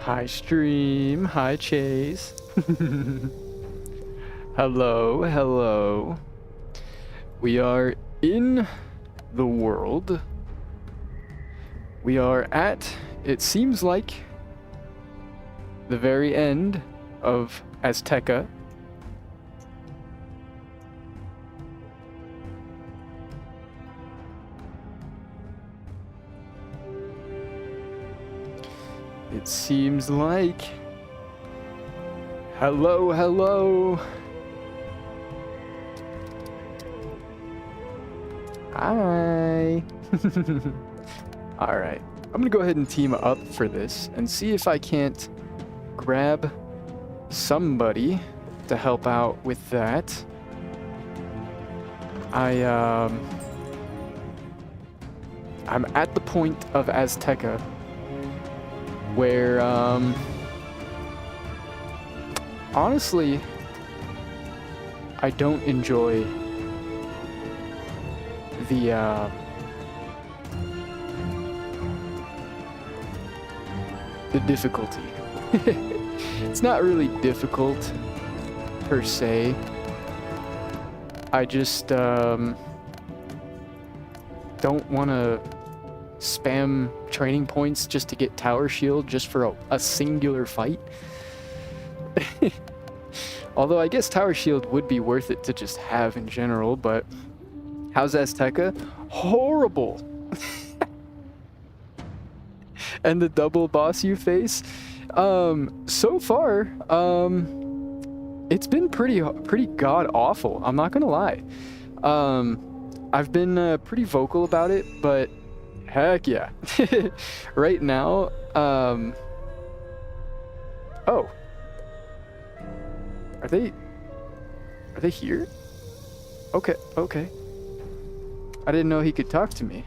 Hi stream, hi Chase. Hello, hello. We are in the world. We are at, it seems like, the very end of Azteca. It seems like... Hello, hello. Hi. Alright, I'm gonna go ahead and team up for this and see if I can't grab somebody to help out with that. I'm at the point of Azteca where, honestly, I don't enjoy the difficulty. It's not really difficult per se. I just don't want to spam training points just to get tower shield just for a singular fight. Although I guess tower shield would be worth it to just have in general, but how's Azteca? Horrible. And the double boss you face, so far, it's been pretty god awful. I'm not gonna lie. I've been pretty vocal about it, but heck yeah. Right now, oh, are they here? Okay, okay. I didn't know he could talk to me.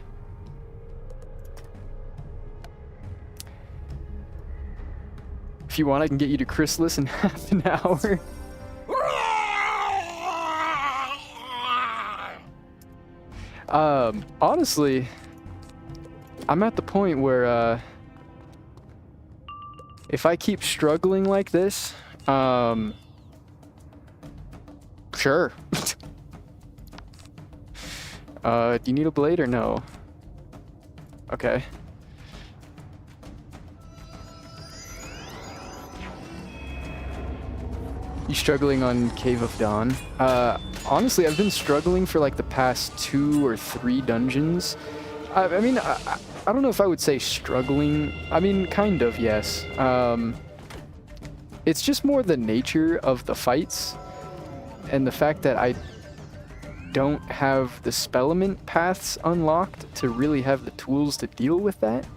If you want, I can get you to Chrysalis in half an hour. Honestly, I'm at the point where, if I keep struggling like this, sure. Do you need a blade or no? Okay. You struggling on Cave of Dawn? Honestly, I've been struggling for like the past 2 or 3 dungeons. I mean, I don't know if I would say struggling. I mean, kind of, yes. It's just more the nature of the fights and the fact that I don't have the spellament paths unlocked to really have the tools to deal with that.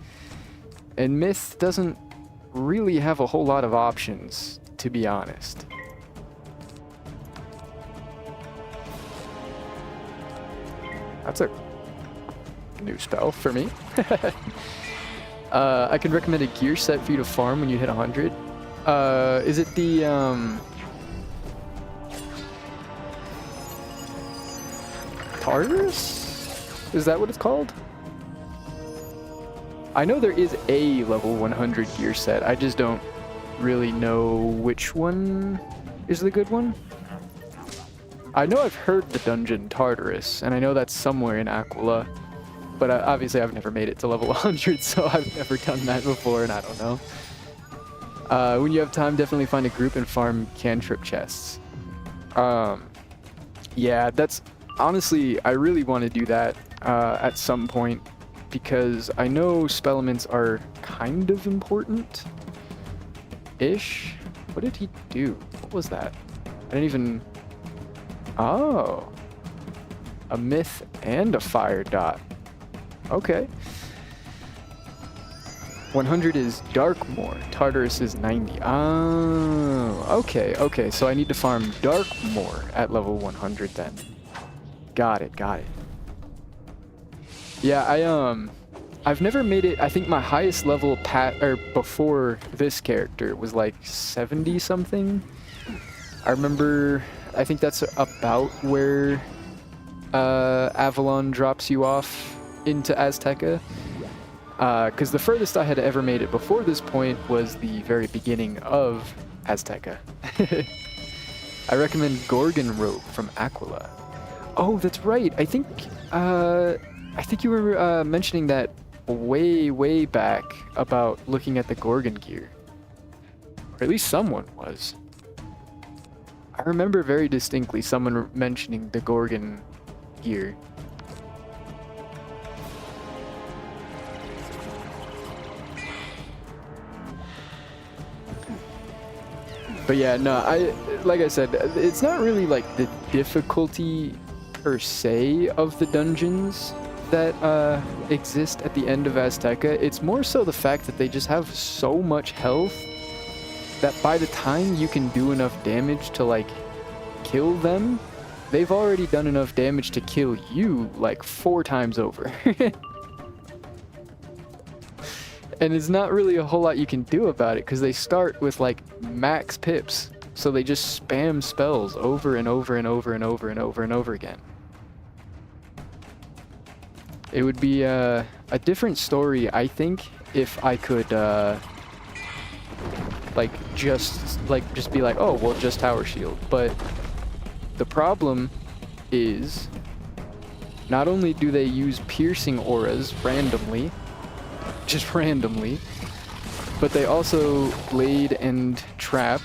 And Myth doesn't really have a whole lot of options, to be honest. That's a new spell for me. I could recommend a gear set for you to farm when you hit 100. Is it the, Tartarus? Is that what it's called? I know there is a level 100 gear set. I just don't really know which one is the good one. I know I've heard the dungeon Tartarus, and I know that's somewhere in Aquila, but obviously I've never made it to level 100, so I've never done that before, and I don't know. When you have time, definitely find a group and farm cantrip chests. Yeah, that's... Honestly, I really want to do that at some point, because I know spellaments are kind of important-ish. What did he do? What was that? I didn't even... Oh. A myth and a fire dot. Okay. 100 is Darkmoor. Tartarus is 90. Oh, okay, okay. So I need to farm Darkmoor at level 100 then. Got it, got it. Yeah, I've never made it. I think my highest level before this character was like 70 something. I remember, I think that's about where Avalon drops you off into Azteca. Because the furthest I had ever made it before this point was the very beginning of Azteca. I recommend Gorgon Rope from Aquila. Oh, that's right. I think you were mentioning that way back about looking at the Gorgon gear. Or at least someone was. I remember very distinctly someone mentioning the Gorgon gear. But yeah, no, like I said, it's not really like the difficulty per se of the dungeons that exist at the end of Azteca. It's more so the fact that they just have so much health that by the time you can do enough damage to like kill them, they've already done enough damage to kill you like 4 times over. And there's not really a whole lot you can do about it because they start with like max pips. So they just spam spells over and over and over and over and over and over again. It would be a different story, I think, if I could just be like, oh, well, just Tower Shield. But the problem is not only do they use piercing auras randomly, just randomly, but they also blade and trap,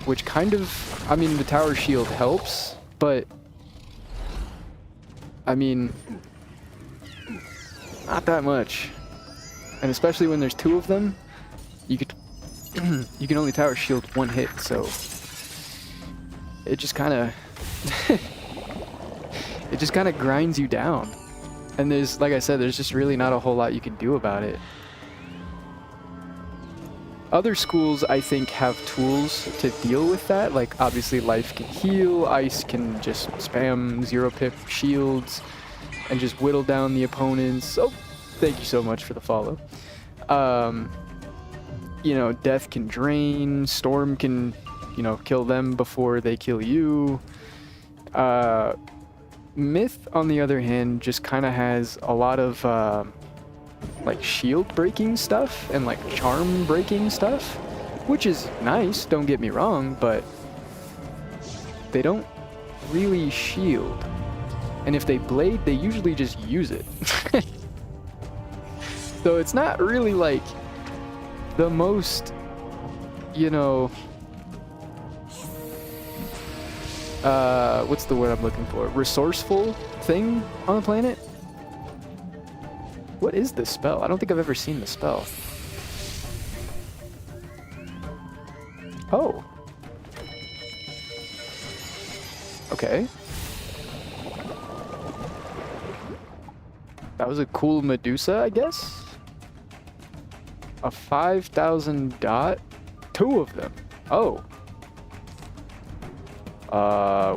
which kind of, I mean, the Tower Shield helps, but I mean, not that much. And especially when there's 2 of them, you could you can only Tower Shield 1 hit, so it just kind of it just kind of grinds you down. And there's, like I said, there's just really not a whole lot you can do about it. Other schools, I think, have tools to deal with that. Like, obviously, Life can heal, Ice can just spam 0-pip shields and just whittle down the opponents. Oh, thank you so much for the follow. You know, Death can drain, Storm can, you know, kill them before they kill you. Myth, on the other hand, just kind of has a lot of like shield breaking stuff and like charm breaking stuff, which is nice, don't get me wrong, but they don't really shield. And if they blade, they usually just use it. So it's not really like the most, you know, what's the word I'm looking for? Resourceful thing on the planet? What is this spell? I don't think I've ever seen the spell. Oh. Okay. That was a cool Medusa, I guess? A 5,000 dot? 2 of them. Oh.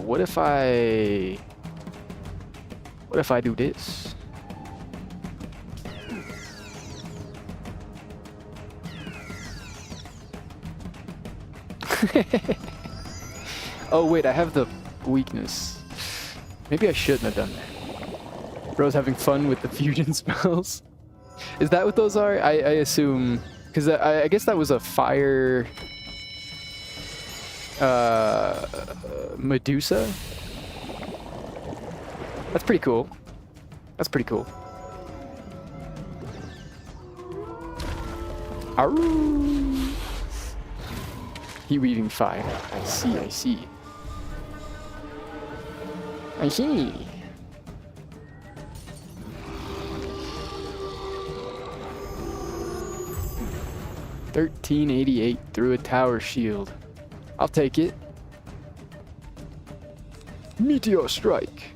What if I do this? Oh wait, I have the weakness. Maybe I shouldn't have done that. Bro's having fun with the fusion spells. Is that what those are? I assume, because I guess that was a fire Medusa. That's pretty cool. That's pretty cool. Arroo! Heat weaving fire. I see, I see. I see. $13.88 through a tower shield. I'll take it. Meteor strike.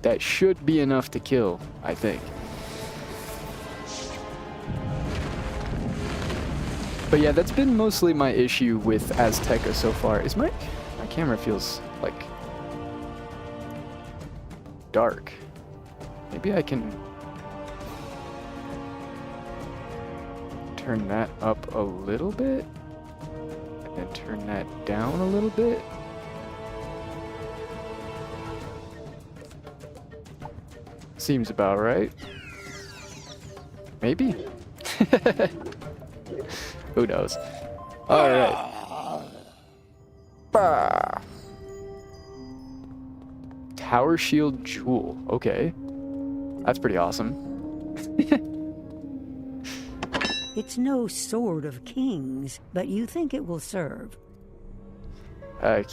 That should be enough to kill, I think. But yeah, that's been mostly my issue with Azteca so far. Is my camera feels like dark. Maybe I can turn that up a little bit and then turn that down a little bit. Seems about right. Maybe? Who knows? Alright. Tower Shield Jewel. Okay. That's pretty awesome. It's no sword of kings, but you think it will serve.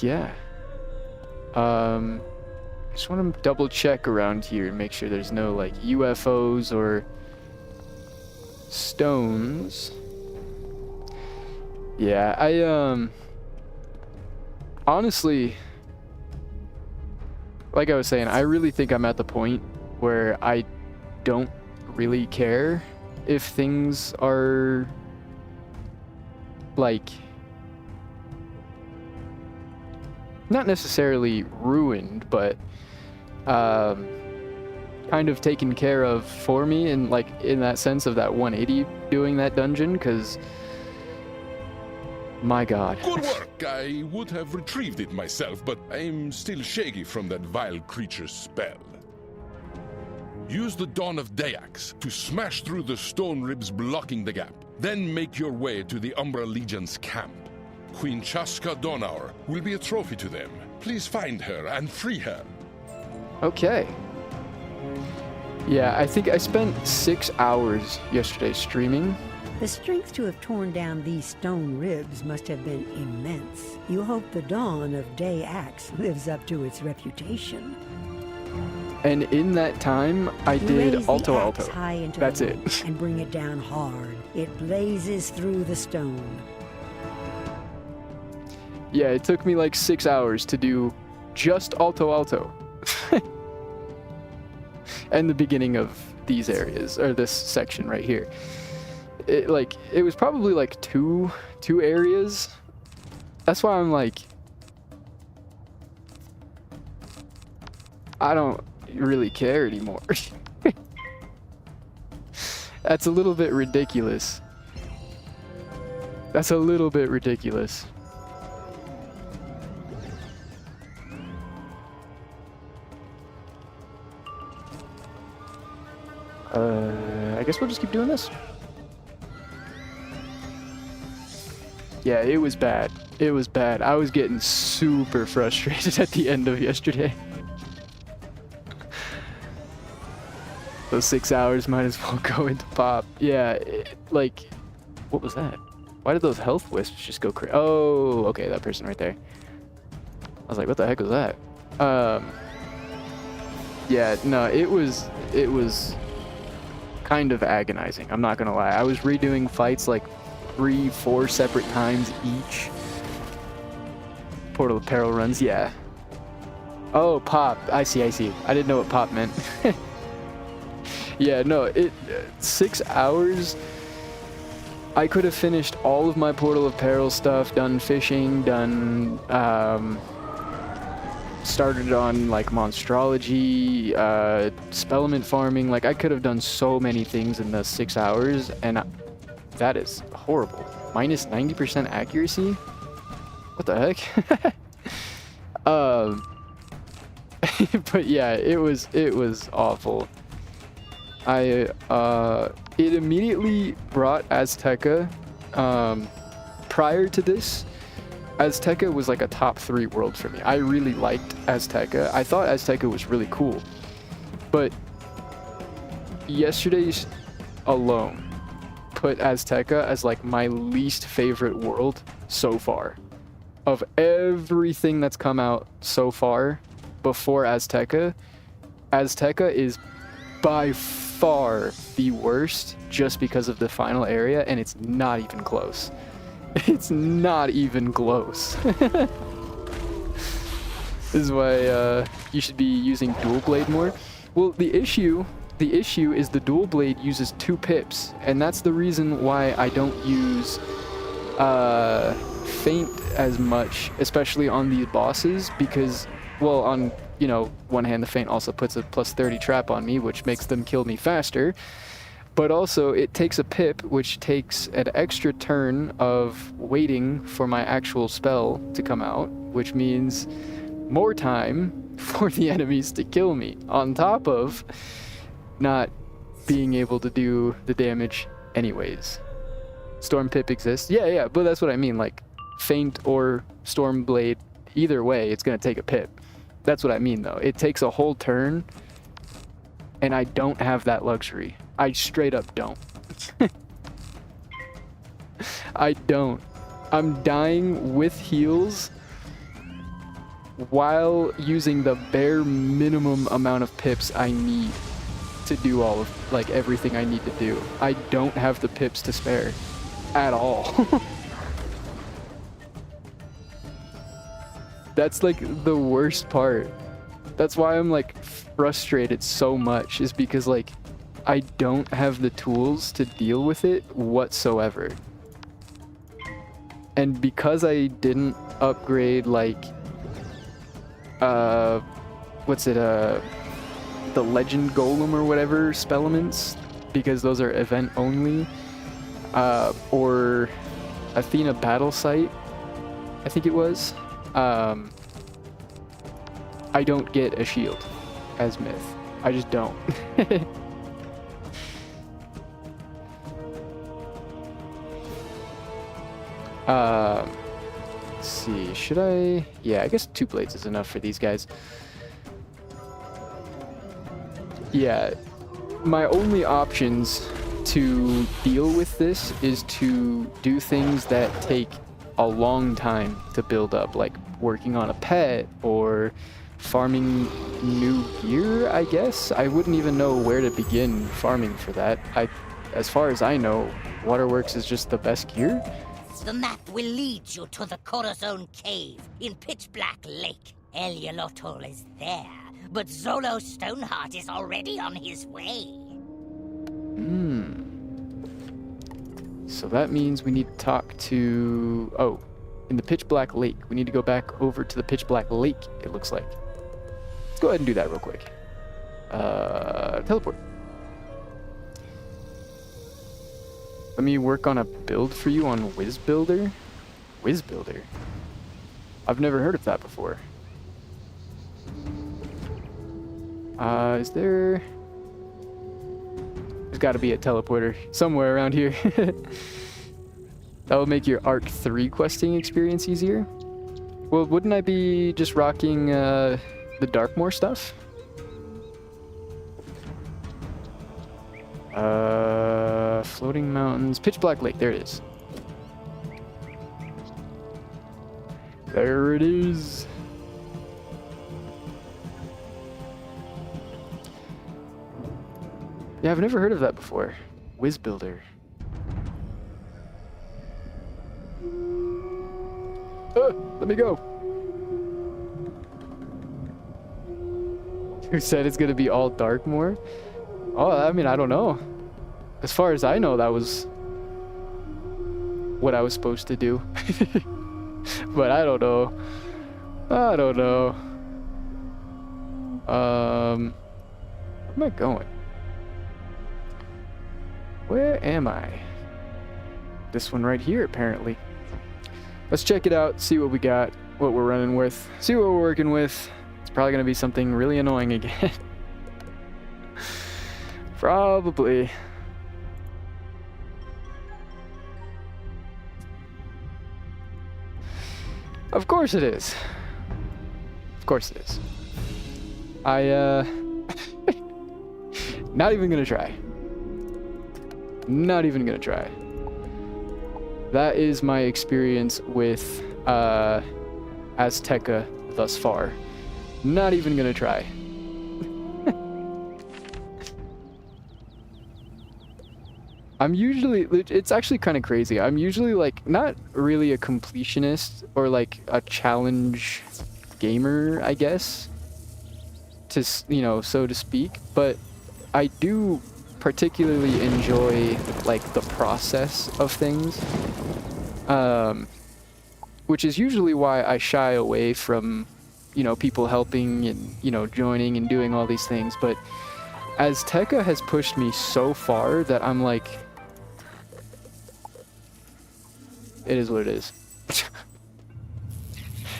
Yeah. Just want to double check around here and make sure there's no, like, UFOs or stones. Yeah, honestly, like I was saying, I really think I'm at the point where I don't really care if things are, like, not necessarily ruined, but kind of taken care of for me, and like in that sense of that 180 doing that dungeon, because my god. Good work. I would have retrieved it myself, but I'm still shaky from that vile creature's spell. Use the Dawn of Dayax to smash through the stone ribs blocking the gap. Then make your way to the Umbra Legion's camp. Queen Chaska Donaur will be a trophy to them. Please find her and free her. Okay. Yeah, I think I spent 6 hours yesterday streaming. The strength to have torn down these stone ribs must have been immense. You hope the Dawn of Day Axe lives up to its reputation. And in that time, I did Raise alto the alto. axe high into That's the it. wind and bring it down hard. It blazes through the stone. Yeah, it took me like 6 hours to do just alto alto. And the beginning of these areas, or this section right here. It was probably like two areas. That's why I'm like, I don't really care anymore. That's a little bit ridiculous. That's a little bit ridiculous. I guess we'll just keep doing this. Yeah, it was bad. It was bad. I was getting super frustrated at the end of yesterday. Those 6 hours might as well go into pop. Yeah, like, what was that? Why did those health wisps just go crazy? Oh, okay, that person right there. I was like, what the heck was that? Yeah, no, it was kind of agonizing. I'm not gonna lie. I was redoing fights like 3-4 separate times each. Portal of Peril runs, yeah. Oh, pop. I see. I didn't know what pop meant. Yeah, no, 6 hours. I could have finished all of my Portal of Peril stuff, done fishing, done, started on, like, monstrology, spellment farming. Like, I could have done so many things in the 6 hours, and that is horrible. Minus 90% accuracy? What the heck? But yeah, it was awful. It immediately brought Azteca. Prior to this, Azteca was like a top 3 world for me. I really liked Azteca. I thought Azteca was really cool. But yesterday's alone put Azteca as like my least favorite world so far. Of everything that's come out so far before Azteca, Azteca is by far the worst just because of the final area, and it's not even close. It's not even close. This is why you should be using dual blade more. Well, the issue is the dual blade uses 2 pips, and that's the reason why I don't use feint as much, especially on these bosses, because, well, on, you know, one hand, the feint also puts a plus 30 trap on me, which makes them kill me faster. But also, it takes a pip, which takes an extra turn of waiting for my actual spell to come out, which means more time for the enemies to kill me. On top of, not being able to do the damage anyways. Storm Pip exists. Yeah, but that's what I mean. Like, Feint or Storm Blade, either way, it's going to take a Pip. That's what I mean, though. It takes a whole turn, and I don't have that luxury. I straight up don't. I don't. I'm dying with heals while using the bare minimum amount of pips I need to do all of, like, everything I need to do. I don't have the pips to spare at all. That's like the worst part. That's why I'm like frustrated so much, is because like I don't have the tools to deal with it whatsoever. And because I didn't upgrade like the Legend Golem or whatever spellements, because those are event only, or Athena Battle Site, I think it was, I don't get a shield as Myth. I just don't. Let's see, should I? Yeah, I guess 2 blades is enough for these guys. Yeah, my only options to deal with this is to do things that take a long time to build up, like working on a pet or farming new gear, I guess. I wouldn't even know where to begin farming for that. As far as I know, Waterworks is just the best gear. The map will lead you to the Corazon Cave in Pitch Black Lake. Eliolotl is there, but Zolo Stoneheart is already on his way. So that means we need to talk to... Oh, in the Pitch Black Lake. We need to go back over to the Pitch Black Lake, it looks like. Let's go ahead and do that real quick. Teleport. Let me work on a build for you on WizBuilder. WizBuilder? I've never heard of that before. Is there... There's got to be a teleporter somewhere around here. That will make your Arc 3 questing experience easier. Well, wouldn't I be just rocking the Darkmoor stuff? Floating mountains, Pitch Black Lake, there it is. There it is. Yeah, I've never heard of that before. WizBuilder. Let me go. Who said it's gonna be all Darkmoor? Oh, I mean, I don't know. As far as I know, that was what I was supposed to do. But I don't know. I don't know. Where am I going? Where am I? This one right here, apparently. Let's check it out, see what we got, what we're running with, see what we're working with. It's probably going to be something really annoying again. Probably. Of course it is. Of course it is. Not even gonna try. Not even gonna try. That is my experience with Azteca thus far. Not even gonna try. I'm usually, it's actually kind of crazy. I'm usually like not really a completionist or like a challenge gamer, I guess, to, you know, so to speak, but I do particularly enjoy like the process of things, which is usually why I shy away from, you know, people helping and, you know, joining and doing all these things. But Azteca has pushed me so far that I'm like, it is what it is.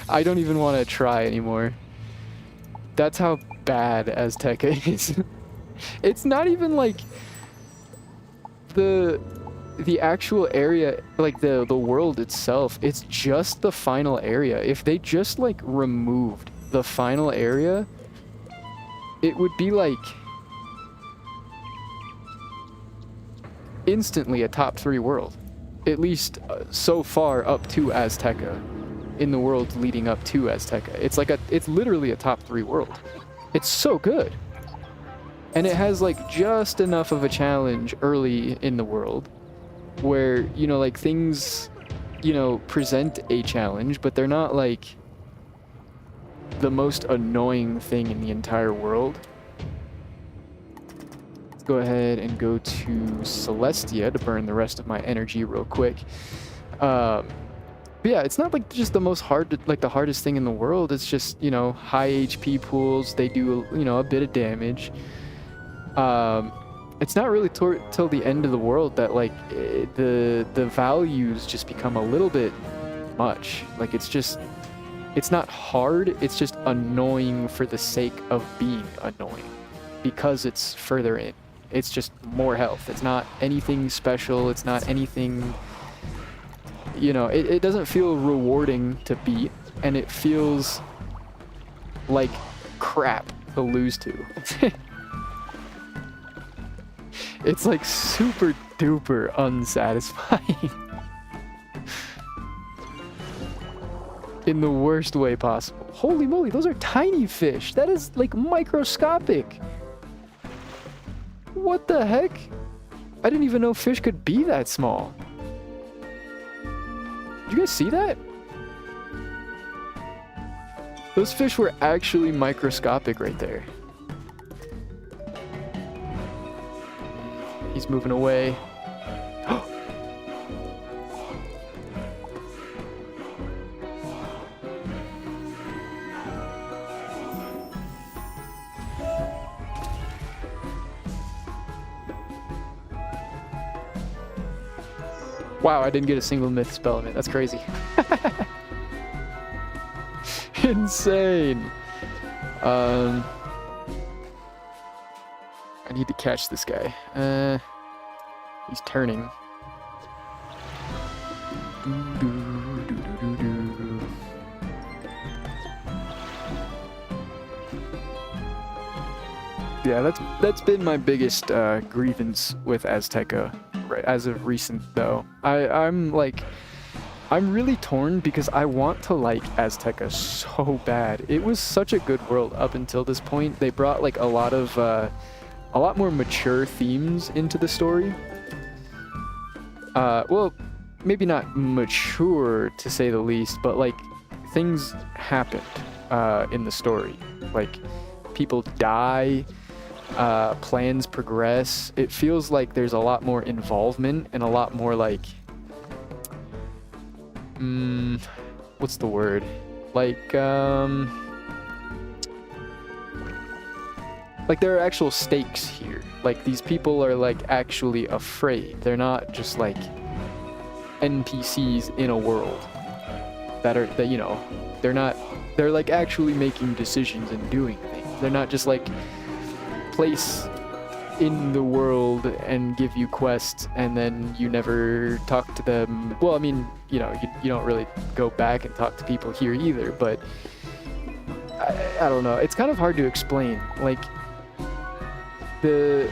I don't even want to try anymore. That's how bad Azteca is. It's not even like the actual area, like the world itself. It's just the final area. If they just like removed the final area, it would be like instantly a top 3 world, at least so far up to Azteca, in the world leading up to Azteca. It's literally a top 3 world. It's so good. And it has like just enough of a challenge early in the world where, you know, like things, you know, present a challenge, but they're not like the most annoying thing in the entire world. Let's go ahead and go to Celestia to burn the rest of my energy real quick. But yeah, it's not like just the most the hardest thing in the world. It's just, you know, high HP pools. They do, you know, a bit of damage. It's not really till the end of the world that like the values just become a little bit much. Like it's not hard, it's just annoying for the sake of being annoying because it's further in. It's just more health. It's not anything special. It's not anything, you know, it doesn't feel rewarding to beat, and it feels like crap to lose to. It's like super duper unsatisfying. In the worst way possible. Holy moly, those are tiny fish. That is like microscopic. What the heck? I didn't even know fish could be that small. Did you guys see that? Those fish were actually microscopic right there. He's moving away. Wow, I didn't get a single myth spell in it. That's crazy. Insane. I need to catch this guy. He's turning. Yeah, that's been my biggest grievance with Azteca, right, as of recent though. I'm really torn because I want to like Azteca so bad. It was such a good world up until this point. They brought like a lot more mature themes into the story. Well, maybe not mature to say the least, but like things happened in the story. Like people die, plans progress. It feels like there's a lot more involvement and a lot more like, what's the word? Like there are actual stakes here. Like these people are like actually afraid. They're not just like NPCs in a world that you know, they're like actually making decisions and doing things. They're not just like place in the world and give you quests and then you never talk to them. Well, I mean, you know, you don't really go back and talk to people here either, but I don't know. It's kind of hard to explain. Like the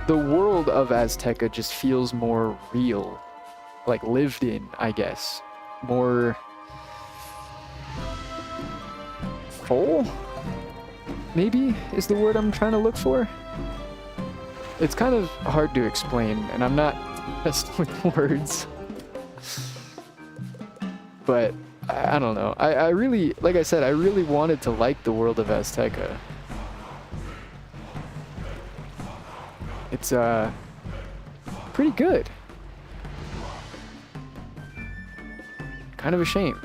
world of Azteca just feels more real, like lived in, I guess. More full, maybe, is the word I'm trying to look for. It's kind of hard to explain, and I'm not best with words. But I don't know. I really, like I said, I really wanted to like the world of Azteca. It's pretty good. Kind of a shame.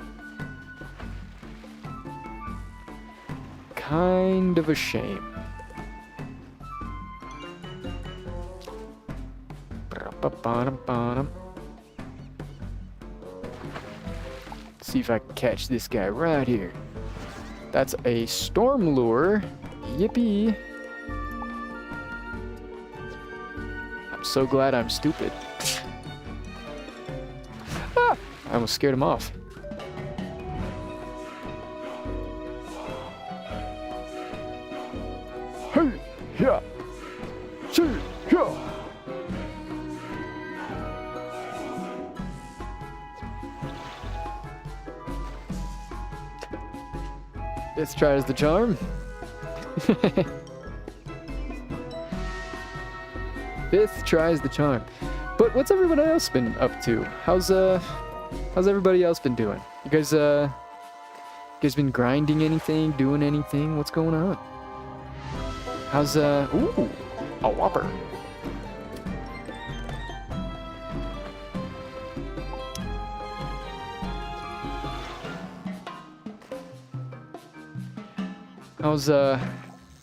Kind of a shame. See if I can catch this guy right here. That's a storm lure. Yippee. so glad I'm stupid. Ah! I almost scared him off. Hey! Yeah! See! Yeah! Let's try as the charm. Fifth tries the charm. But what's everybody else been up to? How's everybody else been doing? You guys been grinding anything, doing anything? What's going on? How's ooh, a whopper.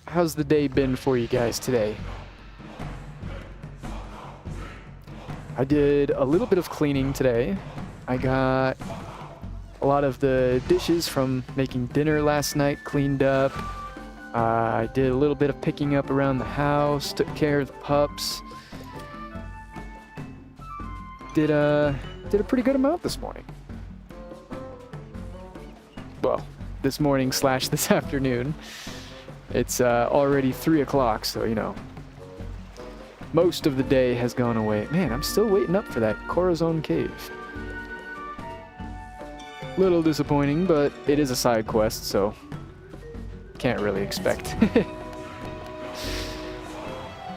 How's the day been for you guys today? I did a little bit of cleaning today. I got a lot of the dishes from making dinner last night cleaned up. I did a little bit of picking up around the house, took care of the pups. Did a pretty good amount this morning. Well, this morning / this afternoon. It's already 3 o'clock, so you know. Most of the day has gone away. Man, I'm still waiting up for that Corazon Cave. Little disappointing, but it is a side quest, so can't really expect.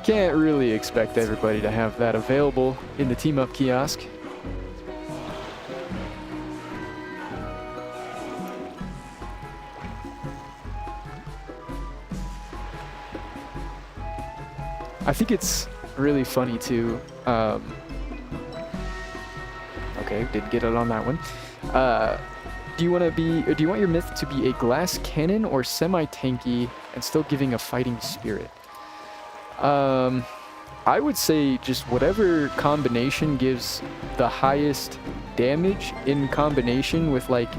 Can't really expect everybody to have that available in the team-up kiosk. I think it's really funny too. Okay, did get it on that one. Do you want your myth to be a glass cannon or semi-tanky and still giving a fighting spirit? I would say just whatever combination gives the highest damage in combination with like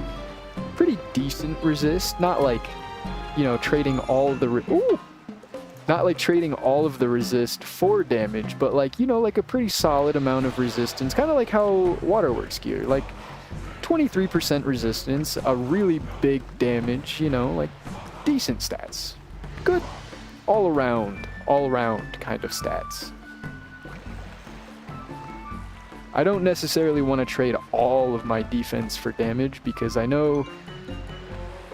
pretty decent resist, not like, you know, trading all of the not like trading all of the resist for damage, but like, you know, like a pretty solid amount of resistance, kind of like how Waterworks gear, like 23% resistance, a really big damage, you know, like decent stats. Good all around kind of stats. I don't necessarily want to trade all of my defense for damage because I know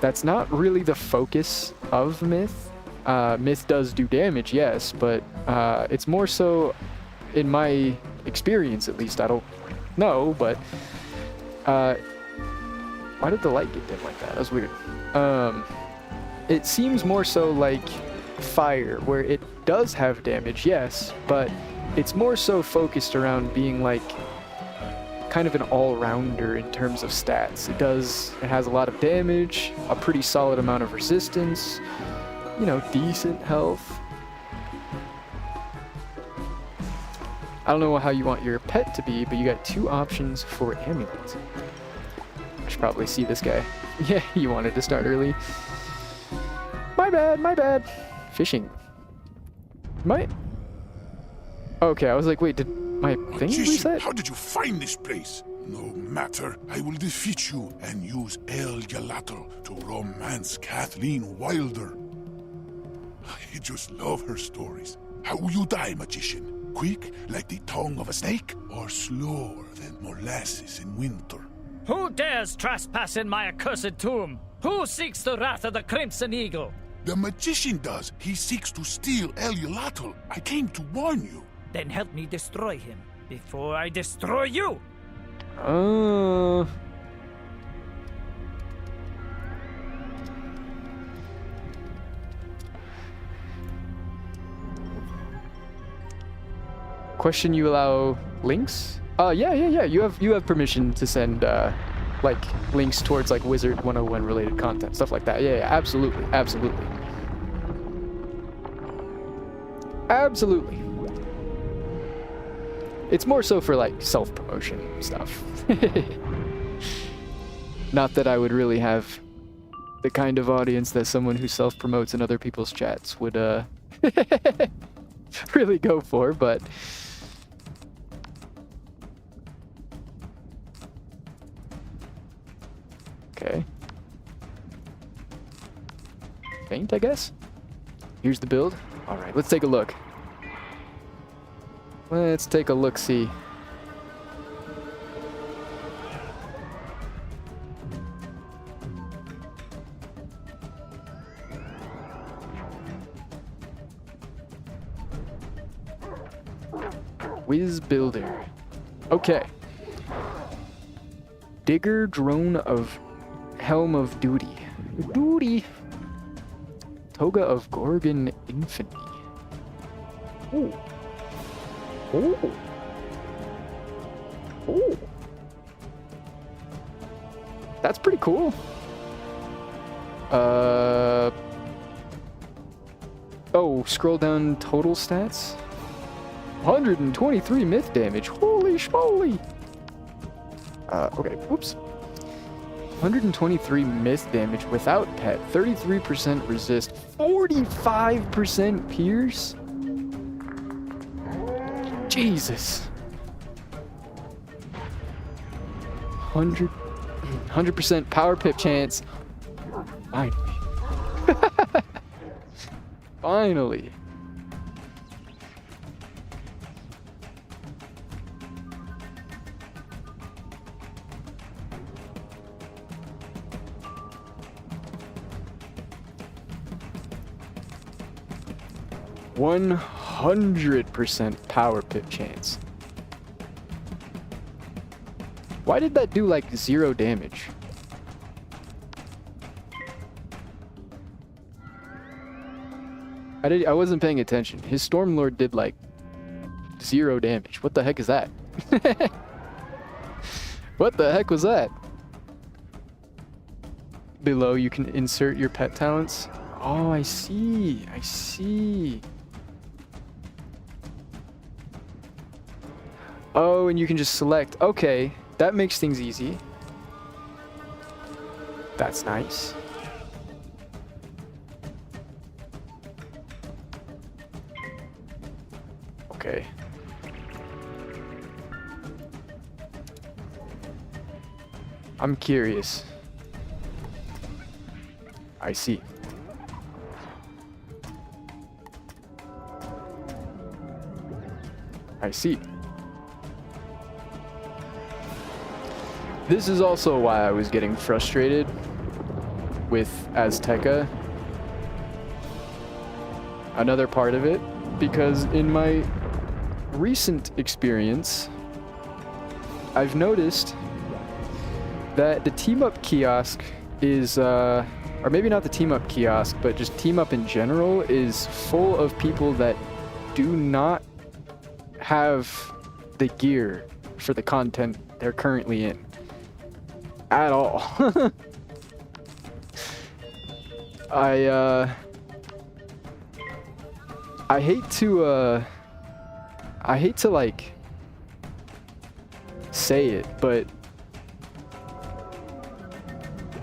that's not really the focus of Myth. Myth does do damage, yes, but it's more so, in my experience at least, I don't know, but why did the light get dim like that? That was weird. It seems more so like fire, where it does have damage, yes, but it's more so focused around being like kind of an all-rounder in terms of stats. It has a lot of damage, a pretty solid amount of resistance, you know, decent health. I don't know how you want your pet to be, but you got 2 options for amulet. I should probably see this guy. Yeah, you wanted to start early. My bad. Fishing. Okay, I was like, wait, did my thing reset? How did you find this place? No matter, I will defeat you and use El Gelato to romance Kathleen Wilder. I just love her stories. How will you die, magician? Quick, like the tongue of a snake, or slower than molasses in winter? Who dares trespass in my accursed tomb? Who seeks the wrath of the Crimson Eagle? The magician does. He seeks to steal El Gelato. I came to warn you. Then help me destroy him before I destroy you. Question: you allow links? Yeah. You have permission to send like links towards like Wizard 101 related content, stuff like that. Yeah, absolutely. It's more so for like self-promotion stuff. Not that I would really have the kind of audience that someone who self-promotes in other people's chats would really go for, but Okay. Faint, I guess? Here's the build. Alright, let's take a look. Let's take a look-see. Wiz Builder. Okay. Digger Drone of Helm of Duty. Duty. Toga of Gorgon Infamy. Ooh. Ooh. Ooh. That's pretty cool. Oh, scroll down total stats. 123 myth damage. Holy schmoly. Okay, whoops. 123 myth damage without pet. 33% resist. 45% pierce. Jesus. 100% power pip chance. Finally. Finally. One 100% power pip chance. Why did that do like 0 damage? I wasn't paying attention. His Stormlord did like 0 damage. What the heck is that? What the heck was that? Below you can insert your pet talents. Oh, I see. I see. Oh, and you can just select. Okay, that makes things easy. That's nice. Okay. I'm curious. I see. I see. This is also why I was getting frustrated with Azteca. Another part of it, because in my recent experience, I've noticed that the team up kiosk is, or maybe not the team up kiosk, but just team up in general is full of people that do not have the gear for the content they're currently in at all. I hate to like say it, but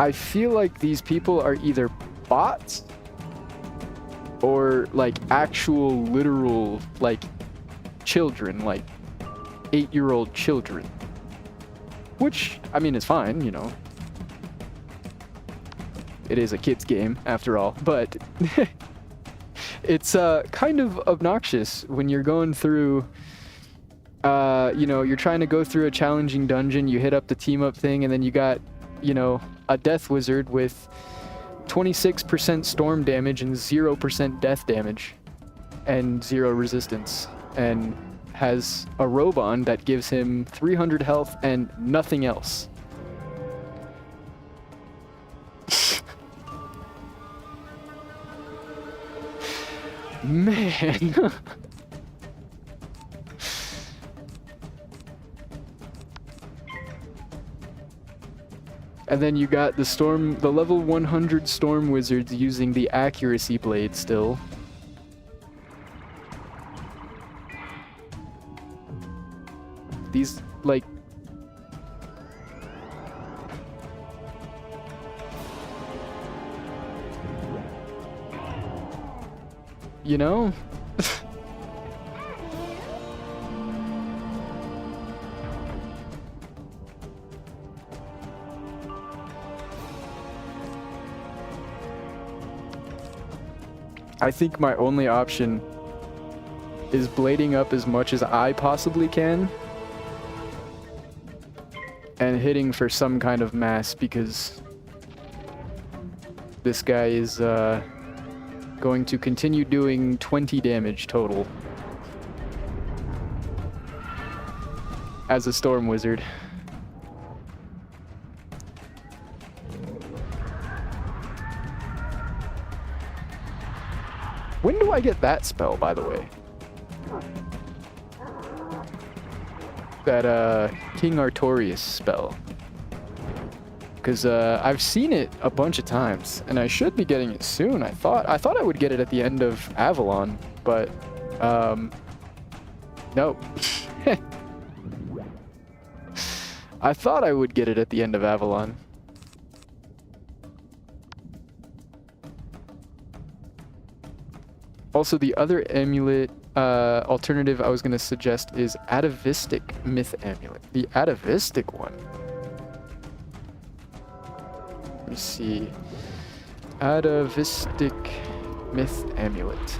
I feel like these people are either bots or like actual literal like children, like 8-year-old children. Which, I mean, is fine, you know. It is a kid's game, after all, but it's kind of obnoxious when you're going through, you know, you're trying to go through a challenging dungeon, you hit up the team up thing, and then you got, you know, a death wizard with 26% storm damage and 0% death damage and 0 resistance, and has a Robon that gives him 300 health and nothing else. Man. And then you got the level 100 storm wizards using the accuracy blade still. These, like... You know? I think my only option is blading up as much as I possibly can and hitting for some kind of mass, because this guy is going to continue doing 20 damage total as a Storm Wizard. When do I get that spell, by the way? That King Artorias spell. Because I've seen it a bunch of times, and I should be getting it soon. I thought I would get it at the end of Avalon, but no. I thought I would get it at the end of Avalon. Also, the other amulet alternative I was going to suggest is Atavistic Myth Amulet. The Atavistic one. Let me see. Atavistic Myth Amulet.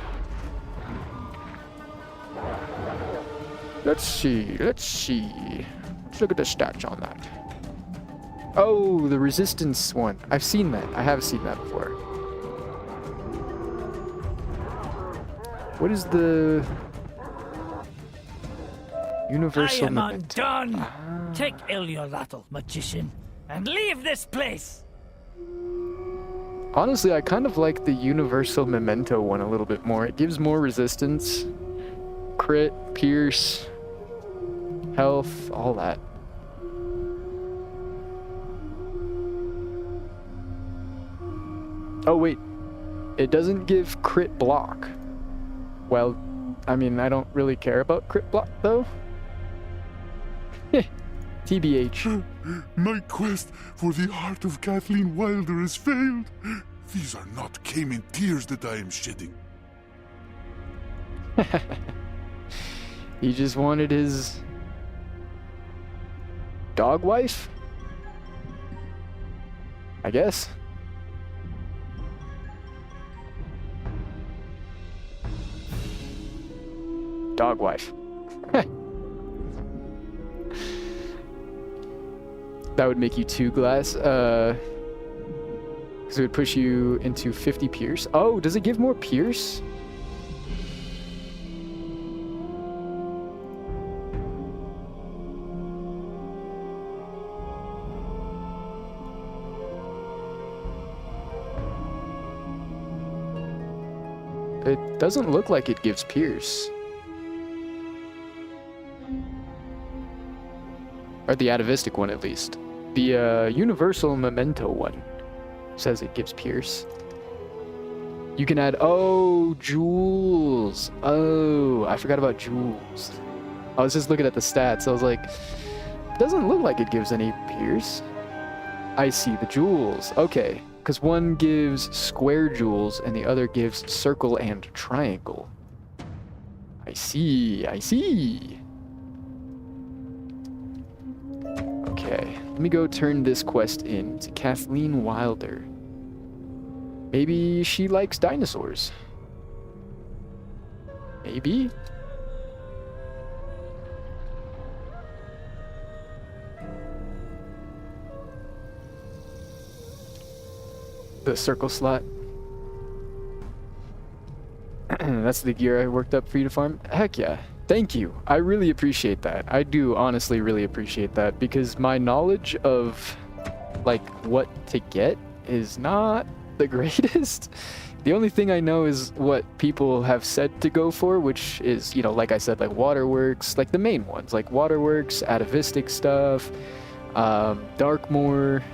Let's see. Let's look at the stats on that. Oh, the resistance one. I've seen that. I have seen that before. What is the universal? I am memento? undone. Take Eliolatl, magician, and leave this place. Honestly, I kind of like the universal memento one a little bit more. It gives more resistance, crit, pierce, health, all that. Oh wait, it doesn't give crit block. Well, I mean, I don't really care about crit block, though. TBH. My quest for the heart of Kathleen Wilder has failed. These are not Cayman tears that I am shedding. He just wanted his dog wife? I guess. Dog wife. That would make you 2 glass. Because it would push you into 50 pierce. Oh, does it give more pierce? It doesn't look like it gives pierce. Or the atavistic one, at least. The universal memento one says it gives pierce. You can add... Oh, jewels. Oh, I forgot about jewels. I was just looking at the stats. I was like, doesn't look like it gives any pierce. I see, the jewels. Okay, because one gives square jewels and the other gives circle and triangle. I see, I see. Okay, let me go turn this quest in to Kathleen Wilder. Maybe she likes dinosaurs. Maybe? The circle slot. That's the gear I worked up for you to farm? Heck yeah. Thank you. I really appreciate that. I do honestly really appreciate that, because my knowledge of like what to get is not the greatest. The only thing I know is what people have said to go for, which is, you know, like I said, like Waterworks, like the main ones, like Waterworks, Atavistic stuff, Darkmoor,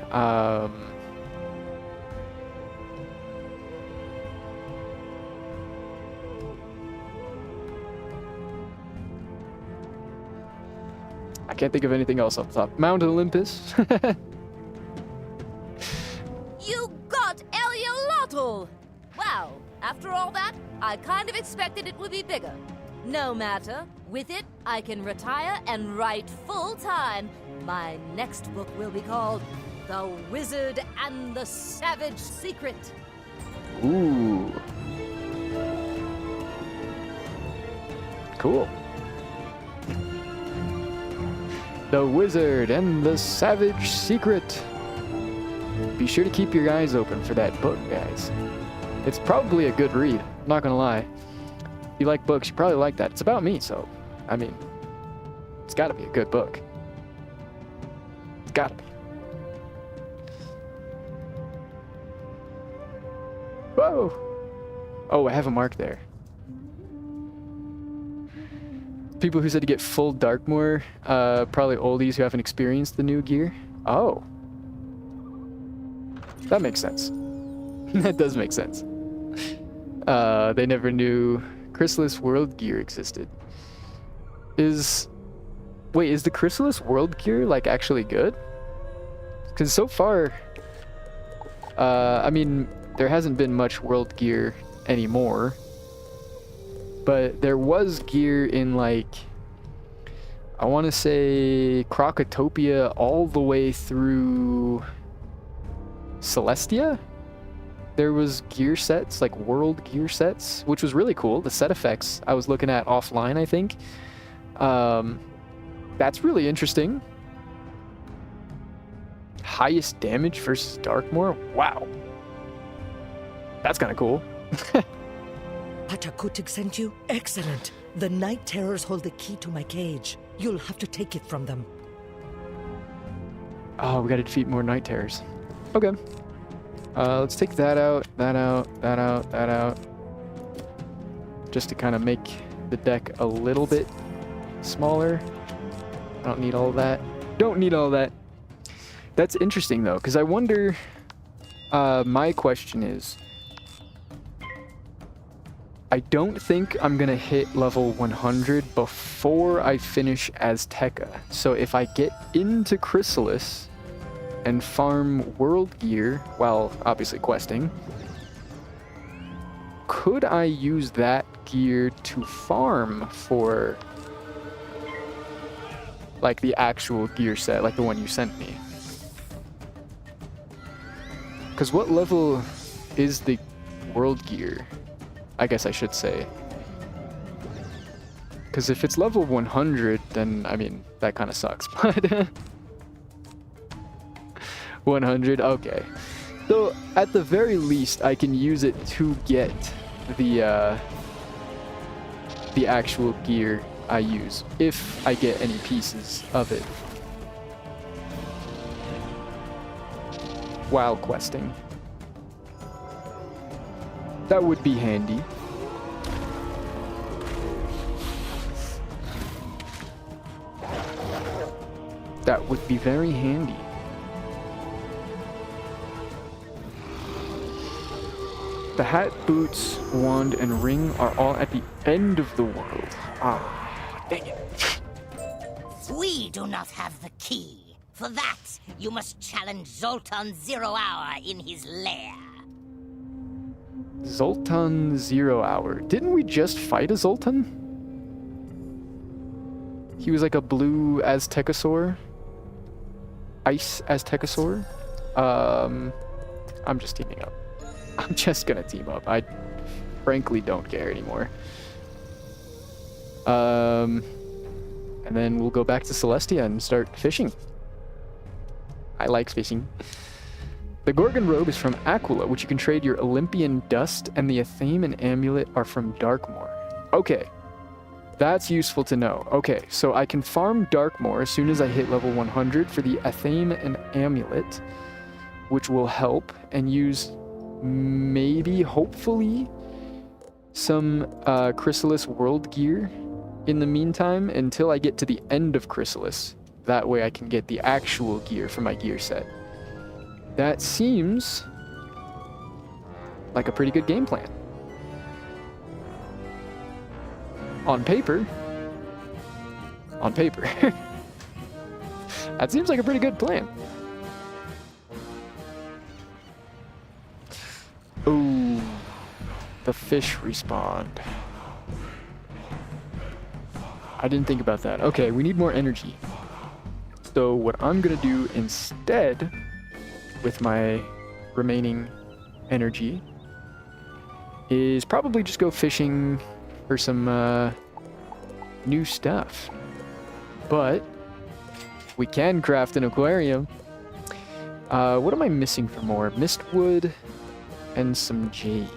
I can't think of anything else off the top. Mount Olympus. You got Eliolatl! Wow, after all that, I kind of expected it would be bigger. No matter. With it, I can retire and write full-time. My next book will be called The Wizard and the Savage Secret. Ooh. Cool. The Wizard and the Savage Secret. Be sure to keep your eyes open for that book, guys. It's probably a good read, not gonna lie. If you like books, you probably like that. It's about me, so, I mean, it's gotta be a good book. It's gotta be. Whoa! Oh, I have a mark there. People who said to get full Darkmoor, probably oldies who haven't experienced the new gear. Oh. That makes sense. That does make sense. They never knew Chrysalis World Gear existed. Wait, is the Chrysalis World Gear, like, actually good? Because so far, I mean, there hasn't been much World Gear anymore. But there was gear in, like, I want to say Crocotopia all the way through Celestia. There was gear sets, like world gear sets, which was really cool. The set effects I was looking at offline, I think. That's really interesting. Highest damage versus Darkmoor? Wow. That's kind of cool. Patakutik sent you? Excellent. The Night Terrors hold the key to my cage. You'll have to take it from them. Oh, we gotta defeat more Night Terrors. Okay. Let's take that out, that out, that out, that out. Just to kind of make the deck a little bit smaller. I don't need all that. Don't need all that. That's interesting, though, because I wonder... my question is... I don't think I'm going to hit level 100 before I finish Azteca. So if I get into Chrysalis and farm World Gear, while obviously questing, could I use that gear to farm for, like, the actual gear set, like the one you sent me? Because what level is the World Gear? I guess I should say. Because if it's level 100, then, I mean, that kind of sucks. But 100, okay. So, at the very least, I can use it to get the actual gear I use, if I get any pieces of it while questing. That would be handy. That would be very handy. The hat, boots, wand, and ring are all at the end of the world. Ah, dang it. We do not have the key. For that, you must challenge Zoltan 0 Hour in his lair. Zoltan 0 Hour. Didn't we just fight a Zoltan? He was like a blue Aztecosaur. Ice Aztecosaur. I'm just teaming up. I'm just gonna team up. I frankly don't care anymore. And then we'll go back to Celestia and start fishing. I like fishing. The Gorgon Robe is from Aquila, which you can trade your Olympian Dust, and the Athame Amulet are from Darkmoor. Okay. That's useful to know. Okay, so I can farm Darkmoor as soon as I hit level 100 for the Athame and Amulet, which will help, and use maybe, hopefully, some Chrysalis World Gear in the meantime until I get to the end of Chrysalis. That way I can get the actual gear for my gear set. That seems like a pretty good game plan. On paper. On paper. That seems like a pretty good plan. Ooh. The fish respawned. I didn't think about that. Okay, we need more energy. So what I'm gonna do instead with my remaining energy is probably just go fishing for some new stuff. But we can craft an aquarium. What am I missing for more? Mistwood and some jade.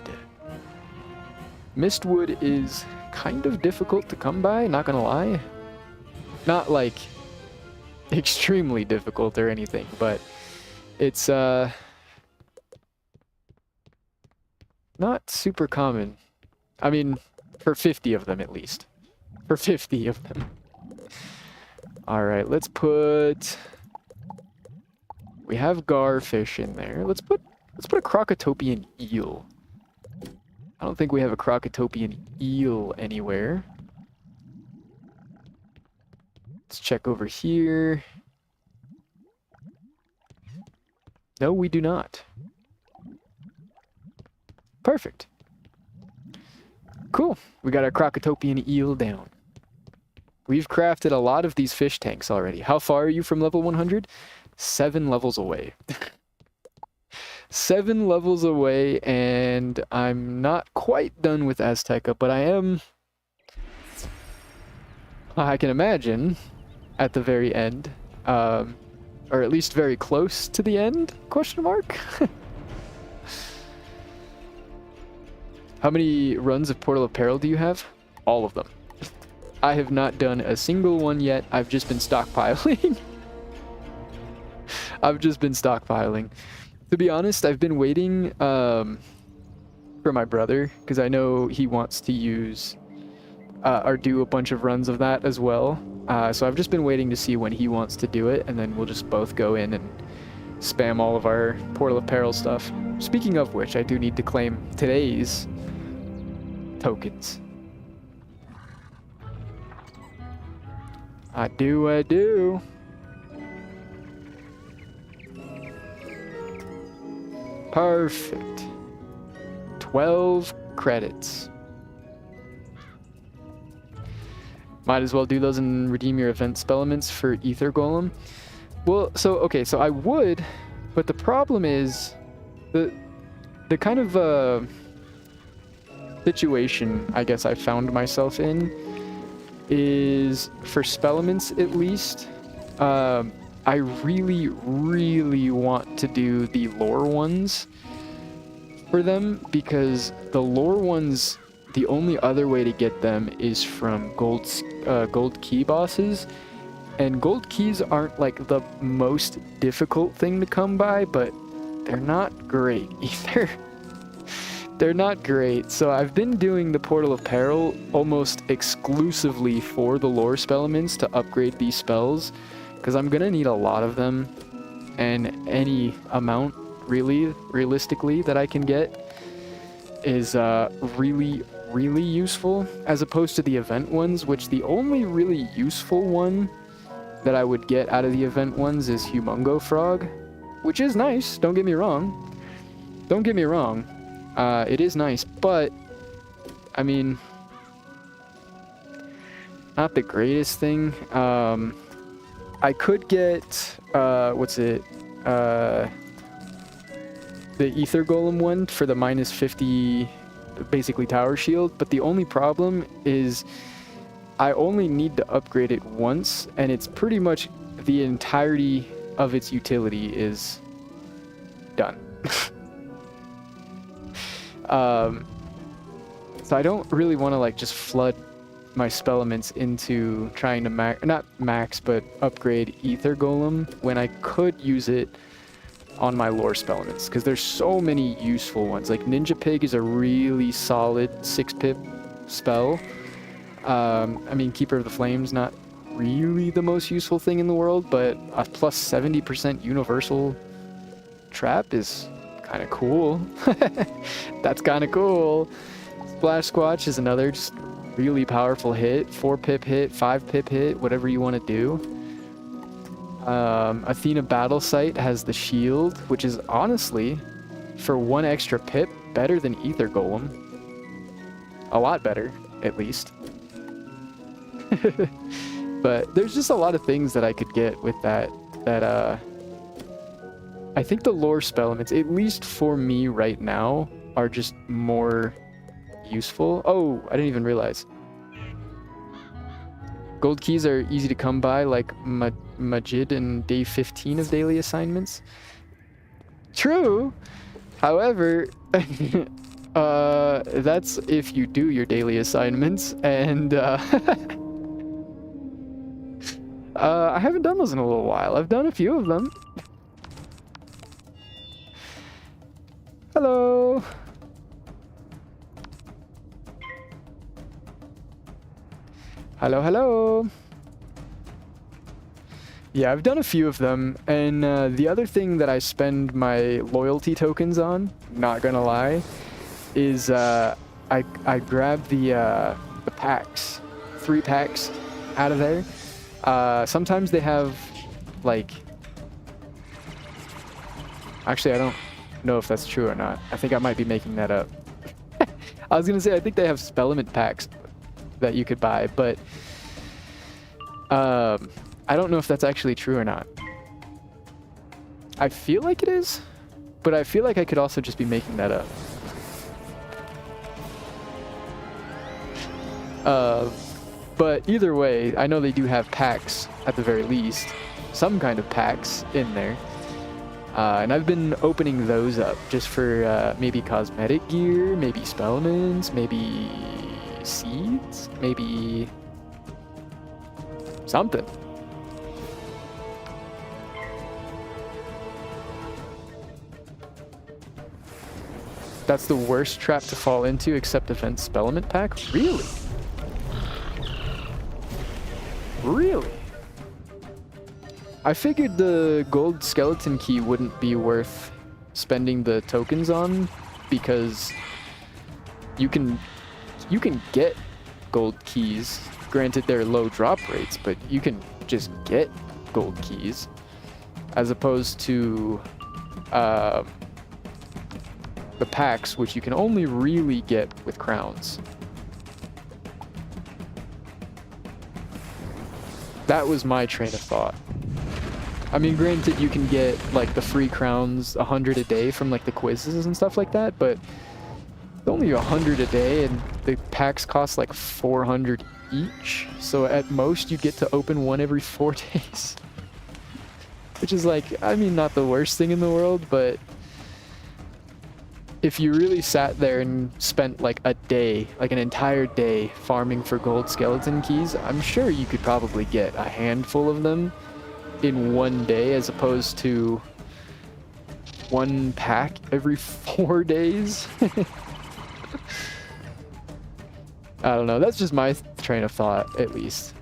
Mistwood is kind of difficult to come by, not gonna lie. Not like extremely difficult or anything, but it's not super common. I mean, for 50 of them at least. For 50 of them. Alright, let's put... We have garfish in there. Let's put a crocatopian eel. I don't think we have a crocatopian eel anywhere. Let's check over here. No, we do not. Perfect. Cool. We got our crocatopian eel down. We've crafted a lot of these fish tanks already. How far are you from level 100? 7 levels away. 7 levels away, and I'm not quite done with Azteca, but I am... I can imagine at the very end, or at least very close to the end, question mark? How many runs of Portal of Peril do you have? All of them. I have not done a single one yet. I've just been stockpiling. I've just been stockpiling. To be honest, I've been waiting for my brother, because I know he wants to use or do a bunch of runs of that as well. So I've just been waiting to see when he wants to do it, and then we'll just both go in and spam all of our Portal of Peril stuff. Speaking of which, I do need to claim today's tokens. I do. Perfect. 12 credits. Might as well do those and redeem your event spell elements for Ether Golem. Well, okay, so I would, but the problem is the kind of situation I guess I found myself in is, for spellements at least, I really want to do the lore ones for them, because the lore ones, the only other way to get them is from gold key bosses, and gold keys aren't like the most difficult thing to come by, but they're not great either. They're not great. So I've been doing the Portal of Peril almost exclusively for the lore spellements to upgrade these spells, because I'm gonna need a lot of them, and any amount realistically that I can get is really useful, as opposed to the event ones, which the only really useful one that I would get out of the event ones is Humongo Frog, which is nice, don't get me wrong. It is nice, but I mean, not the greatest thing. I could get the Ether Golem one for the minus 50 basically tower shield, but the only problem is I only need to upgrade it once, and it's pretty much the entirety of its utility is done. So I don't really want to like just flood my spellements into trying to not max, but upgrade Ether Golem when I could use it on my lore spellements, because there's so many useful ones. Like Ninja Pig is a really solid 6-pip spell. I mean, Keeper of the Flames, not really the most useful thing in the world, but a plus 70% universal trap is kind of cool. That's kind of cool. Splash Squatch is another just really powerful hit. 4-pip hit, 5-pip hit, whatever you want to do. Athena Battle Sight has the shield, which is honestly, for 1 extra pip, better than Ether Golem. A lot better, at least. But there's just a lot of things that I could get with that I think the lore spellements, at least for me right now, are just more useful. Oh, I didn't even realize. Gold keys are easy to come by, like Majid in day 15 of daily assignments. True. However, that's if you do your daily assignments, and I haven't done those in a little while. I've done a few of them. Hello. Hello, hello. Yeah, I've done a few of them, and the other thing that I spend my loyalty tokens on, not gonna lie, is I grab the packs, 3 packs out of there. Sometimes they have, like... Actually, I don't know if that's true or not. I think I might be making that up. I was gonna say, I think they have Spellament packs that you could buy, but I don't know if that's actually true or not. I feel like it is, but I feel like I could also just be making that up. But either way, I know they do have packs, at the very least. Some kind of packs in there. And I've been opening those up just for maybe cosmetic gear, maybe spellments, maybe seeds, maybe something. That's the worst trap to fall into except Event Spellment pack? Really? Really? I figured the gold skeleton key wouldn't be worth spending the tokens on because you can get gold keys. Granted, they're low drop rates, but you can just get gold keys as opposed to the packs, which you can only really get with crowns. That was my train of thought. I mean, granted, you can get, like, the free crowns 100 a day from, like, the quizzes and stuff like that, but it's only 100 a day, and the packs cost, like, 400 each. So at most, you get to open one every 4 days. Which is, like, I mean, not the worst thing in the world, but if you really sat there and spent, like, a day, like an entire day, farming for gold skeleton keys, I'm sure you could probably get a handful of them in one day as opposed to one pack every 4 days. I don't know. That's just my train of thought, at least.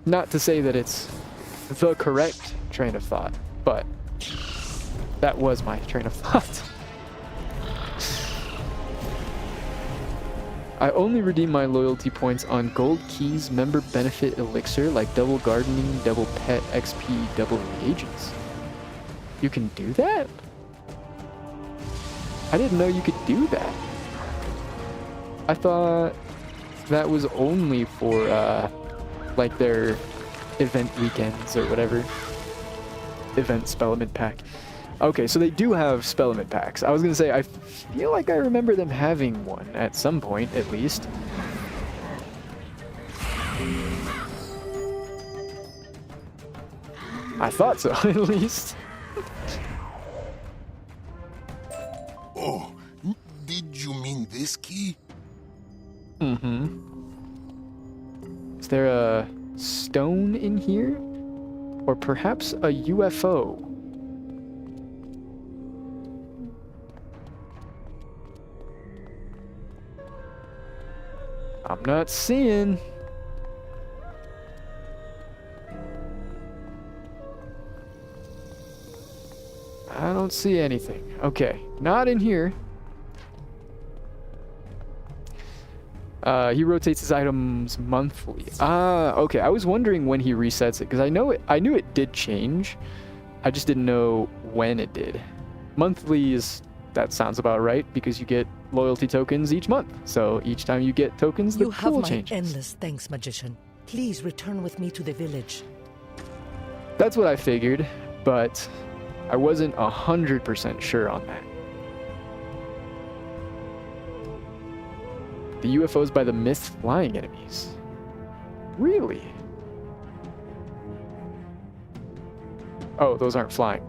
Not to say that it's the correct train of thought, but that was my train of thought. I only redeem my loyalty points on gold keys, member benefit elixir, like double gardening, double pet XP, double reagents. You can do that? I didn't know you could do that. I thought that was only for, like, their event weekends or whatever. Event Spellament pack. Okay, so they do have Spellament packs. I was gonna say, I feel like I remember them having one at some point, at least. I thought so, at least. Oh, did you mean this key? Mm-hmm. Is there a stone in here? Or perhaps a UFO? I'm not seeing. I don't see anything. Okay, not in here. He rotates his items monthly. Ah, okay. I was wondering when he resets it because I knew it did change. I just didn't know when it did. Monthly is, that sounds about right because you get loyalty tokens each month. So each time you get tokens, the You have pool my changes. endless thanks, magician. Please return with me to the village. That's what I figured, but I wasn't 100% sure on that. The UFOs by the myth flying enemies. Really? Oh, those aren't flying.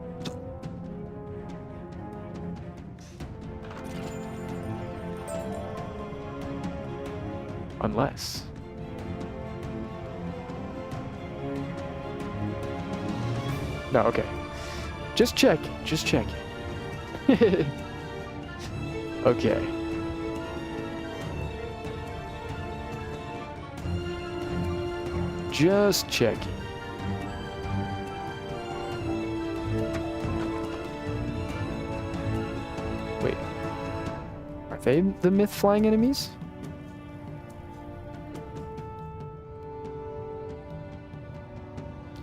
Unless. No, okay. Just check. Just check. Okay. Just checking. Wait. Are they the myth flying enemies?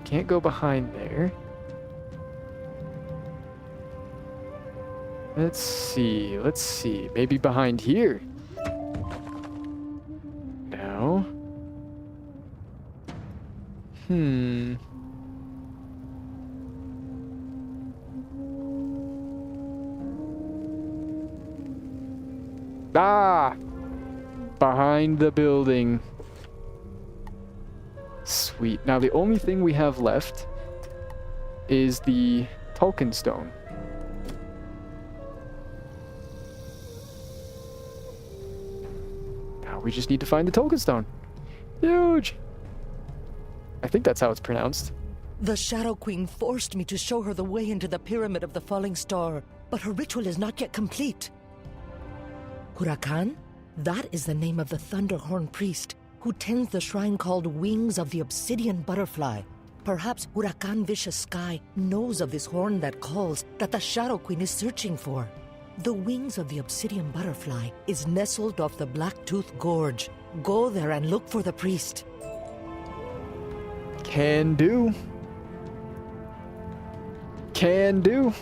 Can't go behind there. Let's see. Let's see. Maybe behind here. No. Ah! Behind the building. Sweet. Now the only thing we have left is the Tolkien Stone. Now we just need to find the Tolkien Stone. Huge! I think that's how it's pronounced. The Shadow Queen forced me to show her the way into the Pyramid of the Falling Star, but her ritual is not yet complete. Huracan? That is the name of the Thunderhorn priest who tends the shrine called Wings of the Obsidian Butterfly. Perhaps Huracan Vicious Sky knows of this horn that calls that the Shadow Queen is searching for. The Wings of the Obsidian Butterfly is nestled off the Blacktooth Gorge. Go there and look for the priest. Can do. Can do.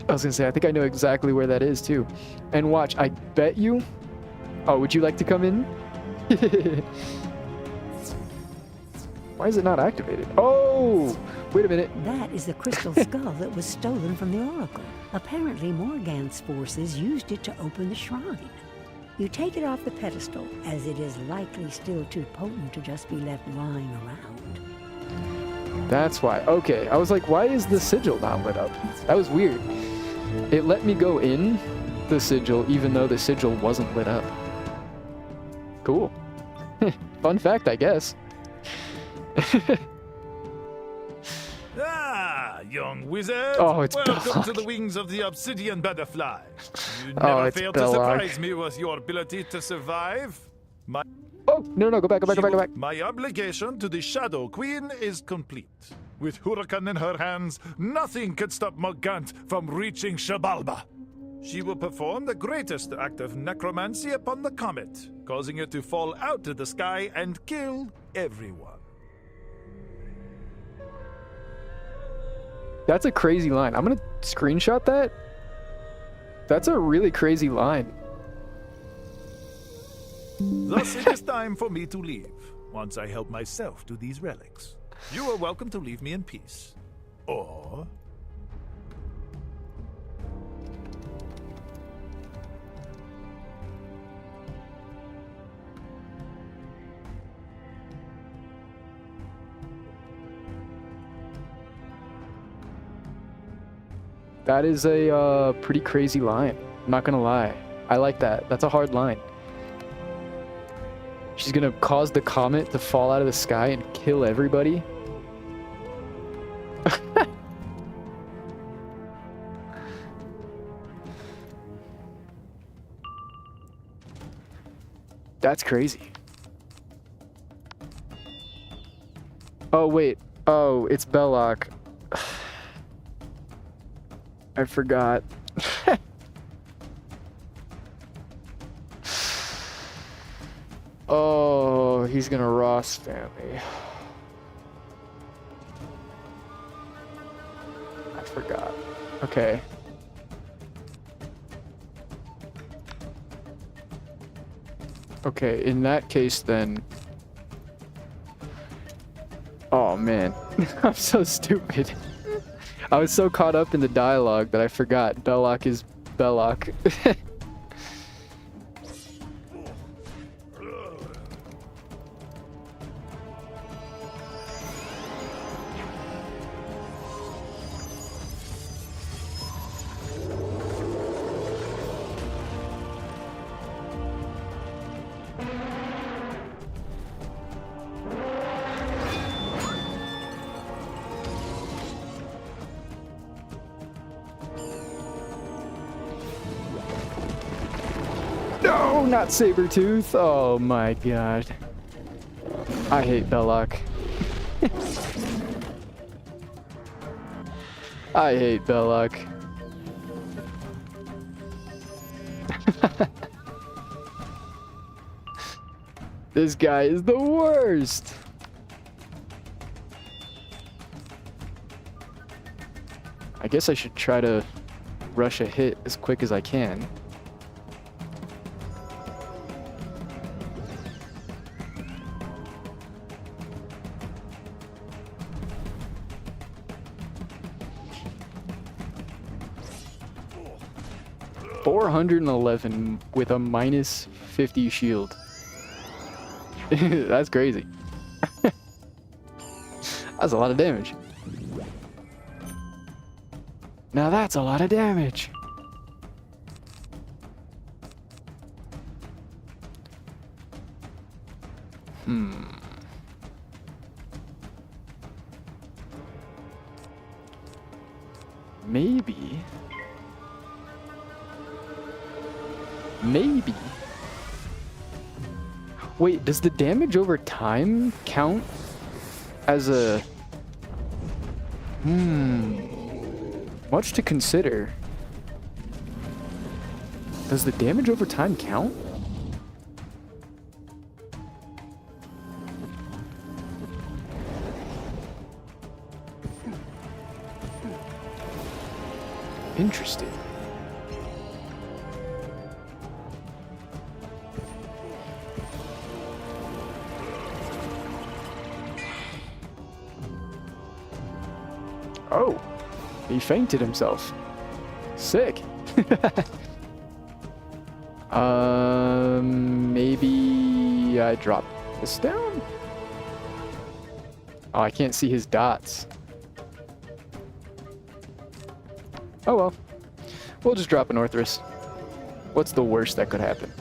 I was gonna say, I think I know exactly where that is too. And watch, I bet you. Oh, would you like to come in? Why is it not activated? Oh, wait a minute. That is the crystal skull that was stolen from the Oracle. Apparently, Morganth's forces used it to open the shrine. You take it off the pedestal, as it is likely still too potent to just be left lying around. That's why. Okay, I was like, why is the sigil not lit up? That was weird. It let me go in the sigil, even though the sigil wasn't lit up. Cool. Fun fact, I guess. Ah, young wizard. Oh, it's Welcome Belloc. to the Wings of the Obsidian Butterfly. You Oh, never it's fail to Belloc. surprise me with your ability to survive. Oh, no, go back. My obligation to the Shadow Queen is complete. With Huracan in her hands, nothing could stop Morgant from reaching Shabalba. She will perform the greatest act of necromancy upon the comet, causing it to fall out of the sky and kill everyone. That's a crazy line. I'm gonna screenshot that. That's a really crazy line. Thus, it is time for me to leave, once I help myself to these relics. You are welcome to leave me in peace. Or... That is a pretty crazy line. I'm not gonna lie. I like that. That's a hard line. She's gonna cause the comet to fall out of the sky and kill everybody. That's crazy. Oh, wait. Oh, it's Belloc. I forgot. Oh, he's gonna Ross family. I forgot. Okay. Okay, in that case then. Oh man, I'm so stupid. I was so caught up in the dialogue that I forgot Belloc is Belloc. No, not Sabretooth. Oh my god. I hate Belloc. I hate Belloc. This guy is the worst. I guess I should try to rush a hit as quick as I can. $411 with a minus 50 shield. That's crazy. That's a lot of damage. Now that's a lot of damage. Maybe. Wait, does the damage over time count as a... Much to consider. Does the damage over time count? Interesting. Oh, he fainted himself. Sick. Maybe I drop this down? Oh, I can't see his dots. Oh well. We'll just drop an Orthrus. What's the worst that could happen?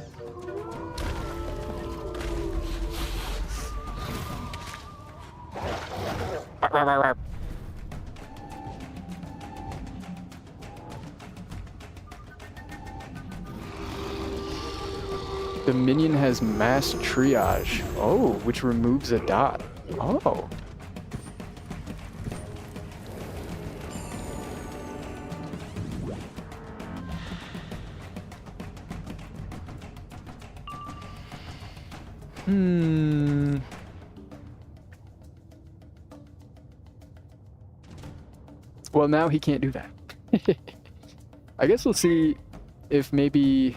The minion has mass triage. Oh, which removes a dot. Oh. Well, now he can't do that. I guess we'll see if maybe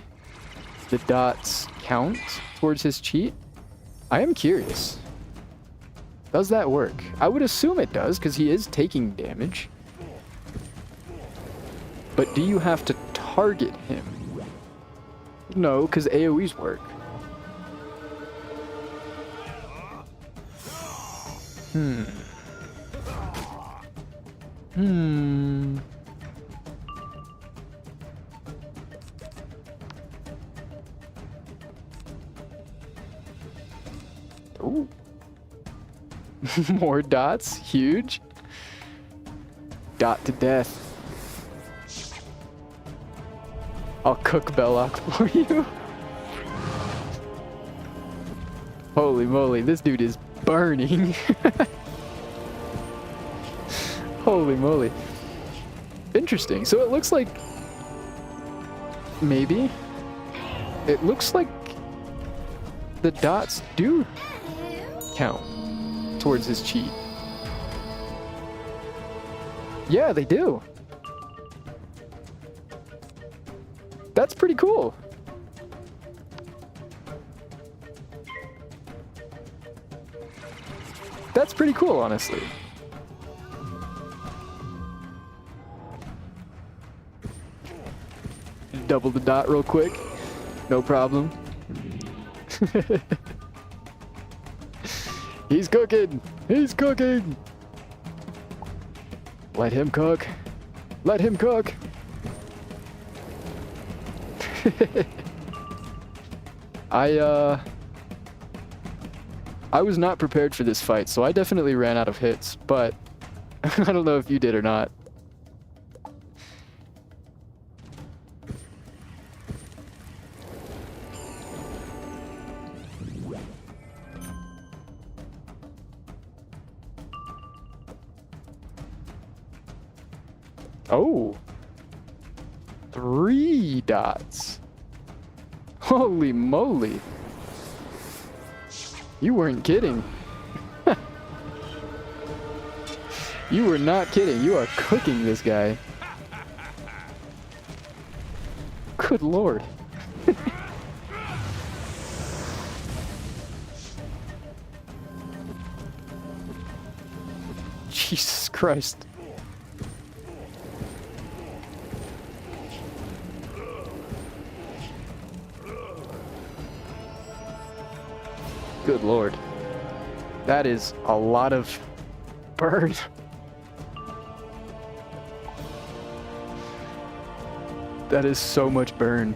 the dots count towards his cheat. I am curious. Does that work? I would assume it does, because he is taking damage. But do you have to target him? No, because AoEs work. Ooh. More dots. Huge. Dot to death. I'll cook Belloc for you. Holy moly, this dude is burning. Holy moly. Interesting. So it looks like... Maybe? It looks like the dots do count towards his cheat. Yeah, they do. That's pretty cool. That's pretty cool, honestly. Double the dot real quick. No problem. He's cooking. He's cooking. Let him cook. Let him cook. I was not prepared for this fight, so I definitely ran out of hits, but I don't know if you did or not. Oh. 3 dots. Holy moly. You weren't kidding. You were not kidding. You are cooking this guy. Good lord. Jesus Christ. Good lord. That is a lot of burn. That is so much burn.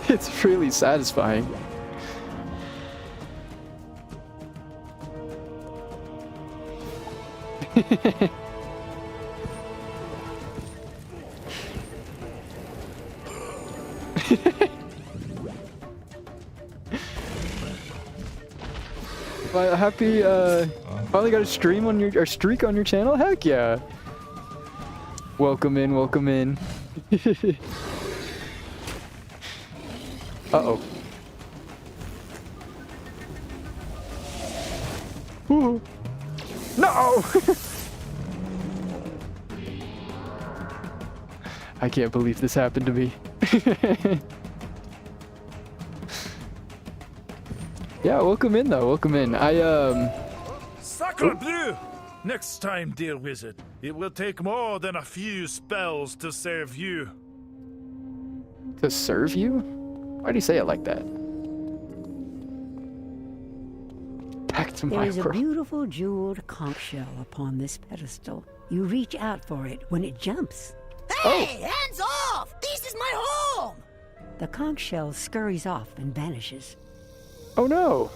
It's really satisfying. Happy, finally got a stream on your, or streak on your channel? Heck yeah. Welcome in, welcome in. Uh-oh. Ooh. No! I can't believe this happened to me. Yeah, welcome in though, welcome in. Sacre bleu! Next time, dear wizard, it will take more than a few spells to serve you. To serve you? Why do you say it like that? Back to my There is a world. beautiful jeweled conch shell upon this pedestal. You reach out for it when it jumps. Hey, hands off! This is my home! The conch shell scurries off and vanishes. Oh no!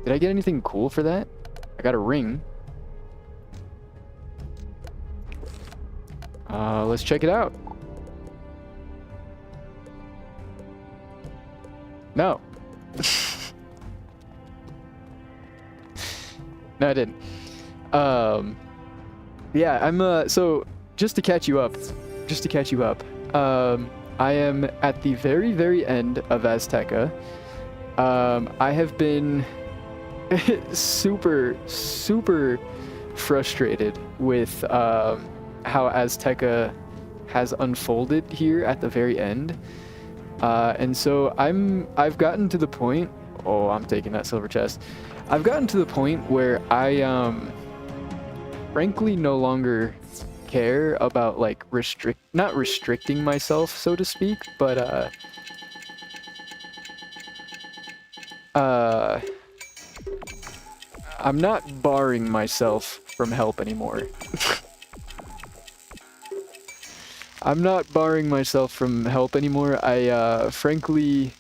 Did I get anything cool for that? I got a ring. Let's check it out. No. No, I didn't. Yeah, I'm, so, just to catch you up, I am at the very, very end of Azteca. I have been super frustrated with how Azteca has unfolded here at the very end. And so I've gotten to the point, oh, I'm taking that silver chest. I've gotten to the point where I frankly no longer care about like not restricting myself, so to speak, but I'm not barring myself from help anymore. I'm not barring myself from help anymore. I frankly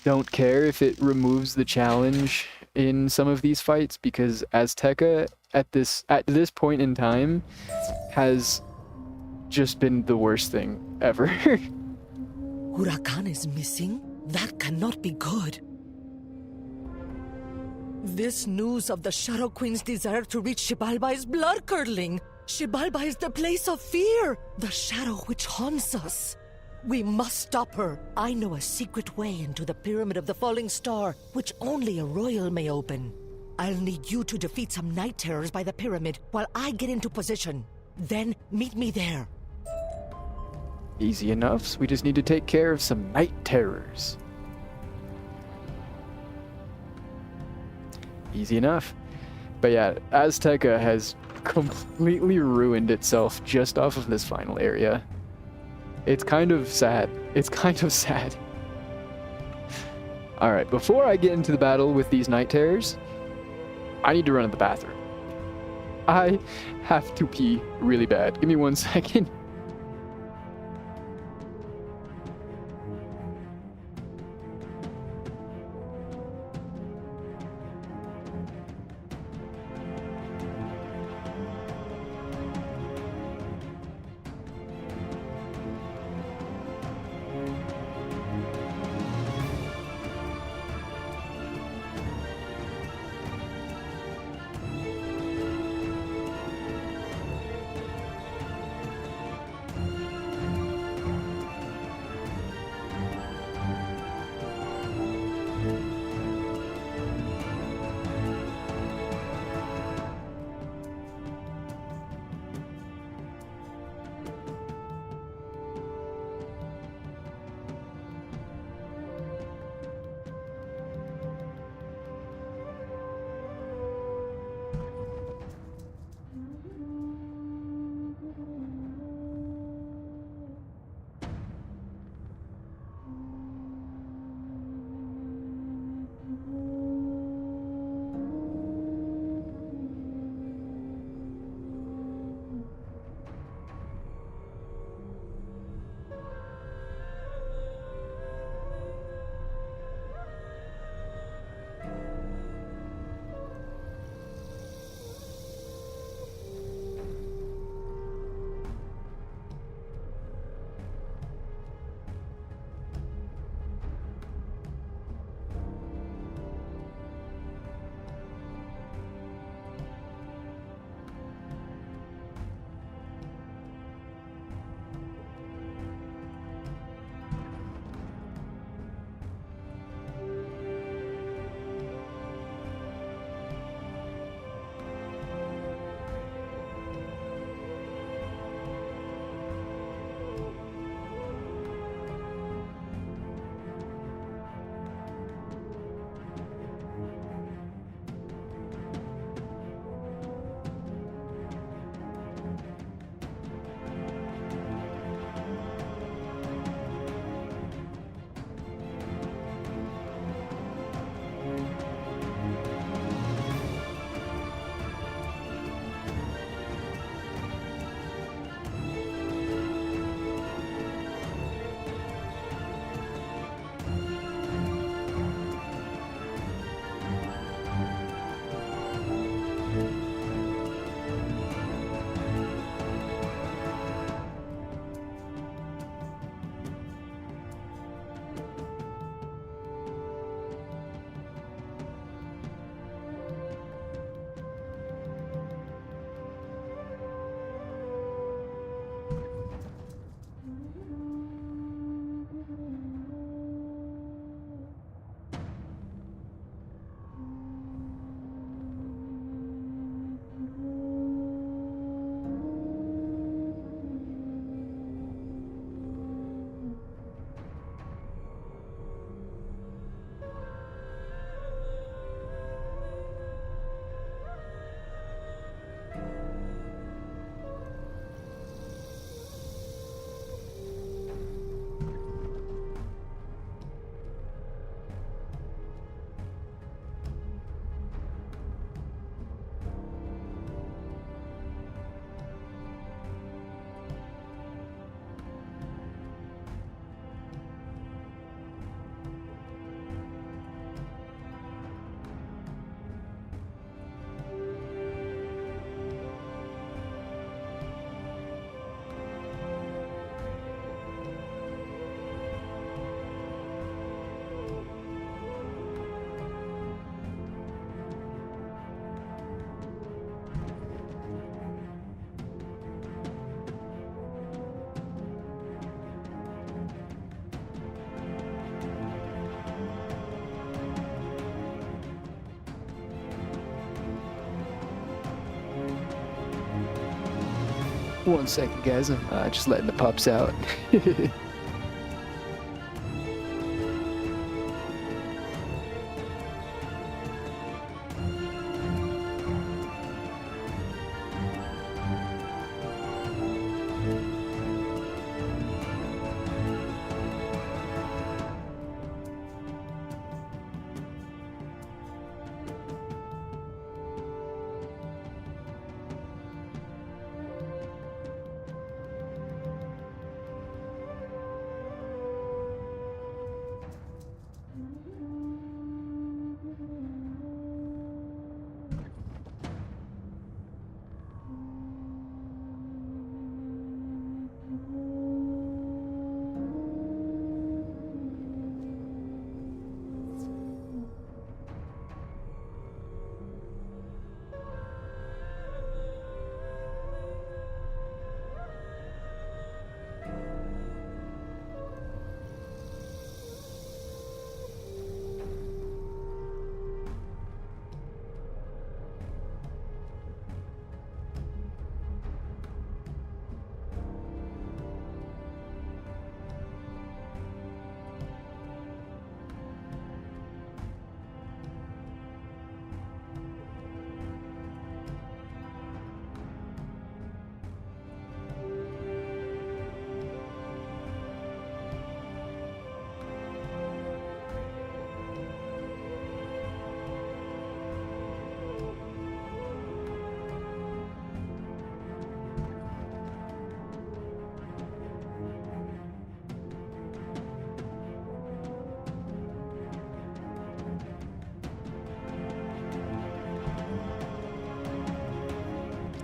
don't care if it removes the challenge in some of these fights, because Azteca at this point in time has just been the worst thing ever. Huracan is missing? That cannot be good. This news of the Shadow Queen's desire to reach Xibalba is blood-curdling. Xibalba is the place of fear, the shadow which haunts us. We must stop her. I know a secret way into the Pyramid of the Falling Star, which only a royal may open. I'll need you to defeat some night terrors by the pyramid while I get into position. Then meet me there. Easy enough, so we just need to take care of some night terrors. Easy enough. But yeah, Azteca has completely ruined itself just off of this final area. It's kind of sad. Alright, before I get into the battle with these night terrors, I need to run to the bathroom. I have to pee really bad. Give me 1 second. 1 second, guys. I'm just letting the pups out.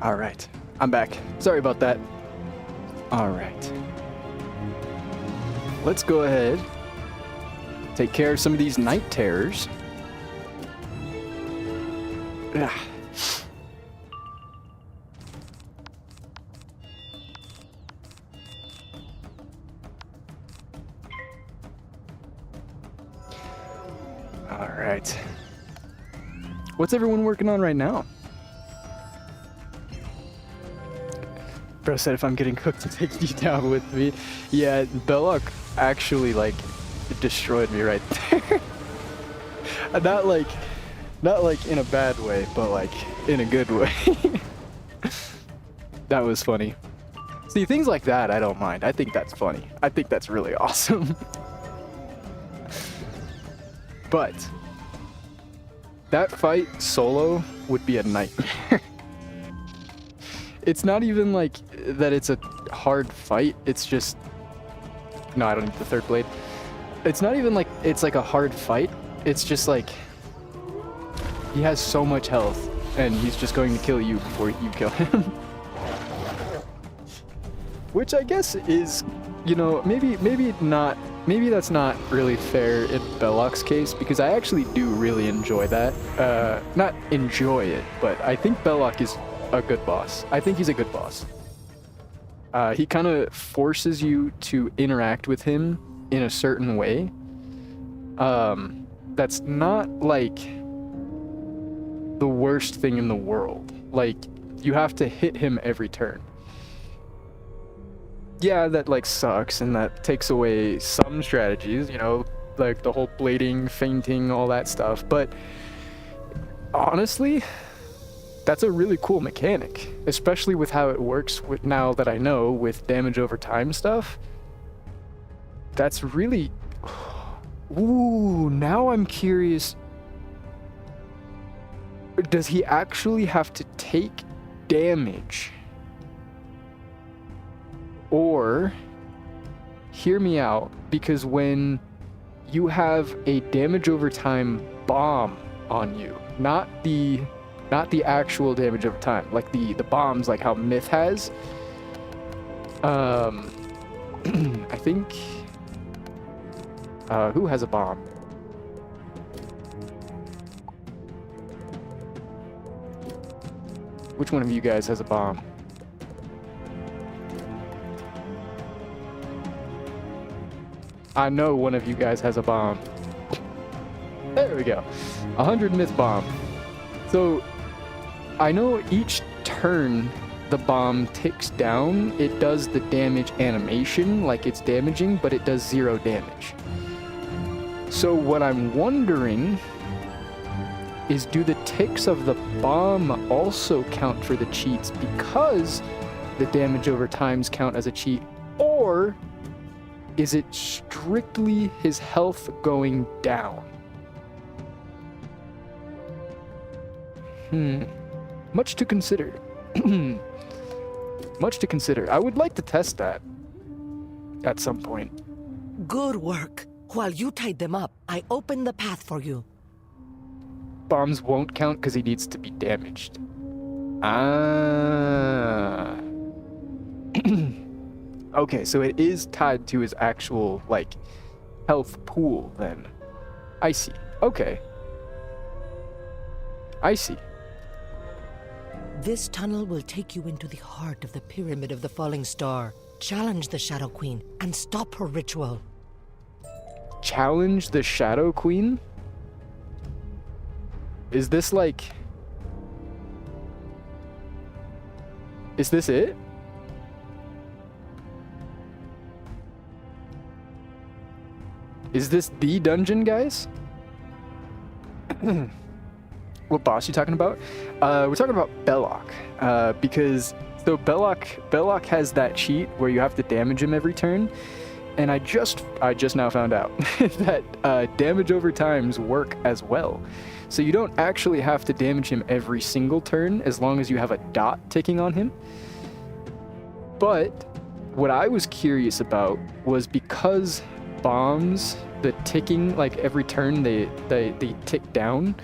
All right, I'm back. Sorry about that. All right. Let's go ahead, take care of some of these night terrors. Ugh. All right. What's everyone working on right now? Bro said if I'm getting cooked to take you down with me. Yeah, Belloc actually, like, destroyed me right there. not like in a bad way, but like in a good way. That was funny. See, things like that I don't mind. I think that's funny. I think that's really awesome. But that fight solo would be a nightmare. It's not even like that it's a hard fight, it's just... No, I don't need the third blade. It's not even like it's like a hard fight, it's just like... He has so much health, and he's just going to kill you before you kill him. Which I guess is, you know, maybe that's not really fair in Belloc's case, because I actually do really enjoy that. Not enjoy it, but I think Belloc is a good boss. I think he's a good boss. He kind of forces you to interact with him in a certain way. That's not like the worst thing in the world. Like, you have to hit him every turn. Yeah, that like sucks, and that takes away some strategies, you know, like the whole blading, feinting, all that stuff. But honestly, that's a really cool mechanic, especially with how it works with, now that I know, with damage over time stuff. That's really... Ooh, now I'm curious. Does he actually have to take damage? Or, hear me out, because when you have a damage over time bomb on you, not the actual damage over time, like the bombs, like how Myth has. I think... who has a bomb? Which one of you guys has a bomb? I know one of you guys has a bomb. There we go. 100 Myth bomb. So, I know each turn the bomb ticks down, it does the damage animation like it's damaging, but it does 0 damage. So what I'm wondering is, do the ticks of the bomb also count for the cheats because the damage over times count as a cheat, or is it strictly his health going down? Much to consider. Much to consider. I would like to test that at some point. Good work. While you tied them up, I opened the path for you. Bombs won't count because he needs to be damaged. Ah. Okay, so it is tied to his actual, like, health pool then. I see. Okay. I see. This tunnel will take you into the heart of the Pyramid of the Falling Star. Challenge the Shadow Queen and stop her ritual. Challenge the Shadow Queen? Is this like... Is this it? Is this the dungeon, guys? What boss you talking about? We're talking about Belloc, because so Belloc has that cheat where you have to damage him every turn, and I just now found out that damage over times work as well. So you don't actually have to damage him every single turn as long as you have a dot ticking on him. But what I was curious about was, because bombs, the ticking, like every turn they tick down.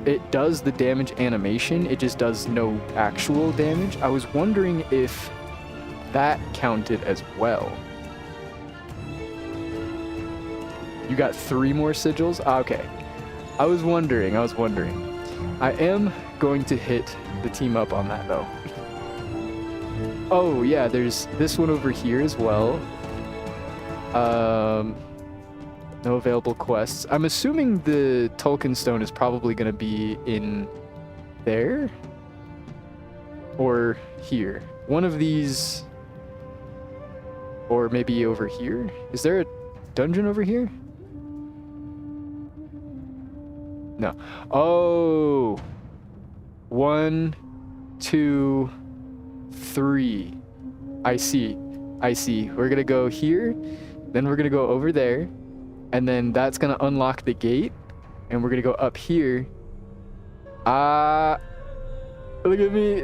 It does the damage animation, it just does no actual damage. I was wondering if that counted as well. You got 3 more sigils? Ah, okay. I was wondering. I am going to hit the team up on that, though. Oh, yeah, there's this one over here as well. No available quests. I'm assuming the Tolkien Stone is probably going to be in there or here. One of these, or maybe over here. Is there a dungeon over here? No. Oh, 1, 2, 3. I see. We're going to go here, then we're going to go over there. And then that's going to unlock the gate. And we're going to go up here. Look at me.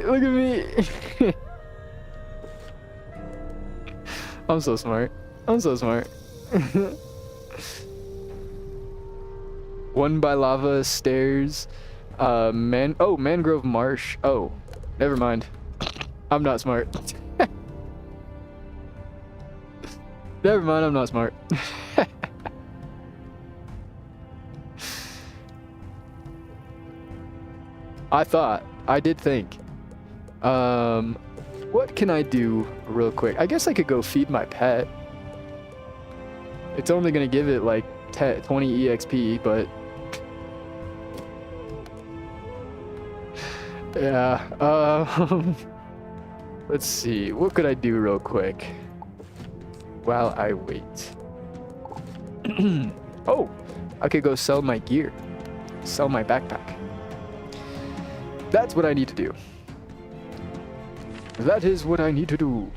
I'm so smart. One by lava stairs. Mangrove marsh. Oh, never mind. I'm not smart. Never mind, I'm not smart. I did think. What can I do real quick? I guess I could go feed my pet. It's only gonna give it like 20 EXP, but yeah. Let's see. What could I do real quick while I wait? Oh, I could go sell my gear. Sell my backpack. That's what I need to do. That is what I need to do.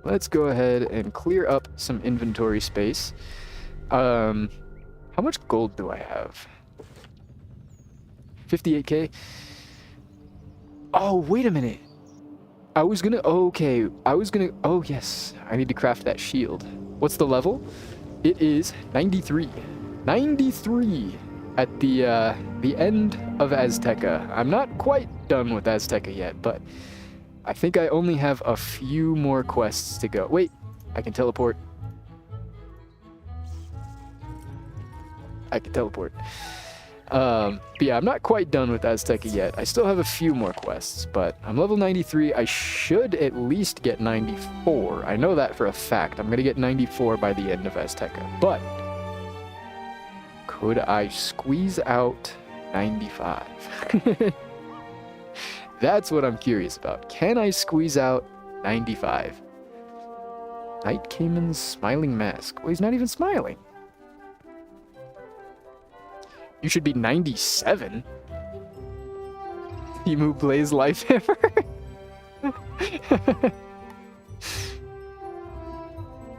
Let's go ahead and clear up some inventory space. How much gold do I have? 58k? Oh, wait a minute. Oh, yes. I need to craft that shield. What's the level? It is 93. 93 at the end of Azteca. I'm not quite done with Azteca yet, but I think I only have a few more quests to go. Wait, I can teleport. But yeah, I'm not quite done with Azteca yet. I still have a few more quests, but I'm level 93. I should at least get 94. I know that for a fact. I'm going to get 94 by the end of Azteca. But could I squeeze out 95? That's what I'm curious about. Can I squeeze out 95? Night Cayman's smiling mask. Well, he's not even smiling. You should be 97. Emu Blaze Lifehammer.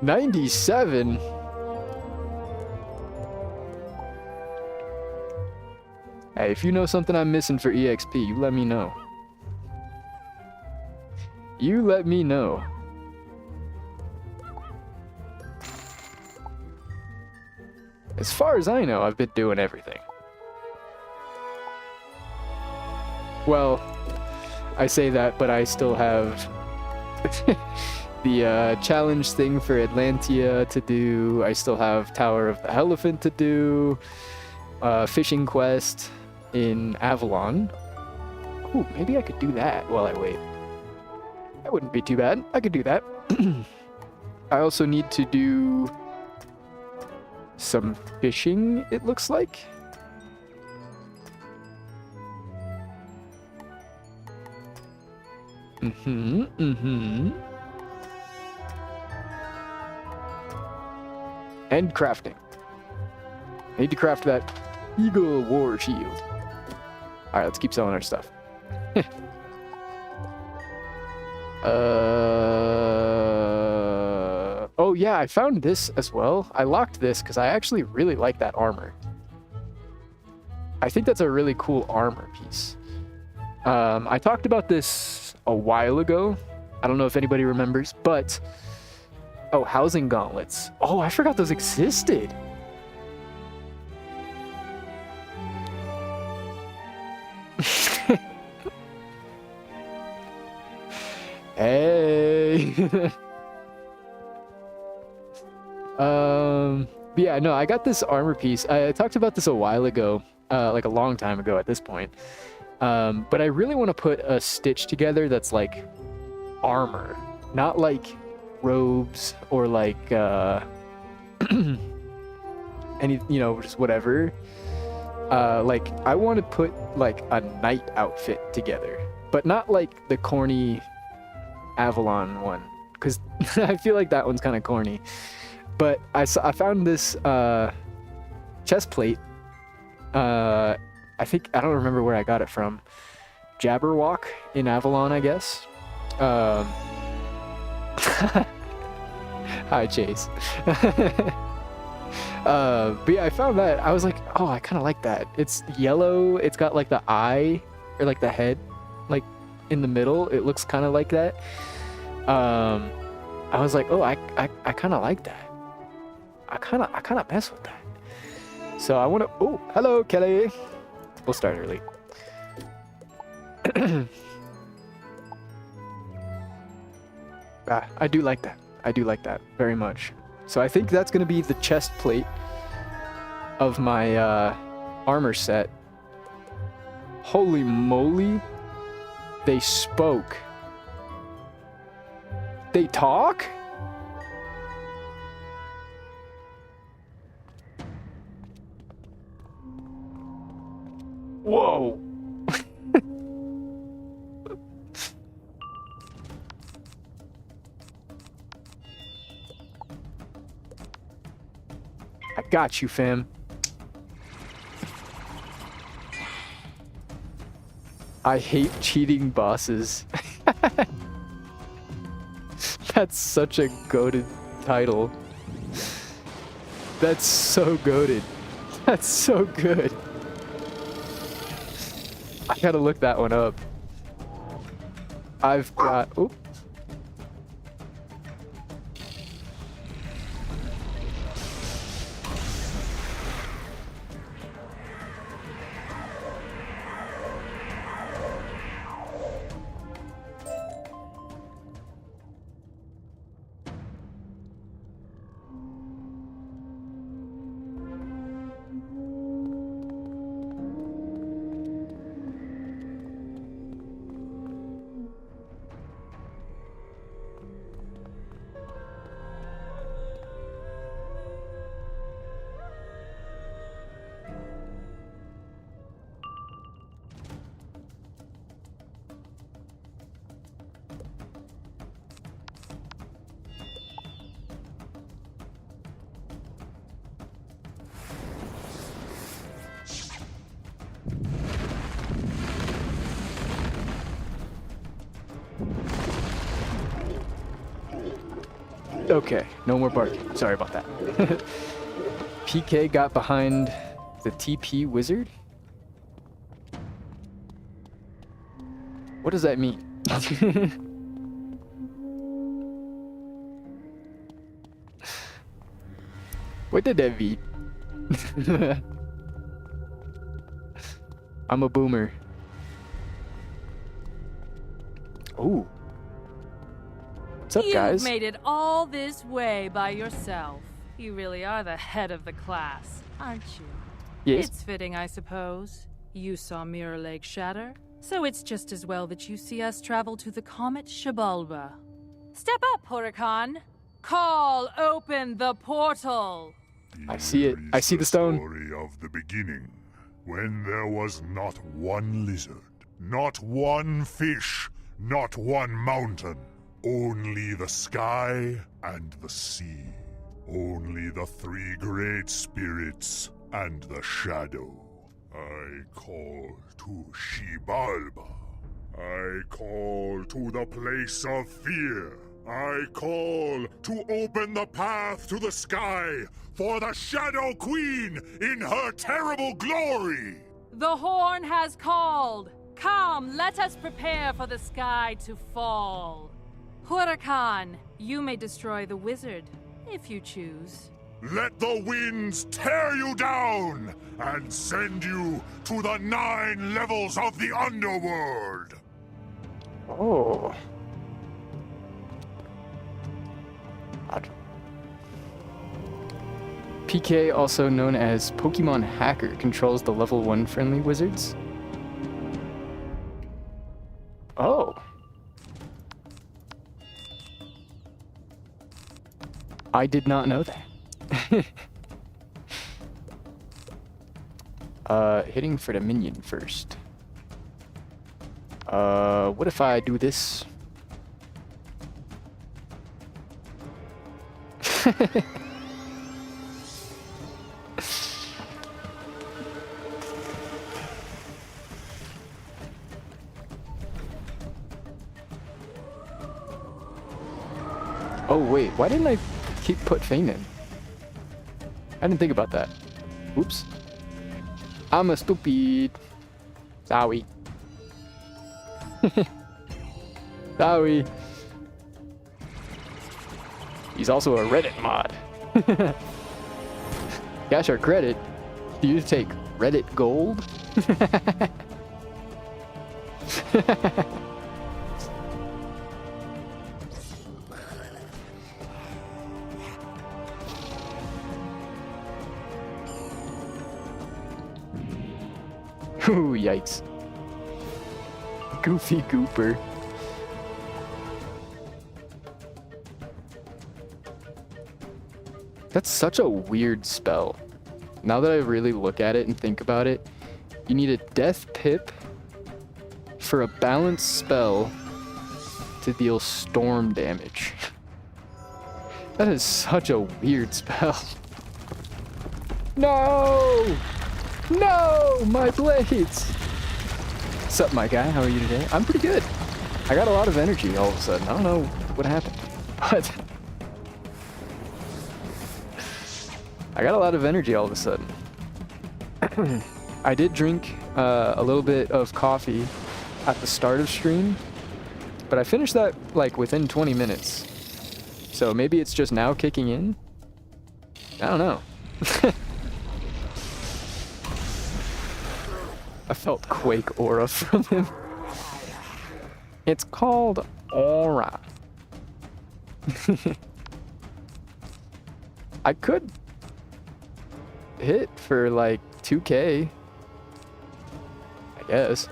97. Hey, if you know something I'm missing for EXP, you let me know. You let me know. As far as I know, I've been doing everything. Well, I say that, but I still have the challenge thing for Atlantia to do. I still have Tower of the Elephant to do. Fishing quest in Avalon. Ooh, maybe I could do that while I wait. That wouldn't be too bad. I could do that. I also need to do some fishing, it looks like. And crafting. I need to craft that Eagle War Shield. Alright, let's keep selling our stuff. Oh yeah, I found this as well. I locked this because I actually really like that armor. I think that's a really cool armor piece. I talked about this a while ago. I don't know if anybody remembers, but... Oh, housing gauntlets. Oh, I forgot those existed. Hey. Yeah, no, I got this armor piece. I talked about this a while ago, like a long time ago at this point. But I really want to put a stitch together that's like armor, not like robes or like any, you know, just whatever. Like I want to put like a knight outfit together, but not like the corny Avalon one, because I feel like that one's kind of corny. But I found this chest plate. I think, I don't remember where I got it from. Jabberwock in Avalon, I guess. Hi, Chase. But yeah, I found that. I was like, oh, I kind of like that. It's yellow. It's got like the eye, or like the head, like in the middle. It looks kind of like that. I was like, oh, I kind of like that. I kind of mess with that. So I want to. Oh, hello, Kelly. We'll start early. I do like that. I do like that very much. So I think that's going to be the chest plate of my armor set. Holy moly. They spoke. They talk? Whoa. I got you, fam. I hate cheating bosses. That's such a goated title. That's so goated. That's so good. I gotta look that one up. I've got... Oh. Okay, no more barking. Sorry about that. PK got behind the TP wizard? What does that mean? What did that mean? I'm a boomer. Ooh. What's up, guys? You've made it all this way by yourself. You really are the head of the class, aren't you? Yes. It's fitting, I suppose. You saw Mirror Lake shatter, so it's just as well that you see us travel to the comet Shabalba. Step up, Huracan. Call open the portal. I see it. I see the stone. Story of the beginning, when there was not one lizard, not one fish, not one mountain, only the sky and the sea, only the three great spirits and the shadow. I call to Xibalba. I call to the place of fear. I call to open the path to the sky for the Shadow Queen in her terrible glory! The horn has called. Come, let us prepare for the sky to fall. Huracan, you may destroy the wizard, if you choose. Let the winds tear you down and send you to the 9 levels of the underworld! Oh. PK, also known as Pokemon Hacker, controls the level 1 friendly wizards. Oh. I did not know that. Hitting for the minion first. What if I do this? Oh wait, why didn't I put Feign in? I didn't think about that. Oops. I'm a stupid. Sorry. Sorry. He's also a Reddit mod. Cash our credit. Do you take Reddit gold? Ooh, yikes. Goofy Gooper. That's such a weird spell. Now that I really look at it and think about it, you need a death pip for a balanced spell to deal storm damage. That is such a weird spell. No! No! My blades! What's up, my guy? How are you today? I'm pretty good. I got a lot of energy all of a sudden. I don't know what happened, but I got a lot of energy all of a sudden. I did drink a little bit of coffee at the start of stream, but I finished that like within 20 minutes. So maybe it's just now kicking in? I don't know. I felt Quake aura from him. It's called aura. I could hit for like 2K, I guess.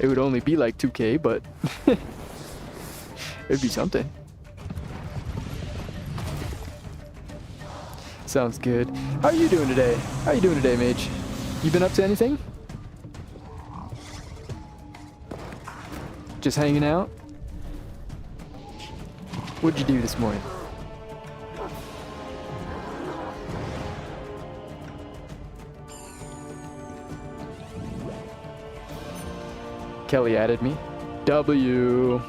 It would only be like 2K, but it'd be something. Sounds good. How are you doing today? How are you doing today, Mage? You been up to anything? Just hanging out? What'd you do this morning? Kelly added me. W.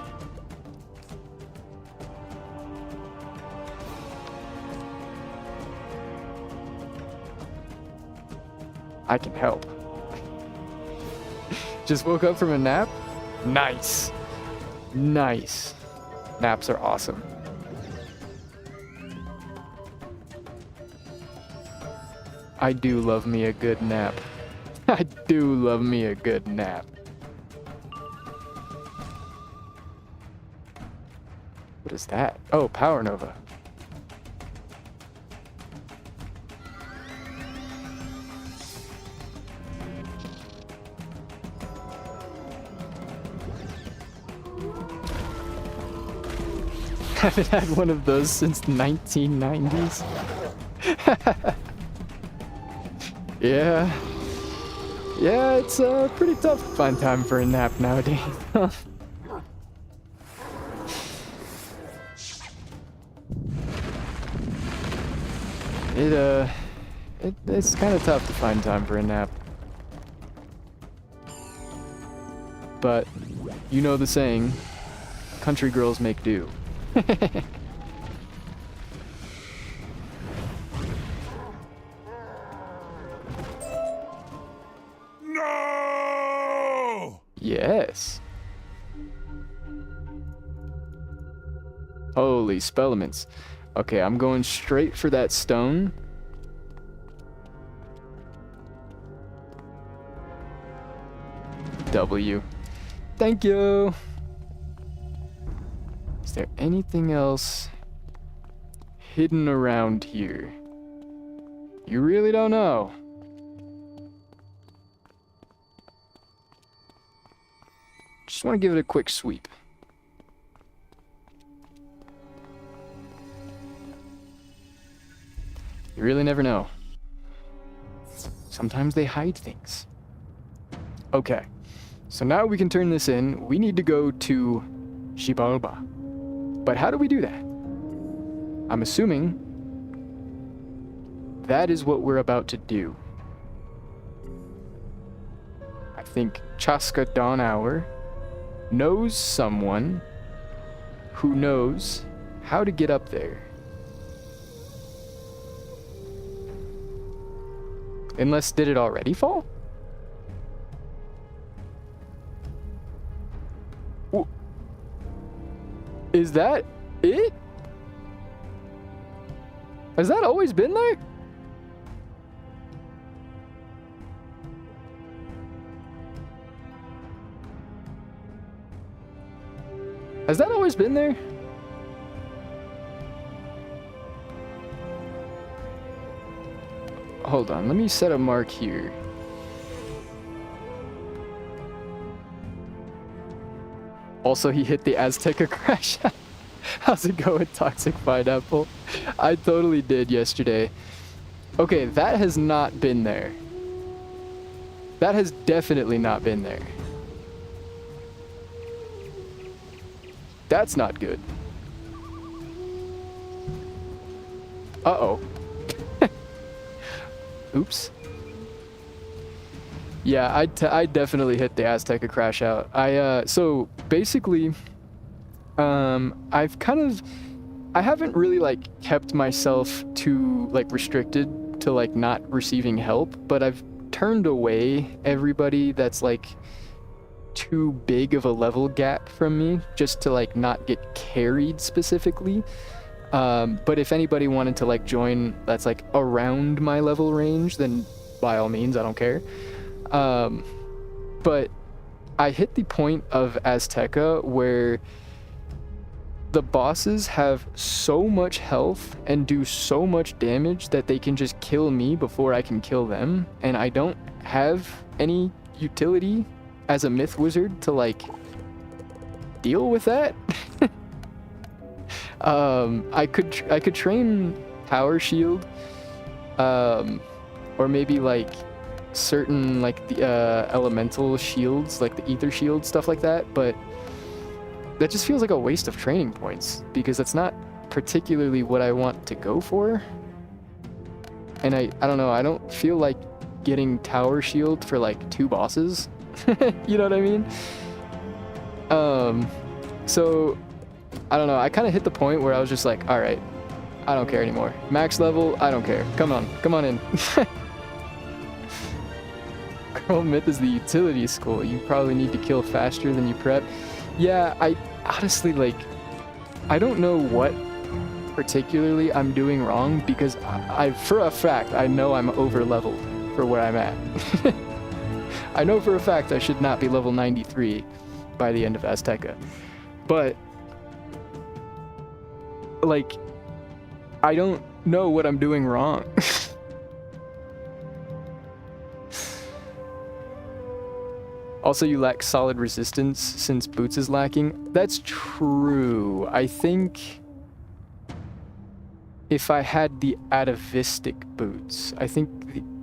I can help. Just woke up from a nap? Nice. Nice. Naps are awesome. I do love me a good nap. I do love me a good nap. What is that? Oh, Power Nova. Haven't had one of those since the 1990s. Yeah. Yeah, it's pretty tough to find time for a nap nowadays. It's kind of tough to find time for a nap. But you know the saying, country girls make do. No! Yes. Holy spellements. Okay, I'm going straight for that stone. W. Thank you. Is there anything else hidden around here? You really don't know. Just want to give it a quick sweep. You really never know. Sometimes they hide things. Okay, so now we can turn this in. We need to go to Xibalba. But how do we do that? I'm assuming that is what we're about to do. I think Chaska Dawnhour knows someone who knows how to get up there. Unless, did it already fall? Is that it? Has that always been there? Has that always been there? Hold on, let me set a mark here. Also, he hit the Azteca crash. How's it going, Toxic Pineapple? I totally did yesterday. Okay, that has not been there. That has definitely not been there. That's not good. Uh-oh. Oops. Yeah, I definitely hit the Azteca crash out. So basically, I haven't really like kept myself too like restricted to like not receiving help, but I've turned away everybody that's like too big of a level gap from me just to like not get carried specifically. But if anybody wanted to like join that's like around my level range, then by all means, I don't care. But I hit the point of Azteca where the bosses have so much health and do so much damage that they can just kill me before I can kill them, and I don't have any utility as a myth wizard to like deal with that. I could train Power Shield, or maybe like certain like the elemental shields, like the ether shield, stuff like that, but that just feels like a waste of training points because that's not particularly what I want to go for. And I don't know, I don't feel like getting Tower Shield for like 2 bosses. You know what I mean? So I don't know. I kind of hit the point where I was just like, all right, I don't care anymore. Max level, I don't care. Come on in. Girl Myth is the utility school. You probably need to kill faster than you prep. Yeah, I honestly, like, I don't know what particularly I'm doing wrong, because I for a fact, I know I'm over leveled for where I'm at. I know for a fact I should not be level 93 by the end of Azteca. But, like, I don't know what I'm doing wrong. Also, you lack solid resistance since Boots is lacking. That's true. I think if I had the atavistic boots, I think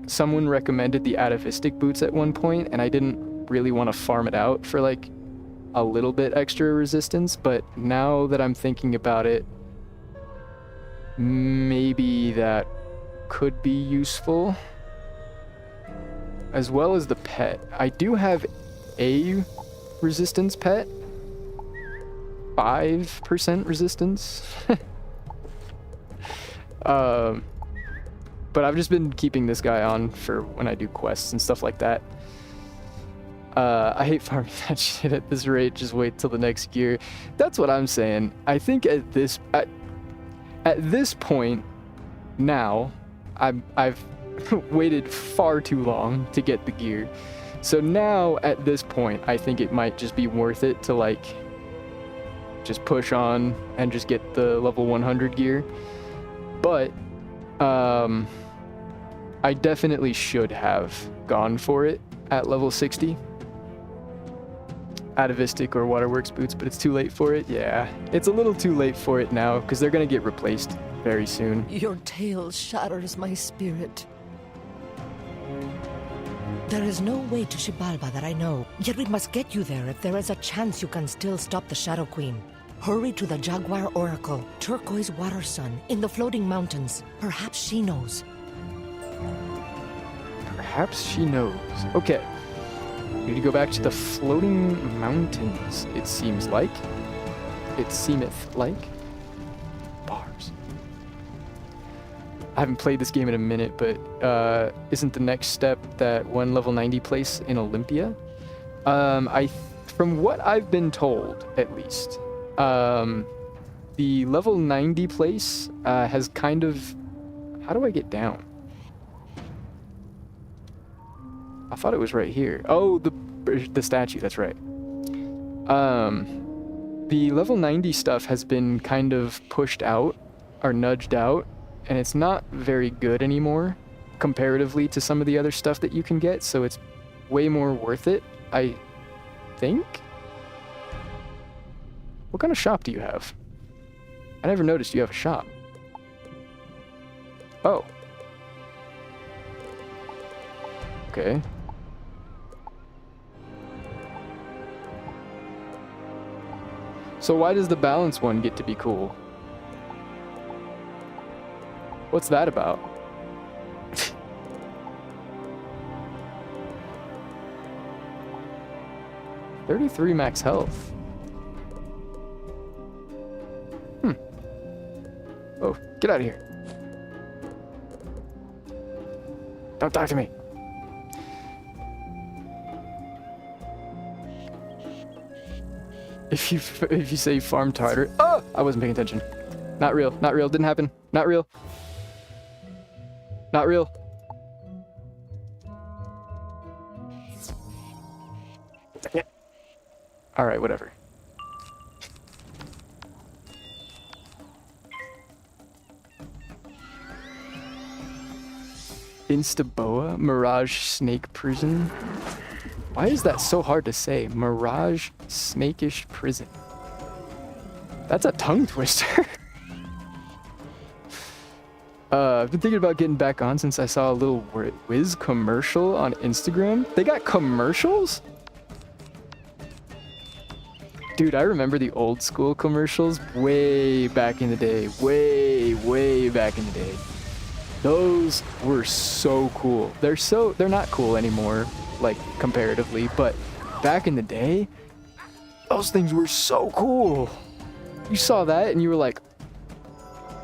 someone recommended the atavistic boots at one point, and I didn't really want to farm it out for like a little bit extra resistance, but now that I'm thinking about it, maybe that could be useful. As well as the pet. I do have a resistance pet. 5% resistance. But I've just been keeping this guy on for when I do quests and stuff like that. I hate farming that shit at this rate. Just wait till the next gear. That's what I'm saying. I think at this point now, I've waited far too long to get the gear. So now at this point, I think it might just be worth it to like just push on and just get the level 100 gear. But I definitely should have gone for it at level 60. Atavistic or Waterworks boots, but it's too late for it. Yeah, it's a little too late for it now because they're gonna get replaced very soon. Your tale shatters my spirit. There is no way to Xibalba that I know, yet we must get you there if there is a chance you can still stop the Shadow Queen. Hurry to the Jaguar Oracle, Turquoise Water Sun, in the floating mountains. Perhaps she knows. Perhaps she knows. Okay. We need to go back to the floating mountains, it seems like. It seemeth like. Bars. I haven't played this game in a minute, but isn't the next step that one level 90 place in Olympia? From what I've been told, at least, the level 90 place has kind of... How do I get down? I thought it was right here. Oh, the statue, that's right. The level 90 stuff has been kind of pushed out, or nudged out, and it's not very good anymore, comparatively to some of the other stuff that you can get, so it's way more worth it, I think? What kind of shop do you have? I never noticed you have a shop. Oh. Okay. So why does the balance one get to be cool? What's that about? $33 max health. Oh, get out of here. Don't talk to me. If you say farm tartar, oh, I wasn't paying attention. Not real, didn't happen, not real. Not real. All right, whatever. Instaboa, Mirage Snake Prison. Why is that so hard to say? Mirage Snakish Prison. That's a tongue twister. I've been thinking about getting back on since I saw a little Wiz commercial on Instagram. They got commercials? Dude, I remember the old school commercials way back in the day. Way back in the day. Those were so cool. They're not cool anymore, like comparatively, but back in the day, Those things were so cool. You saw that and you were like,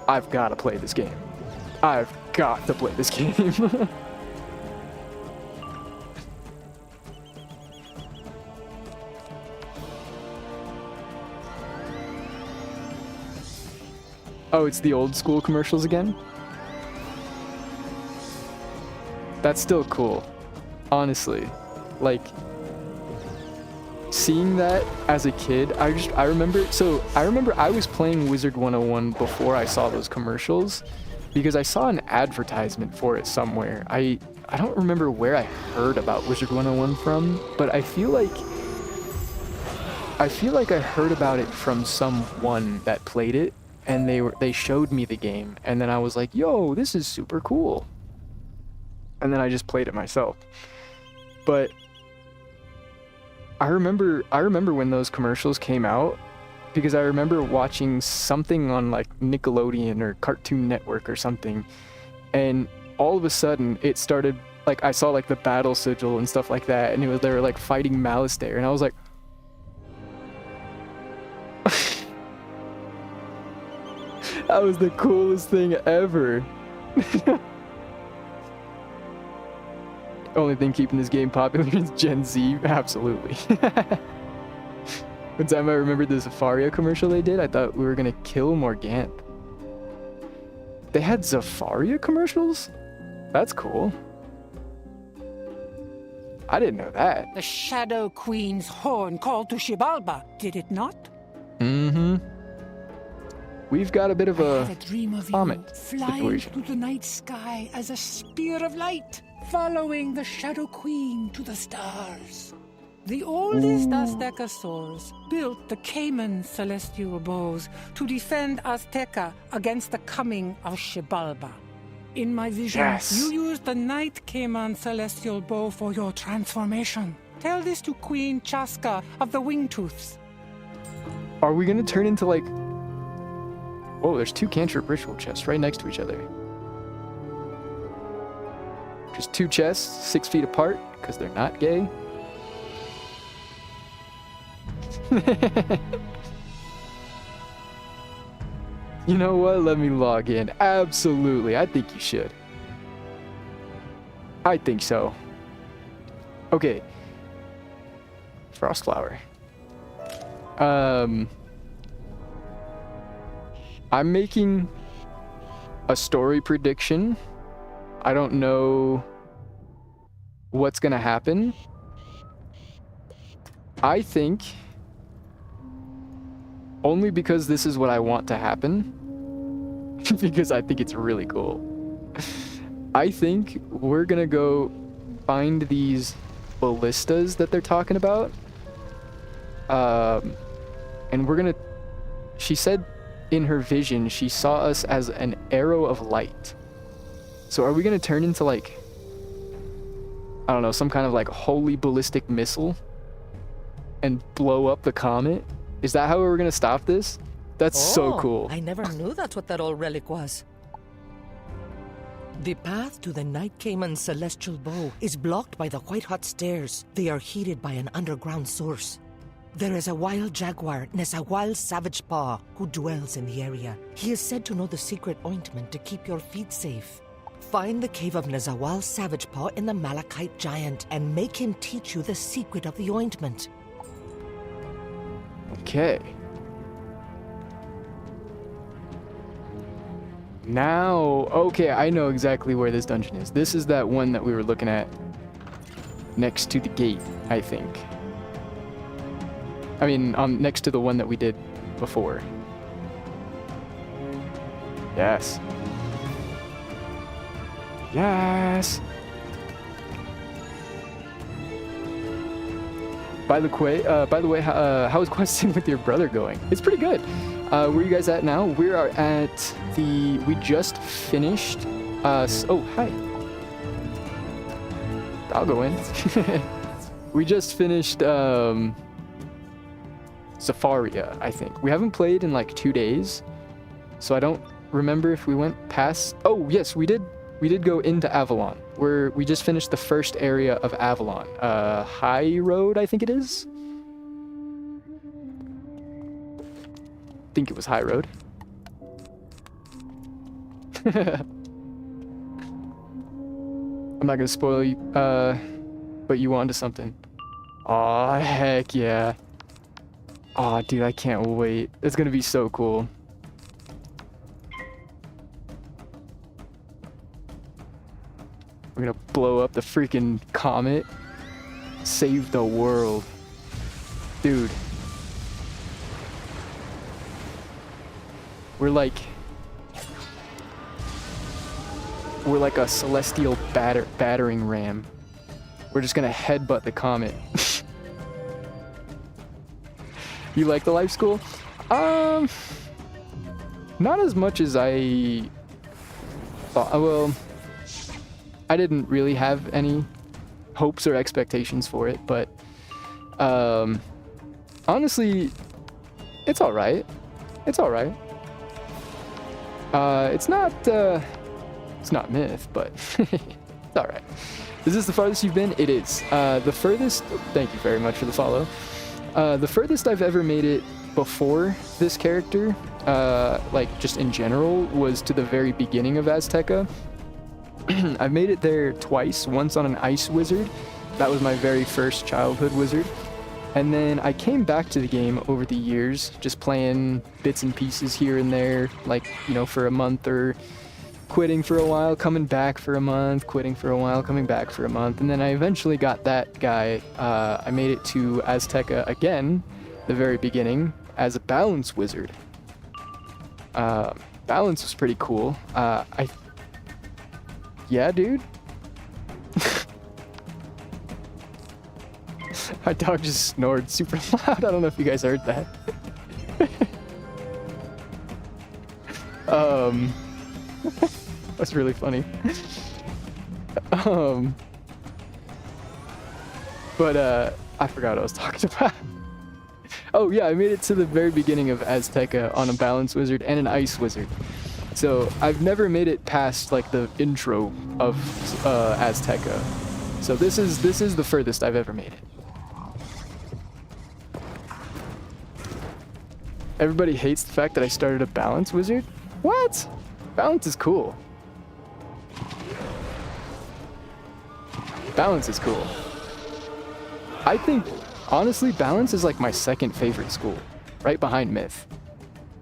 I've got to play this game. I've got to play this game. Oh, it's the old school commercials again? That's still cool. Honestly. Like, seeing that as a kid, I remember I was playing Wizard 101 before I saw those commercials because I saw an advertisement for it somewhere. I don't remember where I heard about Wizard 101 from, but I feel like I heard about it from someone that played it, and they showed me the game, and then I was like, yo, this is super cool. And then I just played it myself. But I remember when those commercials came out, because I remember watching something on like Nickelodeon or Cartoon Network or something, and all of a sudden it started, like I saw like the battle sigil and stuff like that, and they were like fighting Malice there, and I was like, that was the coolest thing ever. Only thing keeping this game popular is Gen Z. Absolutely. One time I remembered the Zafaria commercial they did, I thought we were gonna kill Morganthe. They had Zafaria commercials? That's cool. I didn't know that. The Shadow Queen's horn called to Xibalba, did it not? Mm-hmm. We've got a bit of I had a dream of you comet flying situation. through the night sky as a spear of light, following the Shadow Queen to the stars. The oldest Aztecasaurs built the Cayman celestial bows to defend Azteca against the coming of Xibalba. In my vision, Yes. you used the Night Cayman celestial bow for your transformation. Tell this to Queen Chaska of the Wingtooths. Are we gonna turn into like... Oh, there's two cantrip ritual chests right next to each other. Just two chests, 6 feet apart, because they're not gay. You know what? Let me log in. Absolutely. I think you should. I think so. Okay. Frostflower. I'm making a story prediction. I don't know what's gonna happen. I think, only because this is what I want to happen, because I think it's really cool, I think we're gonna go find these ballistas that they're talking about. And we're gonna... She said in her vision, she saw us as an arrow of light. So are we gonna turn into like, I don't know, some kind of like holy ballistic missile and blow up the comet? Is that how we're gonna stop this? That's so cool. I never knew that's what that old relic was. The path to the Night Cayman celestial bow is blocked by the white-hot stairs. They are heated by an underground source. There is a wild jaguar, Nesawal Savage Paw, who dwells in the area. He is said to know the secret ointment to keep your feet safe. Find the cave of Nesawal Savage Paw in the Malachite Giant and make him teach you the secret of the ointment. Okay. Now, okay, I know exactly where this dungeon is. This is that one that we were looking at next to the gate, I think. I mean, next to the one that we did before. Yes. Yes. By the way, how is questing with your brother going? It's pretty good. Where are you guys at now? We are at the... We just finished... oh, hi. I'll go in. We just finished... Zafaria, I think. We haven't played in like 2 days, so I don't remember if we went past... Oh, yes, we did. We did go into Avalon. We just finished the first area of Avalon. High Road, I think it is. think it was High Road. I'm not gonna spoil you, but you onto something. Aw, heck yeah. Aw, dude, I can't wait. It's gonna be so cool. We're gonna blow up the freaking comet. Save the world. Dude. We're like a celestial battering ram. We're just gonna headbutt the comet. You like the life school? Not as much as I thought. Well, I didn't really have any hopes or expectations for it, but honestly, it's all right. It's all right. It's not myth, but it's all right. Is this the farthest you've been? It is. The furthest. Thank you very much for the follow. The furthest I've ever made it before this character, like just in general, was to the very beginning of Azteca. I've made it there twice. Once on an ice wizard. That was my very first childhood wizard. And then I came back to the game over the years, just playing bits and pieces here and there, like, you know, for a month or quitting for a while, coming back for a month, quitting for a while, coming back for a month. And then I eventually got that guy. I made it to Azteca again, the very beginning, as a balance wizard. Balance was pretty cool. Yeah, dude. My dog just snored super loud. I don't know if you guys heard that. That's really funny. But I forgot what I was talking about. Oh yeah, I made it to the very beginning of Azteca on a balance wizard and an ice wizard. So I've never made it past like the intro of Azteca. So this is the furthest I've ever made it. Everybody hates the fact that I started a balance wizard? What? Balance is cool. Balance is cool. I think, honestly, balance is like my second favorite school, right behind myth.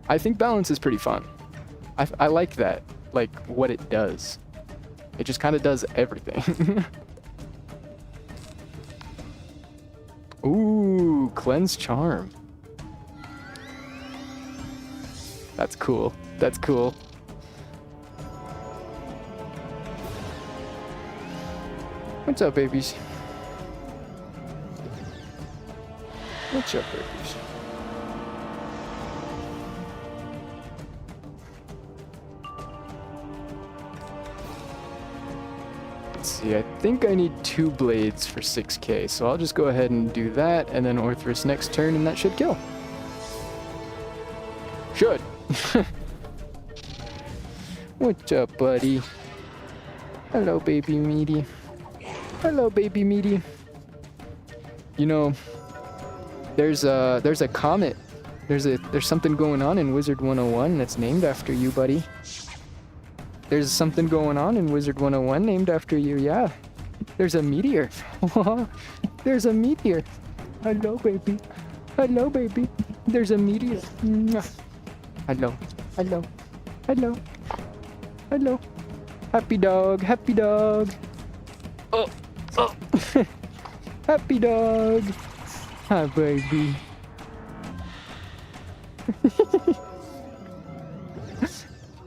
I think balance is pretty fun. I like that, like what it does. It just kind of does everything. Ooh, cleanse charm. That's cool. That's cool. What's up, babies? What's up, babies? Let's see, I think I need 2 blades for 6k, so I'll just go ahead and do that, and then Orthrus next turn, and that should kill. Should. What's up, buddy? Hello, baby meaty. Hello, baby meaty. You know, there's a comet. There's something going on in Wizard 101 that's named after you, buddy. There's something going on in Wizard 101 named after you, yeah. There's a meteor. There's a meteor. Hello, baby. Hello, baby. There's a meteor. Hello. Hello. Hello. Hello. Happy dog. Happy dog. Oh. Oh. Happy dog. Hi, baby.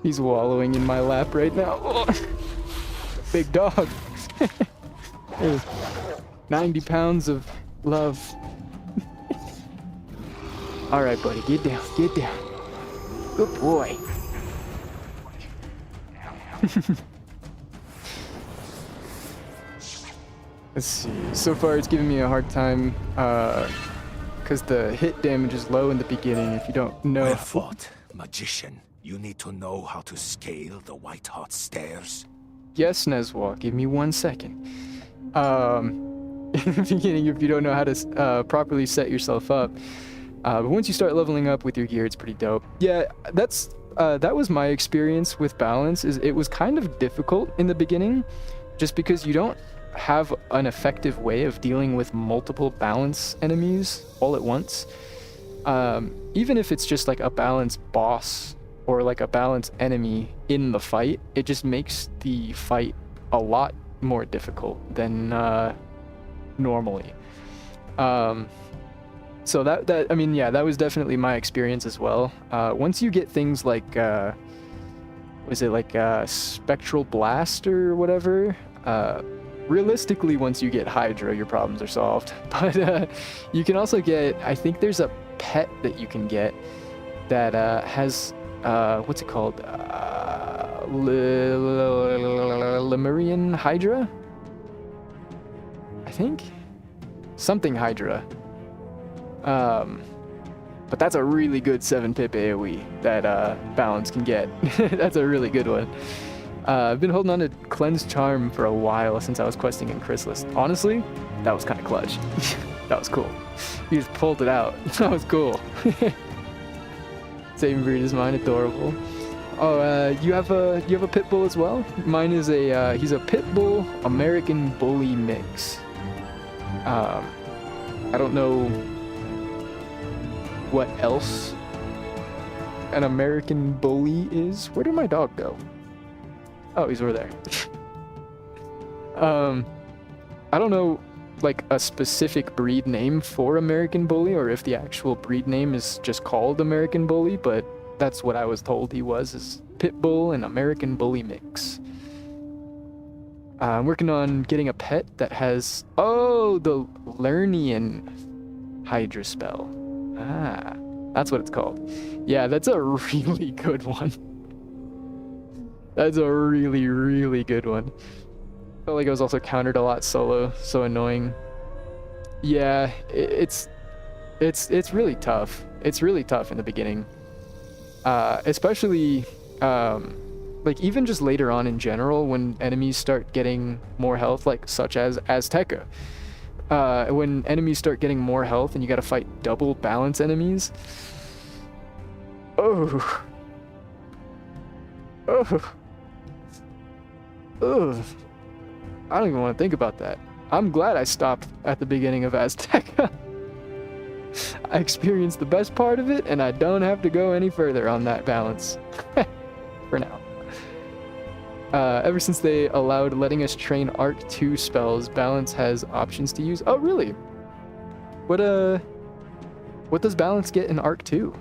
He's wallowing in my lap right now. Oh. Big dog. 90 pounds of love. All right, buddy. Get down. Get down. Good boy. Let's see. So far, it's giving me a hard time because the hit damage is low in the beginning. If you don't know. Well fought, magician. You need to know how to scale the white-hot stairs. Yes, Nezwa. Give me 1 second. In the beginning, if you don't know how to properly set yourself up, But once you start leveling up with your gear, it's pretty dope. Yeah, that was my experience with balance. Is it was kind of difficult in the beginning, just because you don't have an effective way of dealing with multiple balance enemies all at once. Even if it's just like a balance boss or like a balance enemy in the fight, it just makes the fight a lot more difficult than normally. So that I mean, yeah, that was definitely my experience as well. Once you get things like was it like Spectral Blast or whatever, realistically, once you get Hydra, your problems are solved. But you can also get, I think there's a pet that you can get that has what's it called, Lemurian Hydra, I think, something Hydra. But that's a really good 7-pip AoE that Balance can get. That's a really good one. I've been holding on to Cleanse Charm for a while since I was questing in Chrysalis. Honestly, that was kind of clutch. That was cool. You just pulled it out. That was cool. Same breed as mine, adorable. Oh, you have a pit bull as well? Mine is he's a pit bull American bully mix. I don't know what else an American bully is. Where did my dog go? Oh, he's over there. I don't know like a specific breed name for American bully, or if the actual breed name is just called American bully, but that's what I was told he was, is pit bull and American bully mix. I'm working on getting a pet that has, oh, the Lernian Hydra spell. Ah, that's what it's called. Yeah, that's a really good one. That's a really, really good one. Felt like I was also countered a lot solo, so annoying. Yeah, it's really tough. It's really tough in the beginning. Especially, like even just later on in general, when enemies start getting more health, like such as Azteca. When enemies start getting more health and you gotta fight double balance enemies. Oh. Oh. Ugh. I don't even want to think about that. I'm glad I stopped at the beginning of Azteca. I experienced the best part of it, and I don't have to go any further on that balance. For now. Ever since they allowed letting us train Arc 2 spells, Balance has options to use. Oh, really? What does Balance get in Arc 2?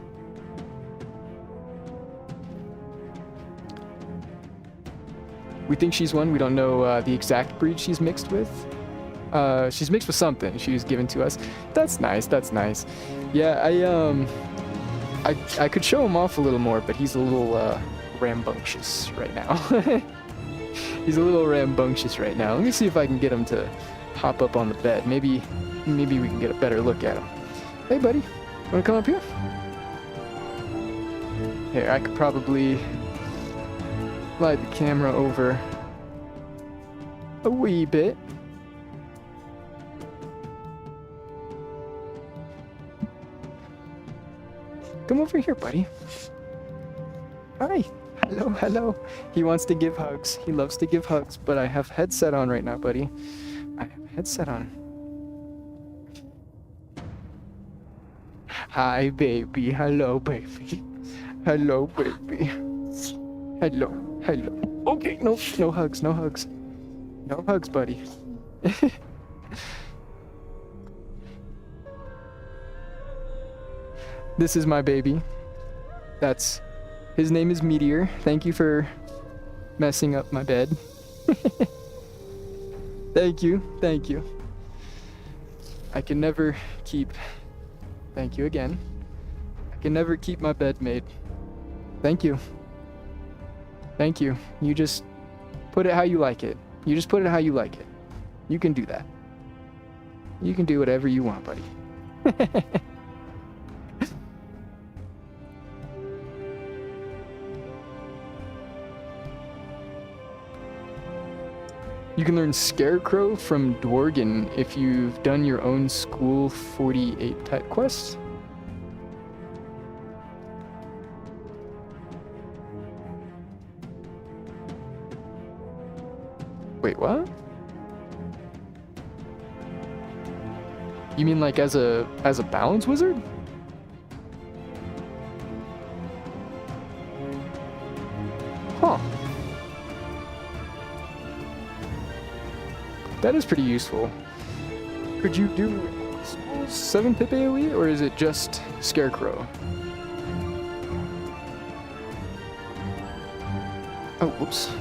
We think she's one. We don't know the exact breed she's mixed with. She's mixed with something she was given to us. That's nice. That's nice. Yeah, I could show him off a little more, but he's a little rambunctious right now. He's a little rambunctious right now. Let me see if I can get him to hop up on the bed. Maybe we can get a better look at him. Hey, buddy. Want to come up here? Here, I could probably slide the camera over a wee bit. Come over here, buddy. Hi. Hello, hello. He wants to give hugs. He loves to give hugs, but I have headset on right now, buddy. I have headset on. Hi, baby. Hello, baby. Hello, baby. Hello. Hello. Okay, no hugs, no hugs. No hugs, buddy. This is my baby. His name is Meteor. Thank you for messing up my bed. Thank you. I can never keep... Thank you again. I can never keep my bed made. Thank you. Thank you. You just put it how you like it. You just put it how you like it. You can do that. You can do whatever you want, buddy. You can learn Scarecrow from Dworgen if you've done your own School 48 pet quest. Wait, what? You mean like as a balance wizard? Huh. That is pretty useful. Could you do 7 pip AoE, or is it just Scarecrow? Oh, whoops.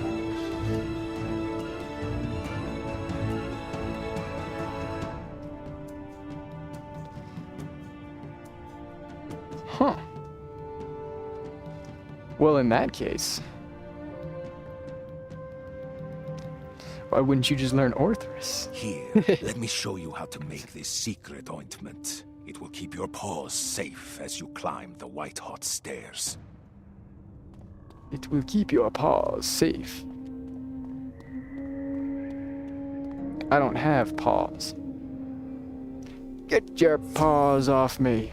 Huh. Well, in that case, why wouldn't you just learn Orthrus? Here, let me show you how to make this secret ointment. It will keep your paws safe as you climb the white-hot stairs. It will keep your paws safe. I don't have paws. Get your paws off me.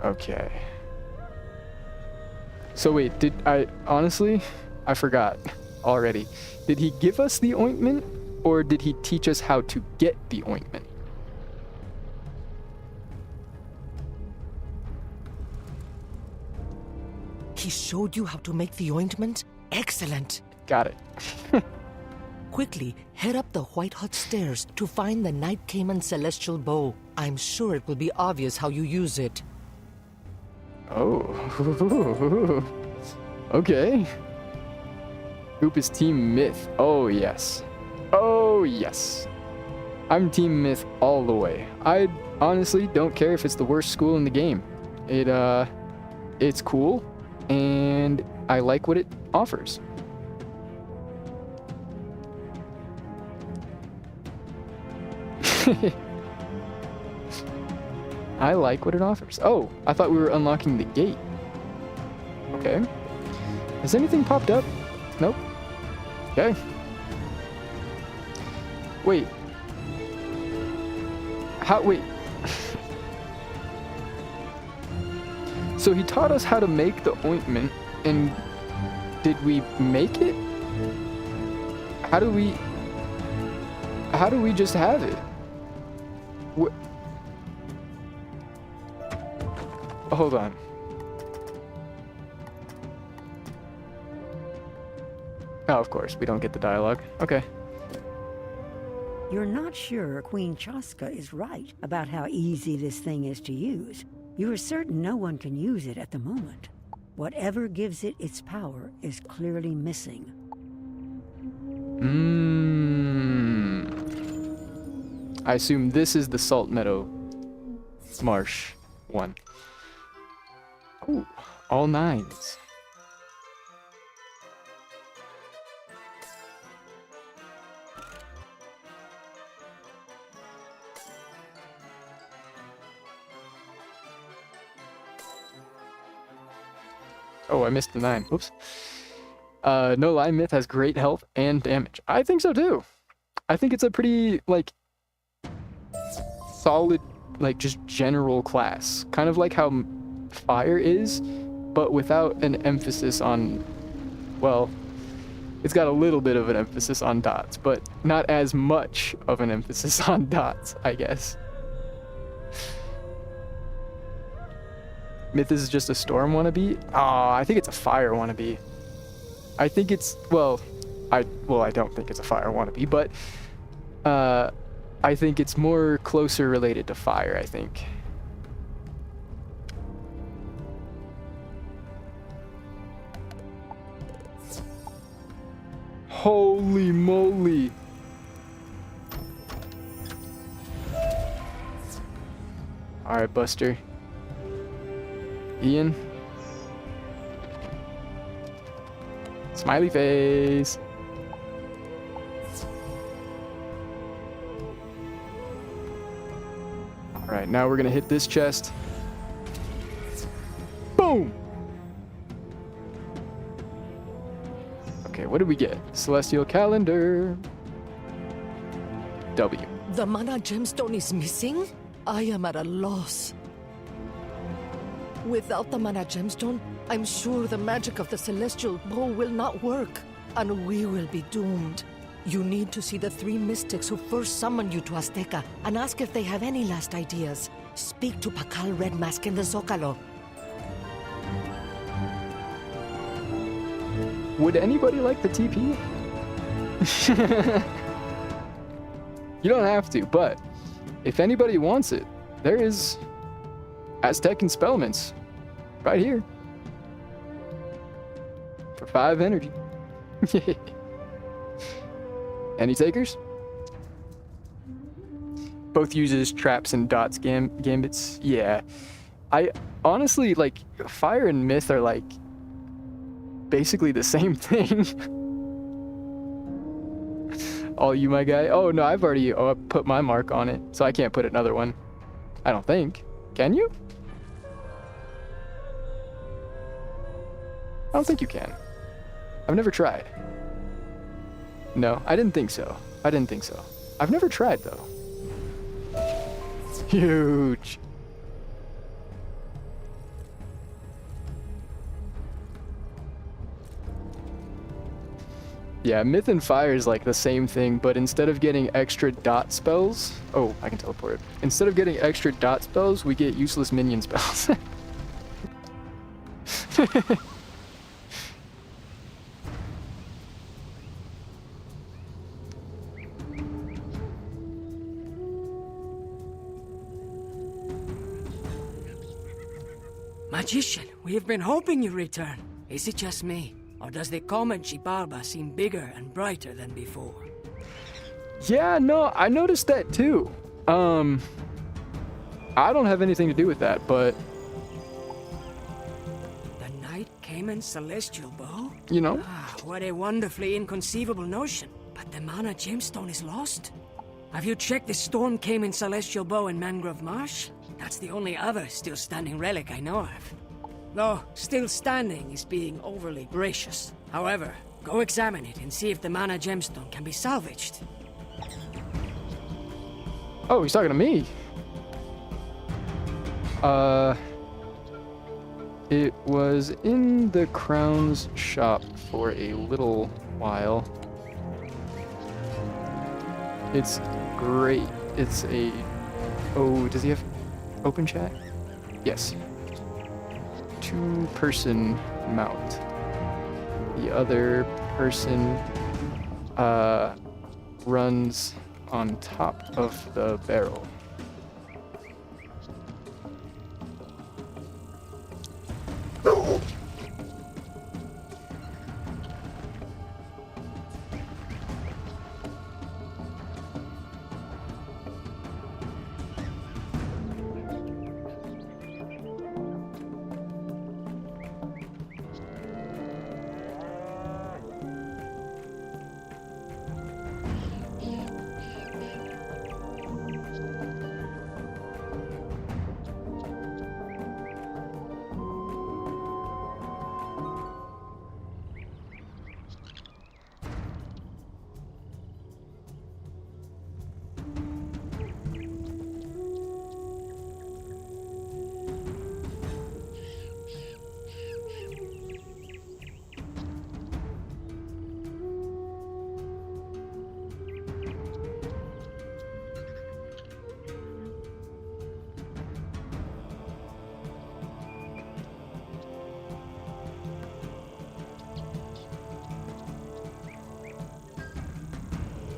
Okay. So wait, honestly, I forgot already. Did he give us the ointment, or did he teach us how to get the ointment? He showed you how to make the ointment? Excellent. Got it. Quickly, head up the white-hot stairs to find the Night Cayman Celestial Bow. I'm sure it will be obvious how you use it. Oh. Okay. Whoop is Team Myth. Oh, yes. Oh, yes. I'm Team Myth all the way. I honestly don't care if it's the worst school in the game. It's cool, and I like what it offers. I like what it offers. Oh, I thought we were unlocking the gate. Okay. Has anything popped up? Nope. Okay. Wait. Wait. So he taught us how to make the ointment, and did we make it? How do we just have it? Hold on. Oh, of course, we don't get the dialogue. Okay. You're not sure Queen Chaska is right about how easy this thing is to use. You are certain no one can use it at the moment. Whatever gives it its power is clearly missing. I assume this is the Salt Meadow Marsh one. Ooh, all 9s. Oh, I missed the 9. Oops. No Lie Myth has great health and damage. I think so too. I think it's a pretty, like, solid, like, just general class. Kind of like how Fire is, but without an emphasis on, well, it's got a little bit of an emphasis on dots, but not as much of an emphasis on dots, I guess. Myth is just a Storm wannabe? I think it's a Fire wannabe. I think it's, I don't think it's a Fire wannabe, but I think it's more closer related to Fire, I think. Holy moly. Alright, Buster. Ian. Smiley face. Alright, now we're gonna hit this chest. Boom! Okay, what did we get? Celestial Calendar. W. The mana gemstone is missing? I am at a loss. Without the mana gemstone, I'm sure the magic of the celestial bow will not work, and we will be doomed. You need to see the 3 mystics who first summoned you to Azteca and ask if they have any last ideas. Speak to Pakal Red Mask in the Zócalo. Would anybody like the TP? You don't have to, but if anybody wants it, there is Aztec Spellments right here for 5 energy. Any takers? Both uses traps and dots gambits. Yeah. I honestly, like, fire and myth are like basically the same thing. All you, my guy. Oh no, I've already put my mark on it, so I can't put another one. I don't think. Can you? I don't think you can. I've never tried. No, I didn't think so. I didn't think so. I've never tried though. It's huge. Yeah, Myth and Fire is like the same thing, but instead of getting extra dot spells... Oh, I can teleport. Instead of getting extra dot spells, we get useless minion spells. Magician, we have been hoping you return. Is it just me? Or does the comet Xibalba seem bigger and brighter than before? Yeah, no, I noticed that too. I don't have anything to do with that, but... The Night Cayman Celestial Bow? You know? Ah, what a wonderfully inconceivable notion. But the Mana Gemstone is lost? Have you checked the Storm Cayman Celestial Bow in Mangrove Marsh? That's the only other still standing relic I know of. Though, still standing is being overly gracious. However, go examine it and see if the Mana Gemstone can be salvaged. Oh, he's talking to me. It was in the Crown's shop for a little while. It's great. It's a... Oh, does he have open chat? Yes. 2-person mount. The other person runs on top of the barrel.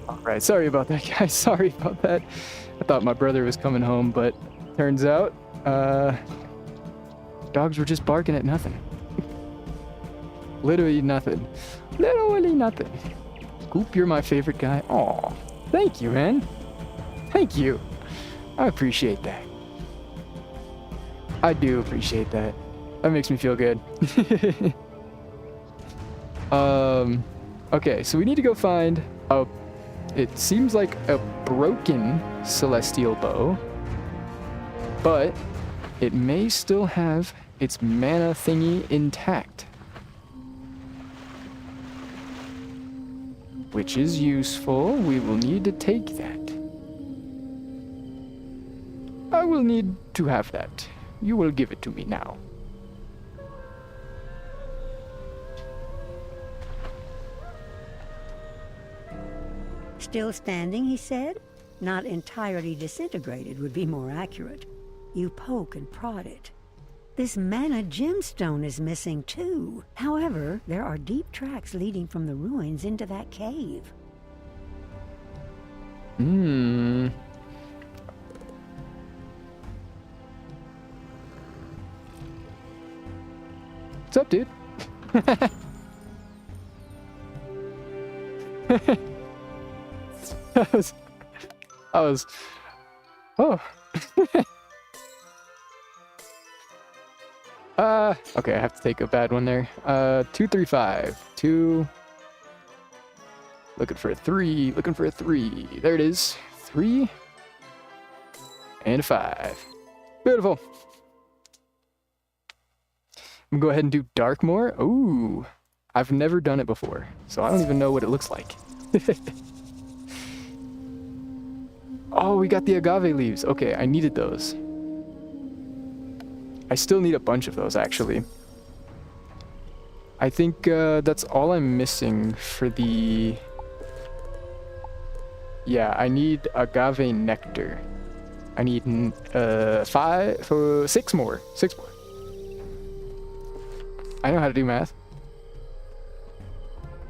Alright, sorry about that, guys. Sorry about that. I thought my brother was coming home, but turns out, dogs were just barking at nothing. Literally nothing. Literally nothing. Goop, you're my favorite guy. Aw, thank you, man. Thank you. I appreciate that. I do appreciate that. That makes me feel good. Okay, so we need to go find a... It seems like a broken celestial bow, but it may still have its mana thingy intact, which is useful. We will need to take that. I will need to have that. You will give it to me now. Still standing, he said? Not entirely disintegrated would be more accurate. You poke and prod it. This mana gemstone is missing too. However, there are deep tracks leading from the ruins into that cave. What's up, dude? I was oh. Okay, I have to take a bad one there. 235. 2. Looking for a 3. Looking for a 3. There it is. 3. And a 5. Beautiful. I'm gonna go ahead and do Darkmoor. Ooh. I've never done it before, so I don't even know what it looks like. Oh, we got the agave leaves. Okay, I needed those. I still need a bunch of those, actually. I think that's all I'm missing for the... Yeah, I need agave nectar. I need 6 more. 6 more. I know how to do math.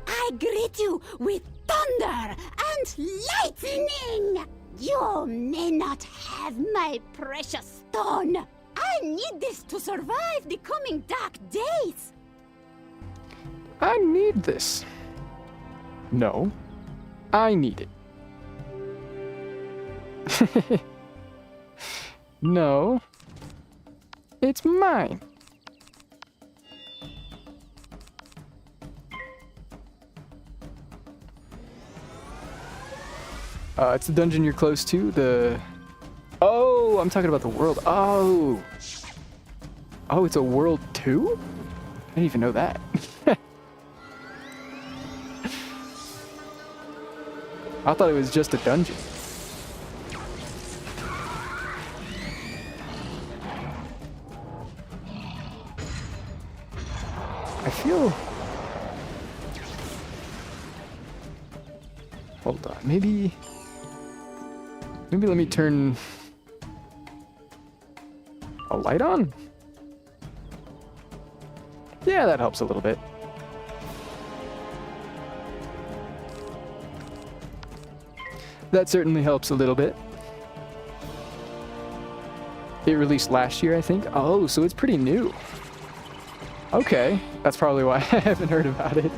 I greet you with thunder and lightning! You may not have my precious stone. I need this to survive the coming dark days. I need this. No, I need it. No, it's mine. It's the dungeon you're close to, the... Oh, I'm talking about the world. Oh! Oh, it's a world 2? I didn't even know that. I thought it was just a dungeon. I feel... Hold on, maybe let me turn a light on? Yeah, that helps a little bit. That certainly helps a little bit. It released last year, I think. Oh, so it's pretty new. Okay, that's probably why I haven't heard about it.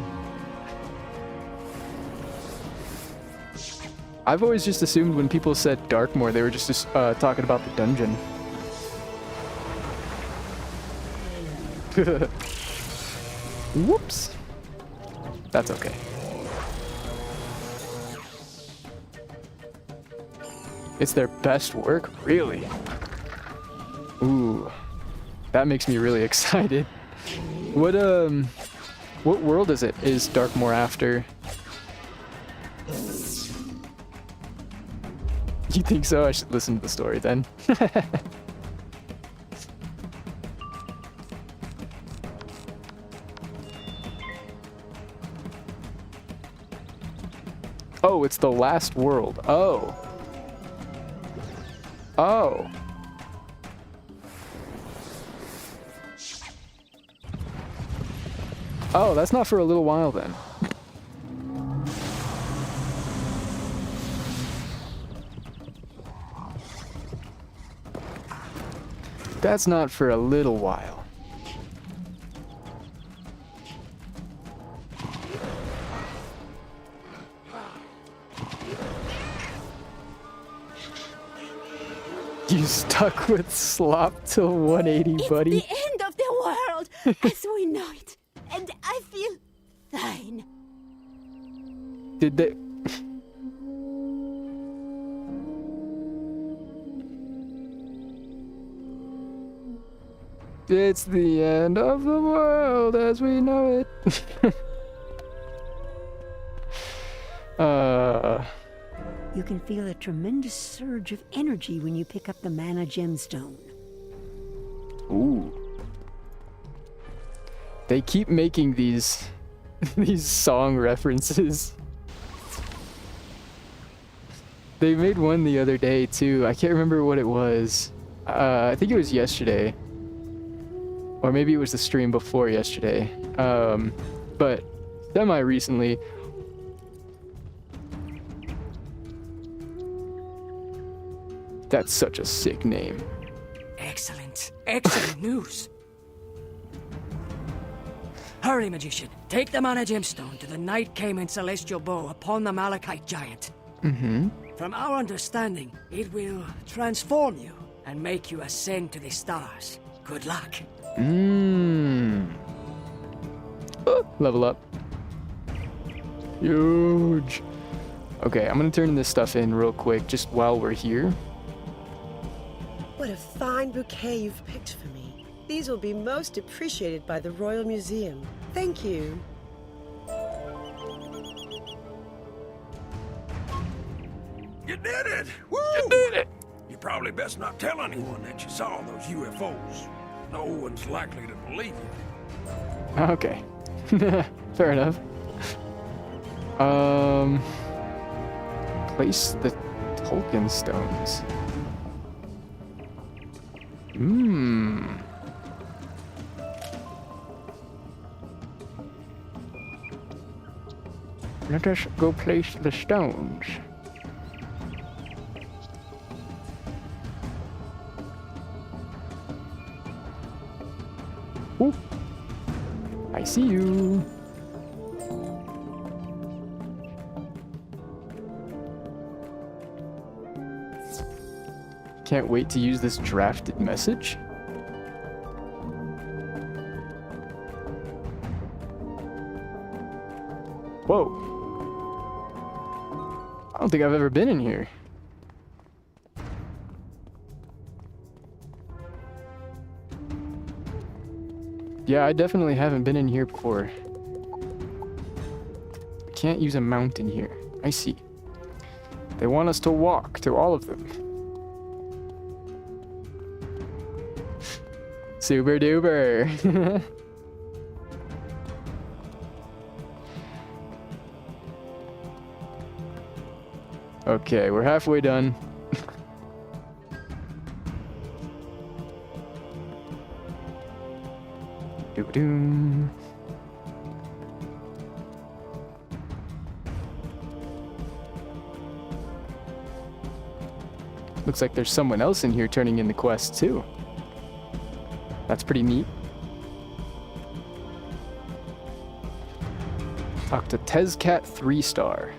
I've always just assumed when people said Darkmoor, they were just talking about the dungeon. Whoops. That's okay. It's their best work? Really? Ooh. That makes me really excited. What world is it? Is Darkmoor after? You think so? I should listen to the story then. Oh, it's the last world. Oh. Oh. Oh, that's not for a little while then. That's not for a little while. You stuck with slop till 180, buddy. It's the end of the world as we know it. And I feel fine. Did they... It's the end of the world as we know it. You can feel a tremendous surge of energy when you pick up the mana gemstone. Ooh. They keep making these song references. They made one the other day too. I can't remember what it was. I think it was yesterday. Or maybe it was the stream before yesterday. But semi-recently. That's such a sick name. Excellent. Excellent news. Hurry, magician. Take the mana gemstone to the Night Cayman Celestial Bow upon the Malachite Giant. Mm-hmm. From our understanding, it will transform you and make you ascend to the stars. Good luck. Level up. Huge. Okay, I'm gonna turn this stuff in real quick just while we're here. What a fine bouquet you've picked for me. These will be most appreciated by the Royal Museum. Thank you. You did it! Woo! You did it! You probably best not tell anyone that you saw those UFOs. No one's likely to believe you. Okay. Fair enough. Place the Tolkien stones. Let us go place the stones. Ooh. I see you. Can't wait to use this drafted message. Whoa. I don't think I've ever been in here. Yeah, I definitely haven't been in here before. Can't use a mount in here. I see. They want us to walk through all of them. Super duper. Okay, we're halfway done. Doo-doo. Looks like there's someone else in here turning in the quest too. That's pretty neat. Talk to Tezcat 3-star.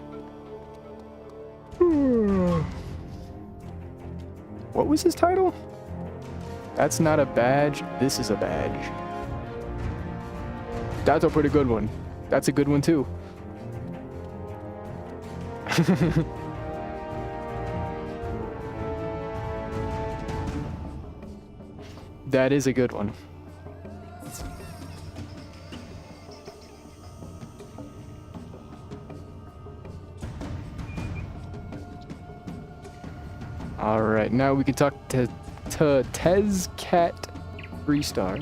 What was his title? That's not a badge. This is a badge. That's a pretty good one. That's a good one too. That is a good one. All right, now we can talk to Tezcat 3-star.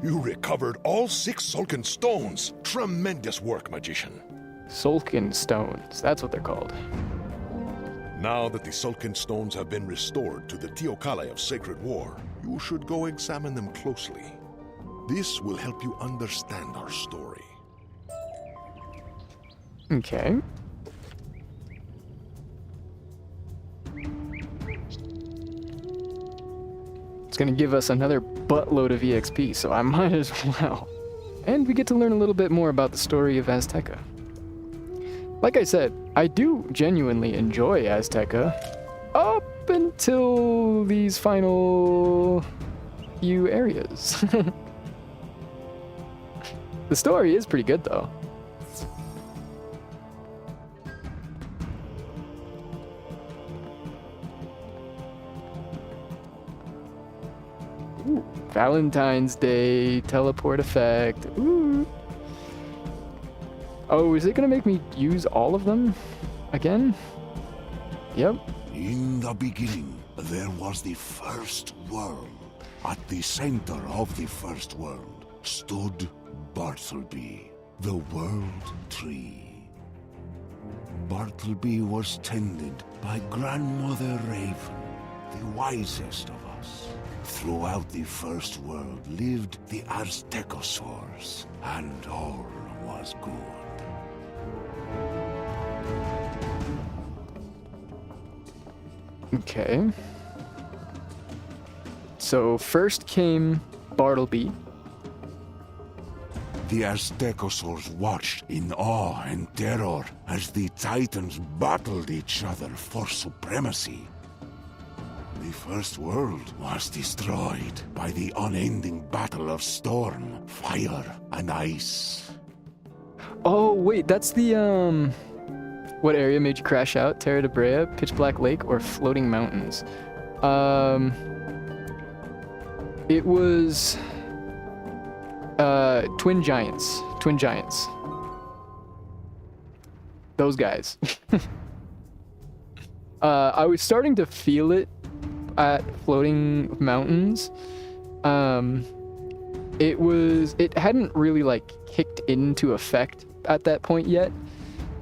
You recovered all 6 Sulcan stones. Tremendous work, magician. Sulcan stones, that's what they're called. Now that the Sulcan stones have been restored to the Teocalli of Sacred War, you should go examine them closely. This will help you understand our story. Okay. It's gonna give us another buttload of EXP, so I might as well. And we get to learn a little bit more about the story of Azteca. Like I said, I do genuinely enjoy Azteca up until these final few areas. The story is pretty good though. Ooh, Valentine's Day, teleport effect. Ooh. Oh, is it gonna make me use all of them again? Yep. In the beginning, there was the first world. At the center of the first world stood Bartleby, the World Tree. Bartleby was tended by Grandmother Raven, the wisest of us. Throughout the First World lived the Aztecosaurs, and all was good. Okay. So first came Bartleby. The Aztecosaurs watched in awe and terror as the Titans battled each other for supremacy. The First World was destroyed by the unending battle of storm, fire, and ice. Oh, wait, that's the, what area made you crash out? Terra de Brea, Pitch Black Lake, or Floating Mountains? It was, Twin Giants. Twin Giants. Those guys. I was starting to feel it at Floating Mountains. It hadn't really, like, kicked into effect at that point yet.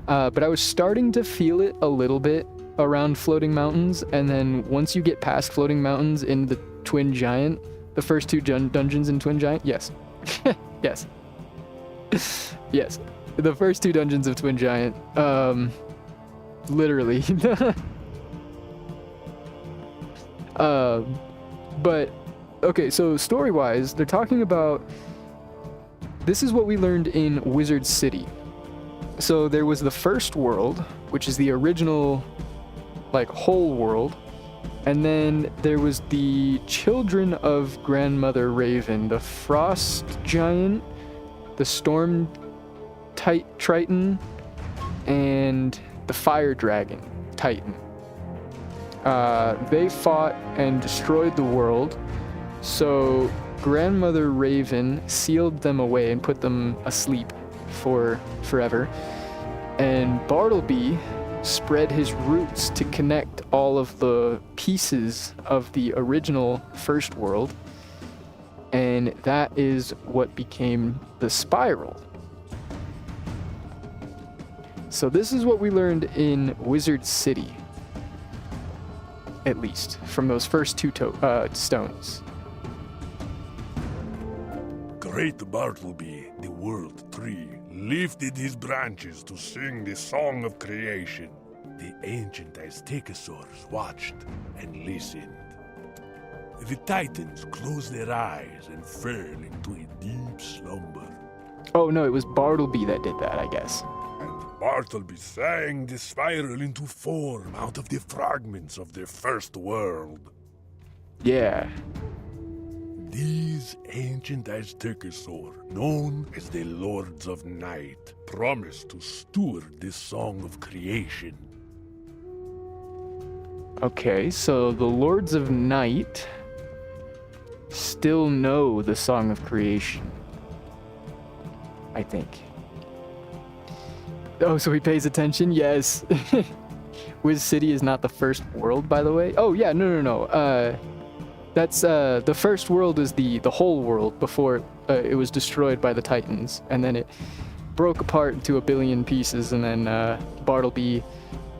But I was starting to feel it a little bit around Floating Mountains, and then once you get past Floating Mountains in the Twin Giant, the first two dungeons in Twin Giant, yes. Yes. Yes. The first two dungeons of Twin Giant, literally. But, okay, so story-wise, they're talking about, this is what we learned in Wizard City. So there was the first world, which is the original, like, whole world, and then there was the children of Grandmother Raven, the Frost Giant, the Storm Triton, and the Fire Dragon Titan. They fought and destroyed the world, so Grandmother Raven sealed them away and put them asleep for forever, and Bartleby spread his roots to connect all of the pieces of the original first world, and that is what became the spiral. So this is what we learned in Wizard City, at least, from those first two stones. Great Bartleby, the World Tree, lifted his branches to sing the song of creation. The ancient Aztecosaurs watched and listened. The Titans closed their eyes and fell into a deep slumber. Oh no, it was Bartleby that did that, I guess. And Bartleby sang the spiral into form out of the fragments of the first world. Yeah. These ancient Aztecosaurs, known as the Lords of Night, promised to steward this song of creation. Okay, so the Lords of Night still know the Song of Creation, I think. Oh, so he pays attention? Yes. Wiz City is not the first world, by the way. Oh, yeah, no. That's, the first world is the whole world before it was destroyed by the Titans. And then it broke apart into a billion pieces, and then Bartleby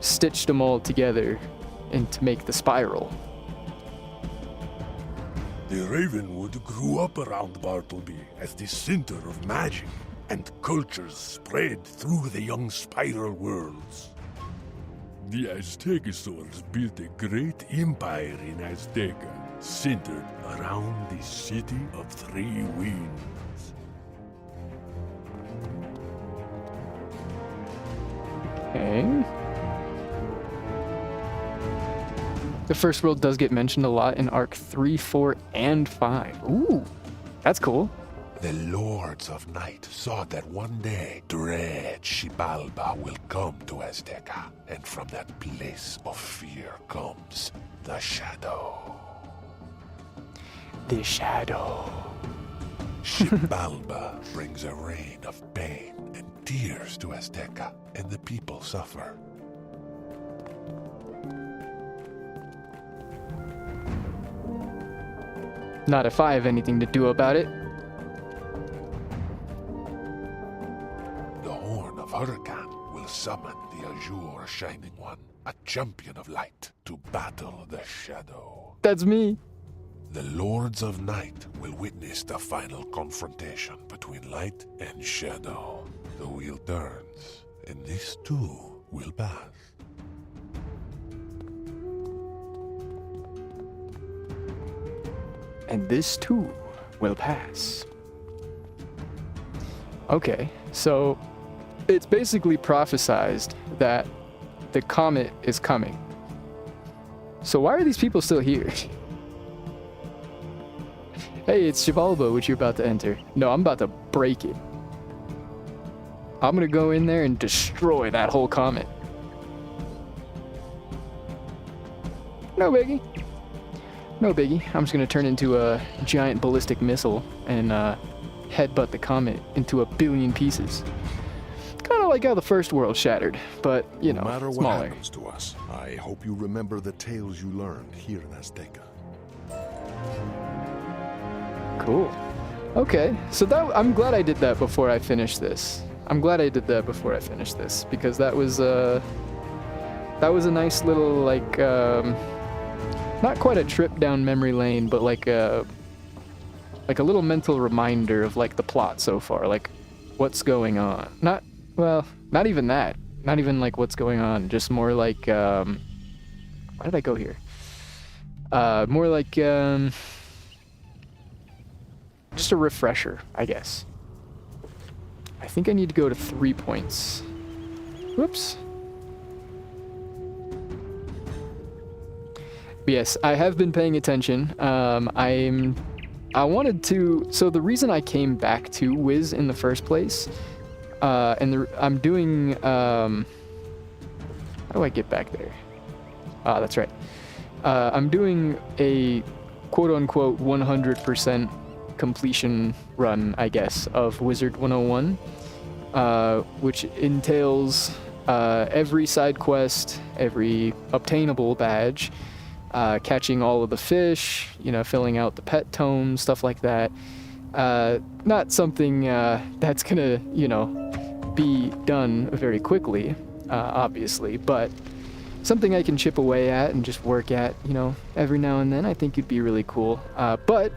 stitched them all together and to make the spiral. The Ravenwood grew up around Bartleby as the center of magic, and cultures spread through the young spiral worlds. The Aztecosaurs built a great empire in Azteca, centered around the City of Three Winds. Okay. The first world does get mentioned a lot in Arc 3, 4, and 5. Ooh, that's cool. The Lords of Night saw that one day dread Xibalba will come to Azteca, and from that place of fear comes the Shadow. The Shadow. Xibalba brings a reign of pain and tears to Azteca, and the people suffer. Not if I have anything to do about it. Huracan will summon the Azure Shining One, a champion of light, to battle the shadow. That's me. The Lords of Night will witness the final confrontation between light and shadow. The wheel turns, and this too will pass. And this too will pass. Okay, so it's basically prophesized that the comet is coming. So why are these people still here? Hey, it's Xibalba, which you're about to enter. No, I'm about to break it. I'm gonna go in there and destroy that whole comet. No biggie. No biggie. I'm just gonna turn into a giant ballistic missile and headbutt the comet into a billion pieces. Kind of like how the first world shattered, but, you know, no matter what smaller. happens to us, I hope you remember the tales you learned here in Azteca. Cool. Okay, so I'm glad I did that before I finished this. Because that was a nice little, like, not quite a trip down memory lane, but like a little mental reminder of like the plot so far, like what's going on. Not even that. Not even like what's going on, just more like why did I go here? More like just a refresher, I guess. I think I need to go to 3 points. Whoops. Yes, I have been paying attention. I wanted to, so the reason I came back to Wiz in the first place, I'm doing, how do I get back there? That's right. I'm doing a quote-unquote 100% completion run, I guess, of Wizard 101, which entails every side quest, every obtainable badge, catching all of the fish, filling out the pet tomes, stuff like that. Not something that's gonna, be done very quickly, obviously, but something I can chip away at and just work at, every now and then. I think it'd be really cool. But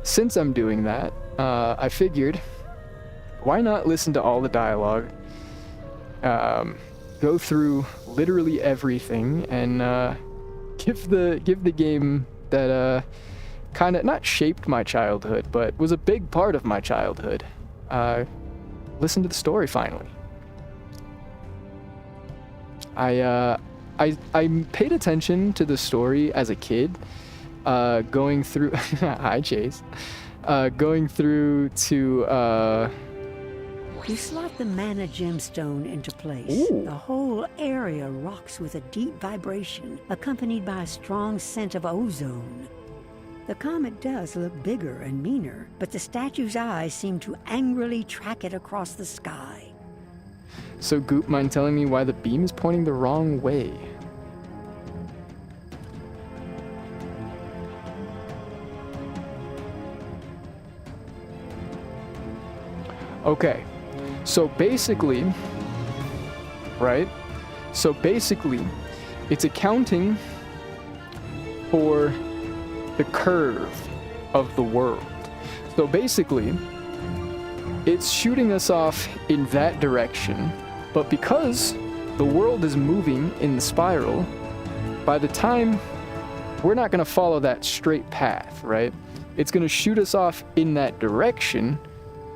since I'm doing that, I figured, why not listen to all the dialogue, go through literally everything, and give the game that kind of not shaped my childhood, but was a big part of my childhood. Listen to the story finally. I paid attention to the story as a kid, going through. Hi, Chase. Going through to. You slot the mana gemstone into place. Ooh. The whole area rocks with a deep vibration, accompanied by a strong scent of ozone. The comet does look bigger and meaner, but the statue's eyes seem to angrily track it across the sky. So, Goop, mind telling me why the beam is pointing the wrong way? Okay. So basically, it's accounting for the curve of the world. So basically, it's shooting us off in that direction, but because the world is moving in the spiral, by the time we're not going to follow that straight path, right? It's going to shoot us off in that direction,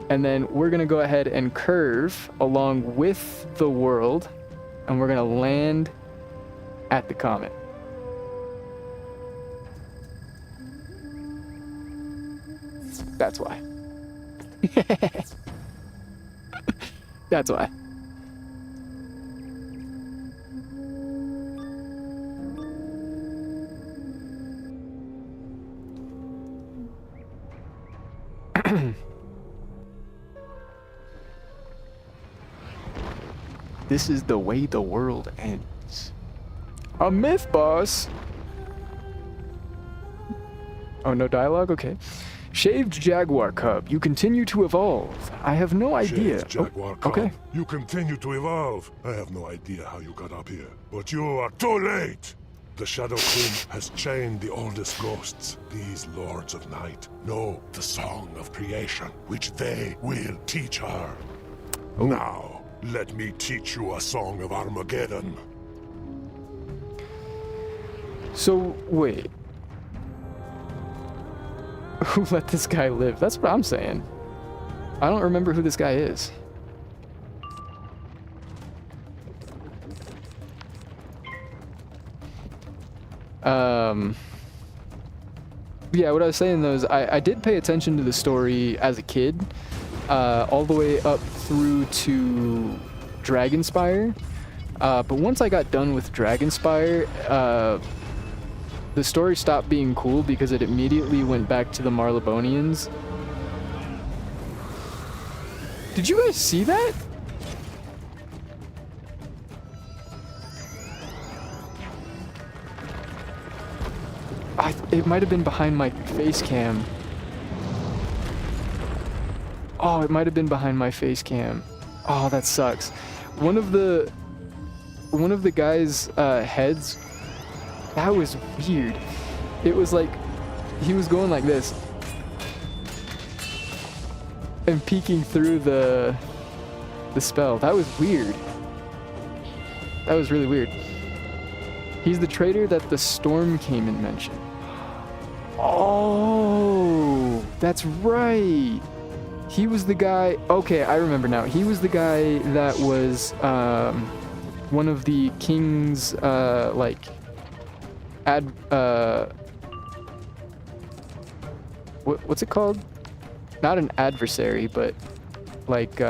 and then we're going to go ahead and curve along with the world, and we're going to land at the comet. That's why. That's why. This is the way the world ends. A myth, boss! Oh, no dialogue? Okay. Shaved jaguar cub, you continue to evolve. I have no idea. Shaved jaguar cub, okay. you continue to evolve. I have no idea how you got up here, but you are too late. The Shadow Queen has chained the oldest ghosts. These lords of night know the song of creation, which they will teach her. Oh. Now, let me teach you a song of Armageddon. So, wait. Who let this guy live? That's what I'm saying. I don't remember who this guy is. Yeah, what I was saying though is I did pay attention to the story as a kid, all the way up through to Dragonspire. But once I got done with Dragonspire, the story stopped being cool because it immediately went back to the Marlebonians. Did you guys see that? It might have been behind my face cam. Oh, it might have been behind my face cam. Oh, that sucks. One of the guy's heads, that was weird. It was like he was going like this and peeking through the spell. That was weird. That was really weird. He's the traitor that the Storm came and mentioned. Oh, that's right. He was the guy. Okay, I remember now. He was the guy that was one of the king's what's it called? Not an adversary, but like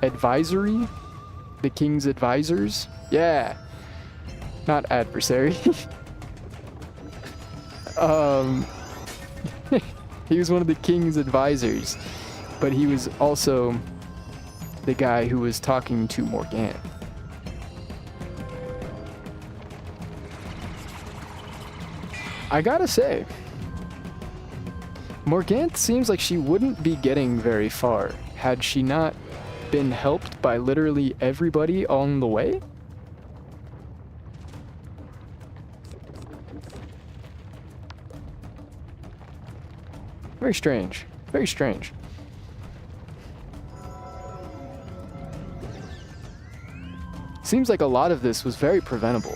advisory. The king's advisors. Yeah. Not adversary. He was one of the king's advisors, but he was also the guy who was talking to Morgana. I gotta say, Morgana seems like she wouldn't be getting very far had she not been helped by literally everybody on the way. Very strange. Very strange. Seems like a lot of this was very preventable.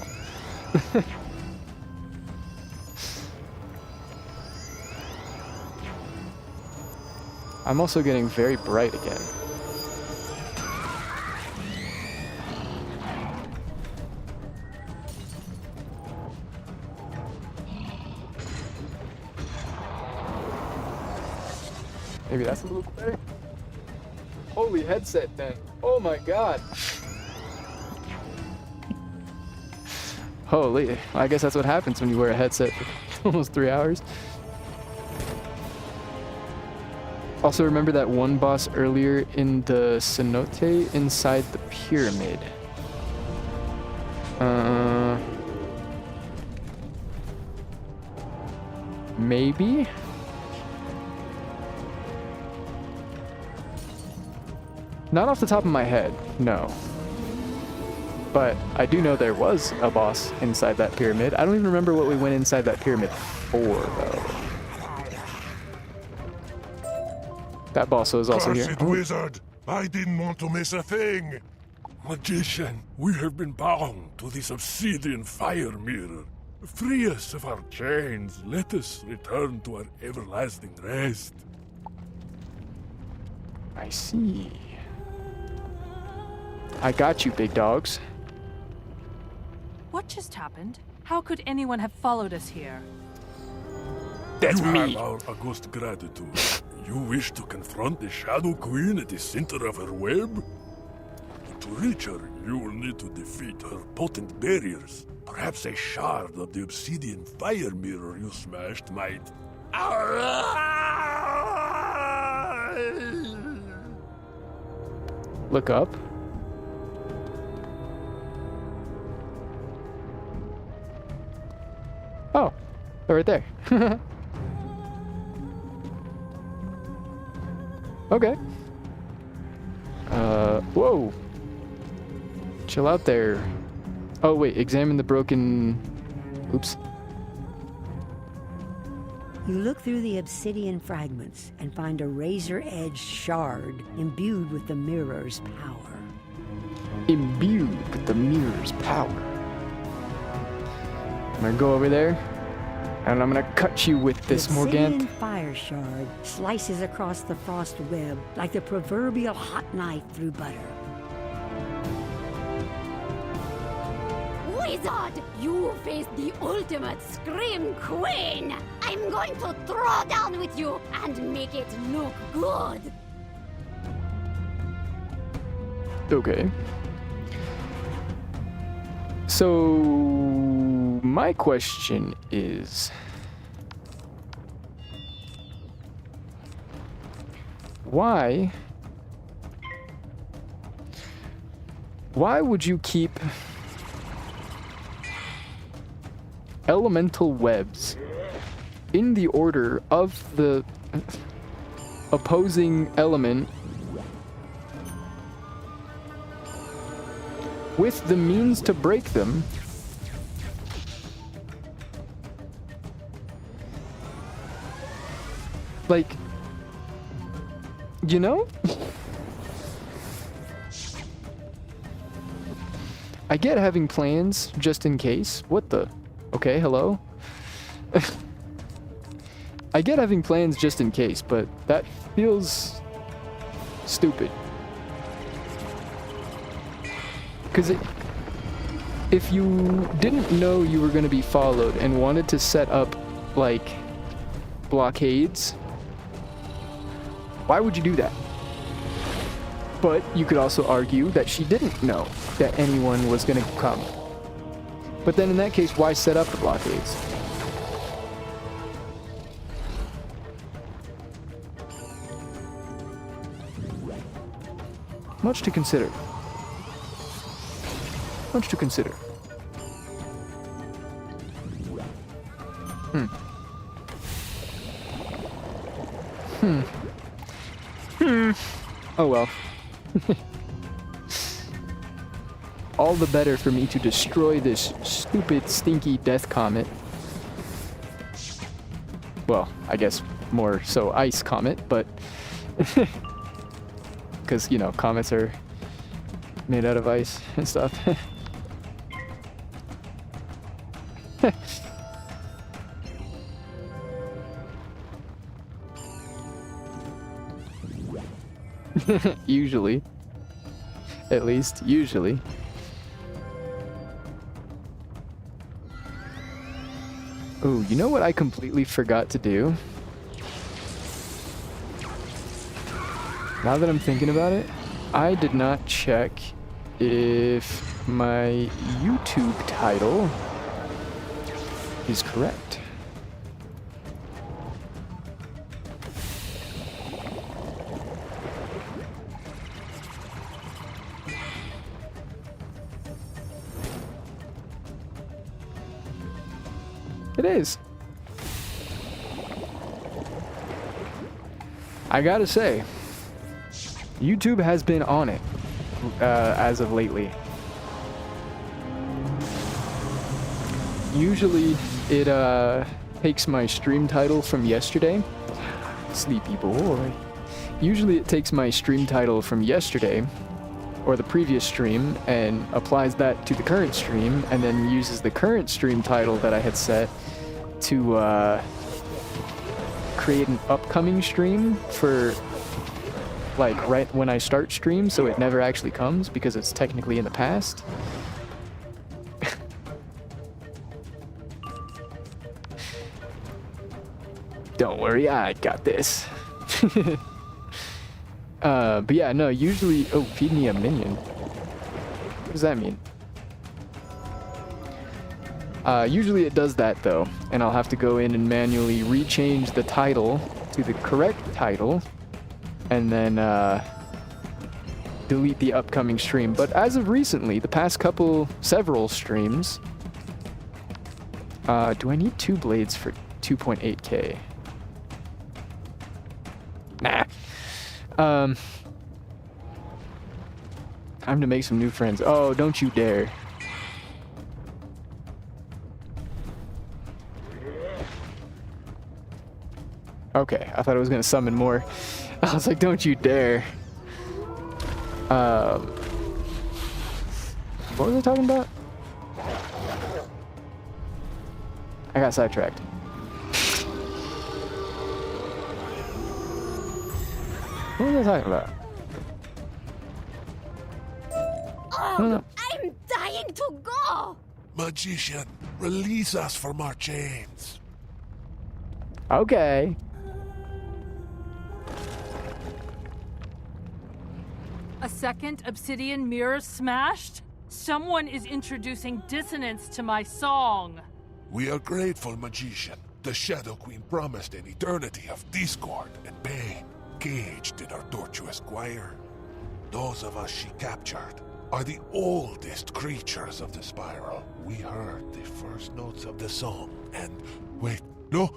I'm also getting very bright again. Maybe that's a little better. Holy headset then. Oh my god. Holy. I guess that's what happens when you wear a headset for almost 3 hours. Also remember that one boss earlier in the cenote inside the pyramid. Maybe? Not off the top of my head, no. But I do know there was a boss inside that pyramid. I don't even remember what we went inside that pyramid for, though. That boss was also here. Cursed wizard! I didn't want to miss a thing! Magician, we have been bound to this obsidian fire mirror. Free us of our chains. Let us return to our everlasting rest. I see. I got you, big dogs. What just happened? How could anyone have followed us here? That's you me. have our august gratitude. You wish to confront the Shadow Queen at the center of her web? To reach her, you will need to defeat her potent barriers. Perhaps a shard of the obsidian fire mirror you smashed might... Look up. Oh, they're right there. Okay. Whoa. Chill out there. Oh, wait, examine the broken... Oops. You look through the obsidian fragments and find a razor-edged shard imbued with the mirror's power. Imbued with the mirror's power. I'm gonna go over there, and I'm gonna cut you with this, the Morganthe. obsidian fire shard slices across the frost web like the proverbial hot knife through butter. Wizard, you face the ultimate Scream Queen! I'm going to throw down with you and make it look good! Okay. So, my question is... Why would you keep elemental webs in the order of the opposing element with the means to break them? Like, you know? I get having plans just in case. What the? Okay, hello? I get having plans just in case, but that feels stupid. Because if you didn't know you were going to be followed and wanted to set up, like, blockades, why would you do that? But you could also argue that she didn't know that anyone was going to come. But then in that case, why set up the blockades? Much to consider. Much to consider. Oh well. All the better for me to destroy this stupid, stinky death comet. Well, I guess more so ice comet, but... Because, you know, comets are made out of ice and stuff. Usually. At least, usually. Oh, you know what I completely forgot to do? Now that I'm thinking about it, I did not check if my YouTube title is correct. It is. I gotta say, YouTube has been on it as of lately. Usually it takes my stream title from yesterday. Sleepy boy. Usually it takes my stream title from yesterday or the previous stream and applies that to the current stream and then uses the current stream title that I had set to create an upcoming stream for like right when I start stream, so it never actually comes because it's technically in the past. Don't worry, I got this. But yeah, no, usually... Oh, feed me a minion. What does that mean? Usually it does that, though, and I'll have to go in and manually rechange the title to the correct title, and then delete the upcoming stream. But as of recently, the past several streams... do I need 2 blades for 2.8k? Nah. Time to make some new friends. Oh, don't you dare. Okay, I thought it was gonna summon more. I was like, don't you dare. What was I talking about? I got sidetracked. What was I talking about? Oh, I'm dying to go! Magician, release us from our chains. Okay. A second obsidian mirror smashed? Someone is introducing dissonance to my song. We are grateful, Magician. The Shadow Queen promised an eternity of discord and pain, caged in her tortuous choir. Those of us she captured are the oldest creatures of the spiral. We heard the first notes of the song, and... Wait, no!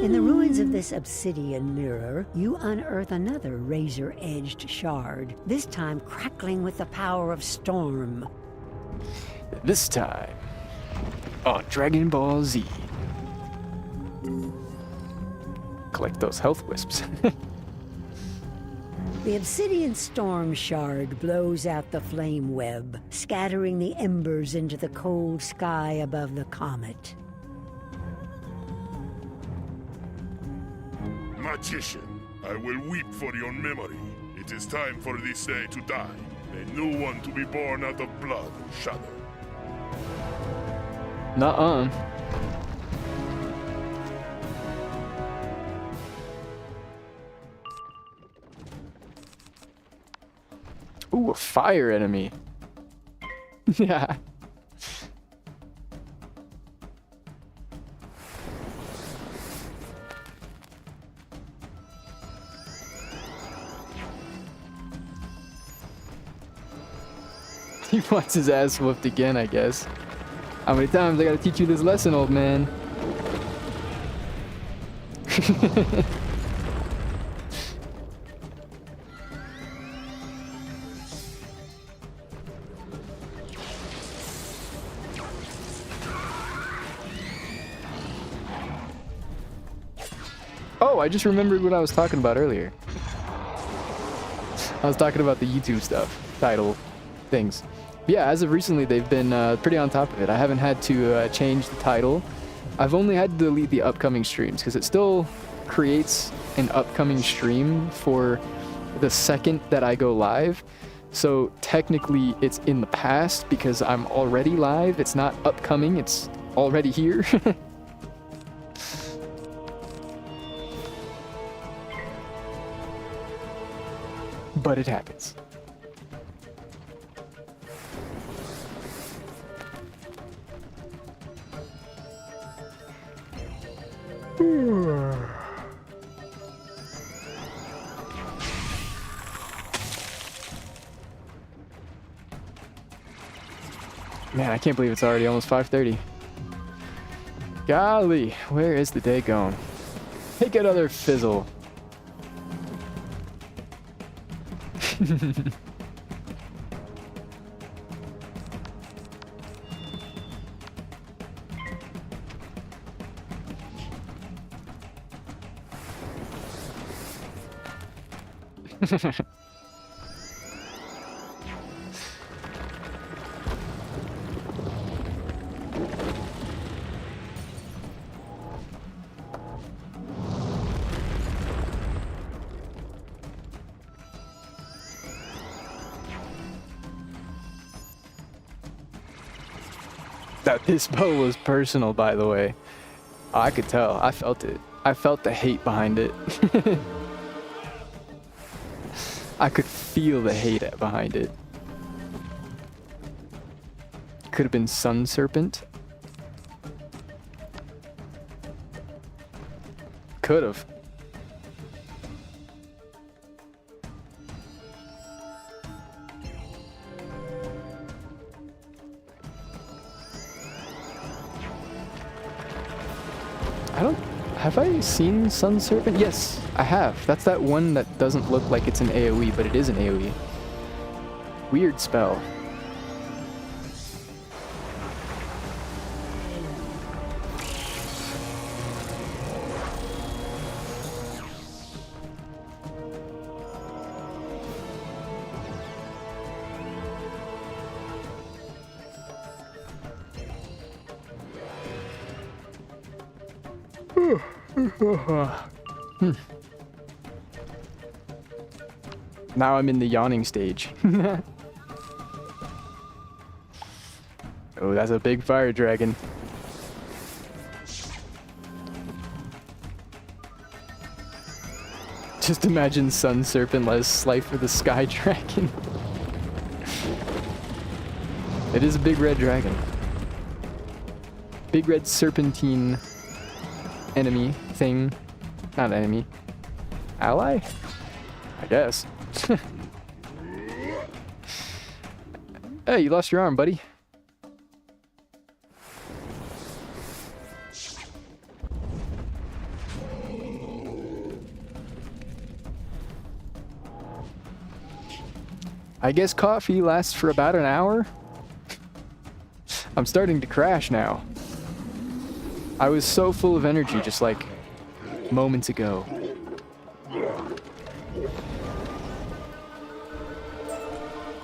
In the ruins of this obsidian mirror, you unearth another razor-edged shard, this time crackling with the power of storm. This time on Dragon Ball Z. Collect those health wisps. The obsidian storm shard blows out the flame web, scattering the embers into the cold sky above the comet. Magician, I will weep for your memory. It is time for this day to die. A new one to be born out of blood and shadow. Nuh-uh. Ooh, a fire enemy. Yeah. He wants his ass whooped again, I guess. How many times I gotta teach you this lesson, old man? Oh, I just remembered what I was talking about earlier. I was talking about the YouTube stuff, title, things. Yeah, as of recently, they've been pretty on top of it. I haven't had to change the title. I've only had to delete the upcoming streams because it still creates an upcoming stream for the second that I go live. So technically it's in the past because I'm already live. It's not upcoming, it's already here. But it happens. Man, I can't believe it's already almost 5:30. Golly, where is the day going? Take another fizzle. That this bow was personal, by the way. I could tell. I felt it. I felt the hate behind it. I could feel the hate behind it. Could have been Sun Serpent. Could have. Have I seen Sun Serpent? Yes, I have. That's that one that doesn't look like it's an AoE, but it is an AoE. Weird spell. Now I'm in the yawning stage. Oh, that's a big fire dragon. Just imagine Sun Serpent as Slifer the Sky Dragon. It is a big red dragon. Big red serpentine enemy thing. Not enemy. Ally? I guess. Hey, you lost your arm, buddy. I guess coffee lasts for about an hour. I'm starting to crash now. I was so full of energy just like moments ago.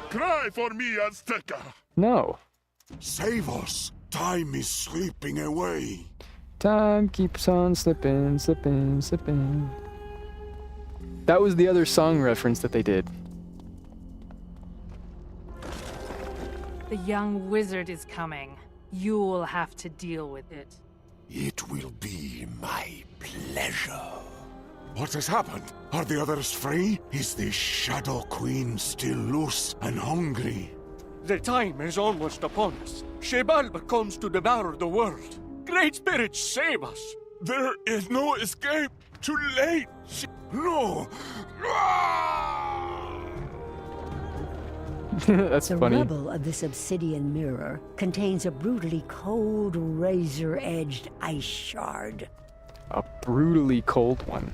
Cry for me, Azteca! No. Save us! Time is slipping away. Time keeps on slipping, slipping, slipping. That was the other song reference that they did. The young wizard is coming. You'll have to deal with it. It will be my pleasure. What has happened? Are the others free? Is the Shadow Queen still loose and hungry? The time is almost upon us. Shebalba comes to devour the world. Great Spirit, save us! There is no escape! Too late! No! That's the funny. The rubble of this obsidian mirror contains a brutally cold, razor-edged ice shard. A brutally cold one.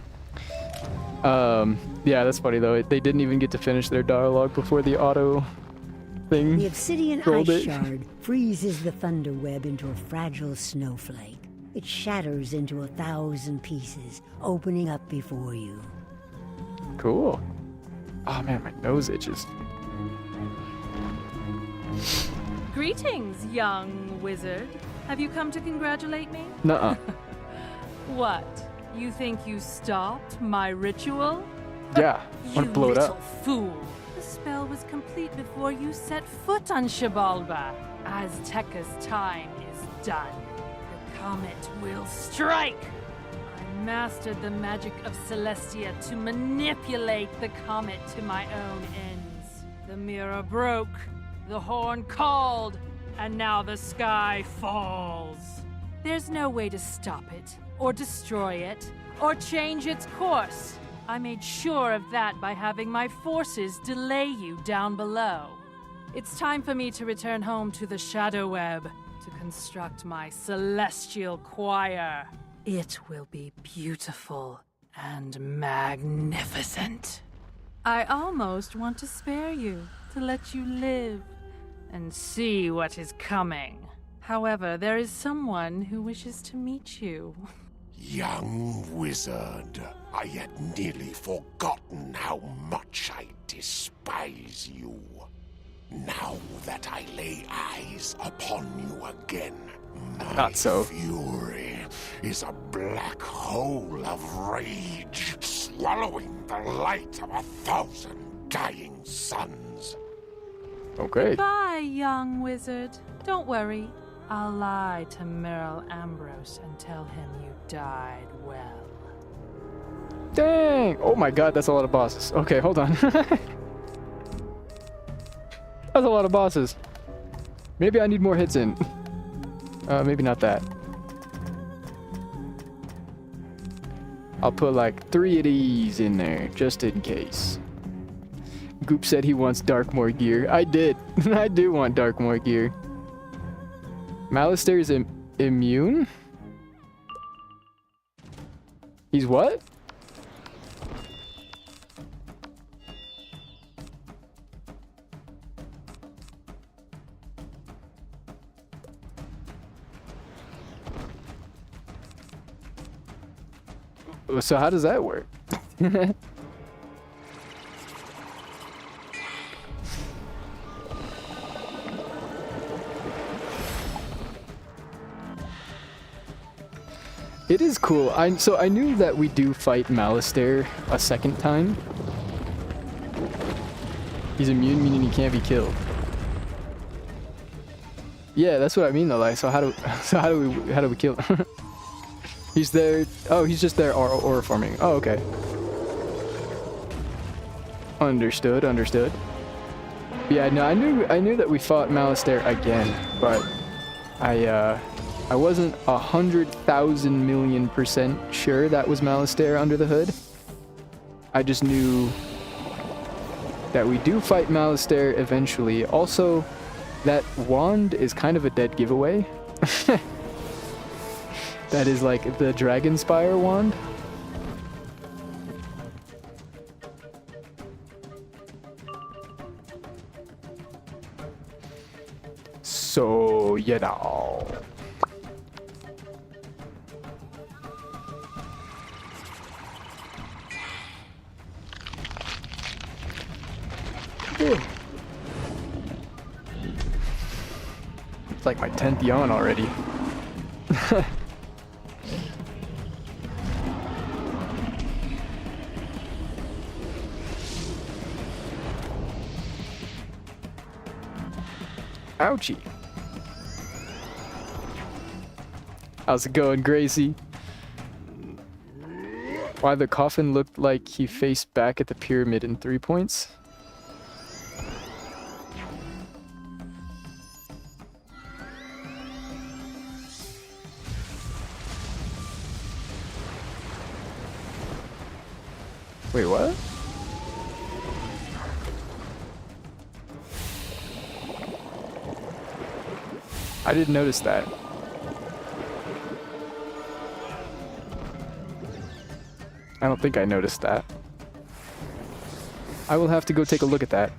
Yeah, that's funny though. They didn't even get to finish their dialogue before the auto thing. The obsidian rolled ice it. shard freezes the thunder web into a fragile snowflake. It shatters into 1,000 pieces, opening up before you. Cool. Oh man, my nose itches. Greetings, young wizard. Have you come to congratulate me? Nuh-uh. What? You think you stopped my ritual? Yeah, I want to blow it up. You little fool. The spell was complete before you set foot on Xibalba. Azteca's time is done. The comet will strike. I mastered the magic of Celestia to manipulate the comet to my own ends. The mirror broke. The horn called, and now the sky falls. There's no way to stop it, or destroy it, or change its course. I made sure of that by having my forces delay you down below. It's time for me to return home to the Shadow Web to construct my celestial choir. It will be beautiful and magnificent. I almost want to spare you, to let you live and see what is coming. However, there is someone who wishes to meet you. Young wizard, I had nearly forgotten how much I despise you. Now that I lay eyes upon you again, my fury is a black hole of rage, swallowing the light of 1,000 dying suns. Okay. Goodbye, young wizard. Don't worry. I'll lie to Merrill Ambrose and tell him you died well. Dang! Oh my god, that's a lot of bosses. Okay, hold on. That's a lot of bosses. Maybe I need more hits in. Maybe not that. I'll put like 3 of these in there, just in case. Goop said he wants Darkmoor gear. I did. I do want Darkmoor gear. Malistaire is immune? He's what? So how does that work? It is cool. So I knew that we do fight Malistaire a second time. He's immune, meaning he can't be killed. Yeah, that's what I mean though. Like, so how do we kill him? He's there. Oh, he's just there aura farming. Oh, okay. Understood. Understood. Yeah, no, I knew that we fought Malistaire again, but I wasn't 100,000,000,000% sure that was Malistaire under the hood. I just knew that we do fight Malistaire eventually. Also, that wand is kind of a dead giveaway. That is like the Dragonspire wand. So, you know. It's like my 10th yawn already. Ouchie. How's it going, Gracie? Why the coffin looked like he faced back at the pyramid in 3 points? Wait, what? I didn't notice that. I don't think I noticed that. I will have to go take a look at that.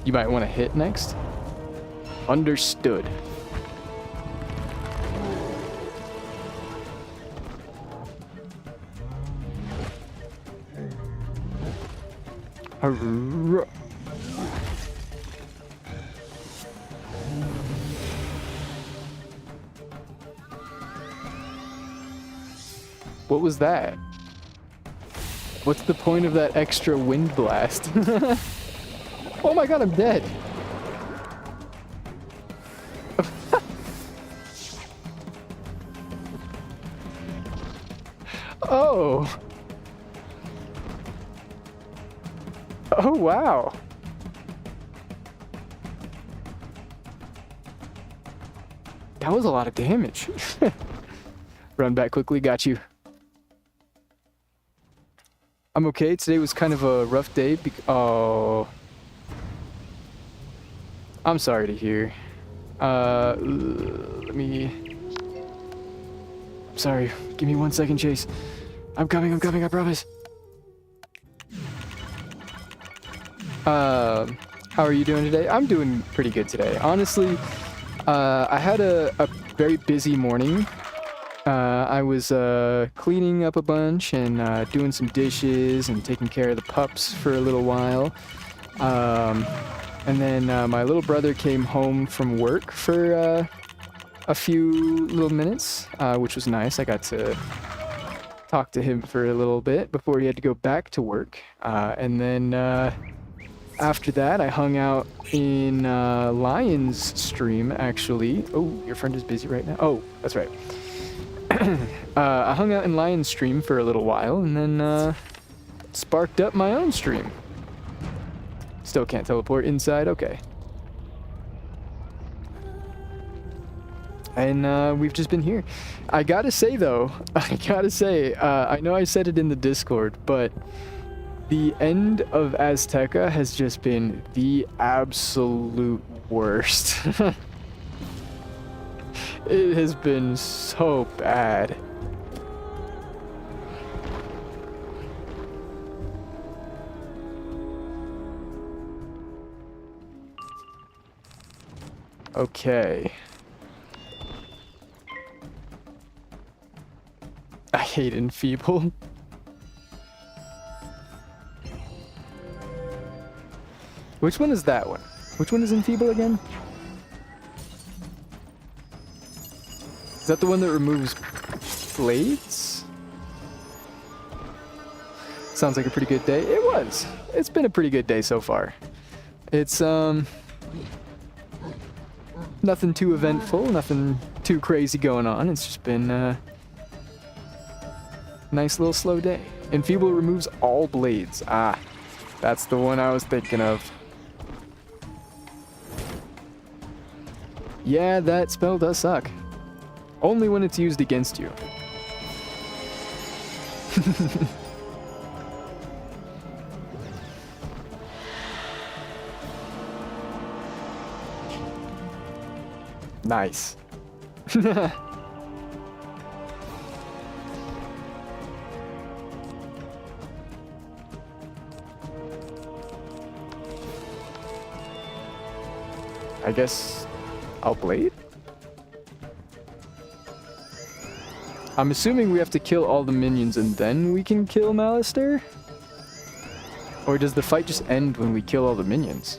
You might want to hit next. Understood. What was that? What's the point of that extra wind blast? Oh my god, I'm dead. Oh. Oh, wow. That was a lot of damage. Run back quickly, got you. I'm okay. Today was kind of a rough day. Oh. I'm sorry to hear. Let me... Sorry. Give me 1 second, Chase. I'm coming, I promise. How are you doing today? I'm doing pretty good today. Honestly, I had a very busy morning. I was cleaning up a bunch and doing some dishes and taking care of the pups for a little while. And then my little brother came home from work for a few little minutes, which was nice. I got to talk to him for a little bit before he had to go back to work. And then After that, I hung out in Lion's stream, actually. Oh, your friend is busy right now? Oh, that's right. I hung out in Lion's stream for a little while, and then sparked up my own stream. Still can't teleport inside? Okay. And we've just been here. I gotta say, though, I know I said it in the Discord, but the end of Azteca has just been the absolute worst. It has been so bad. Okay. I hate Enfeeble. Which one is that one? Which one is Enfeeble again? Is that the one that removes blades? Sounds like a pretty good day. It was. It's been a pretty good day so far. It's, nothing too eventful, nothing too crazy going on. It's just been a nice little slow day. Enfeeble removes all blades. Ah, that's the one I was thinking of. Yeah, that spell does suck. Only when it's used against you. Nice. I guess I'll blade? I'm assuming we have to kill all the minions and then we can kill Malister? Or does the fight just end when we kill all the minions?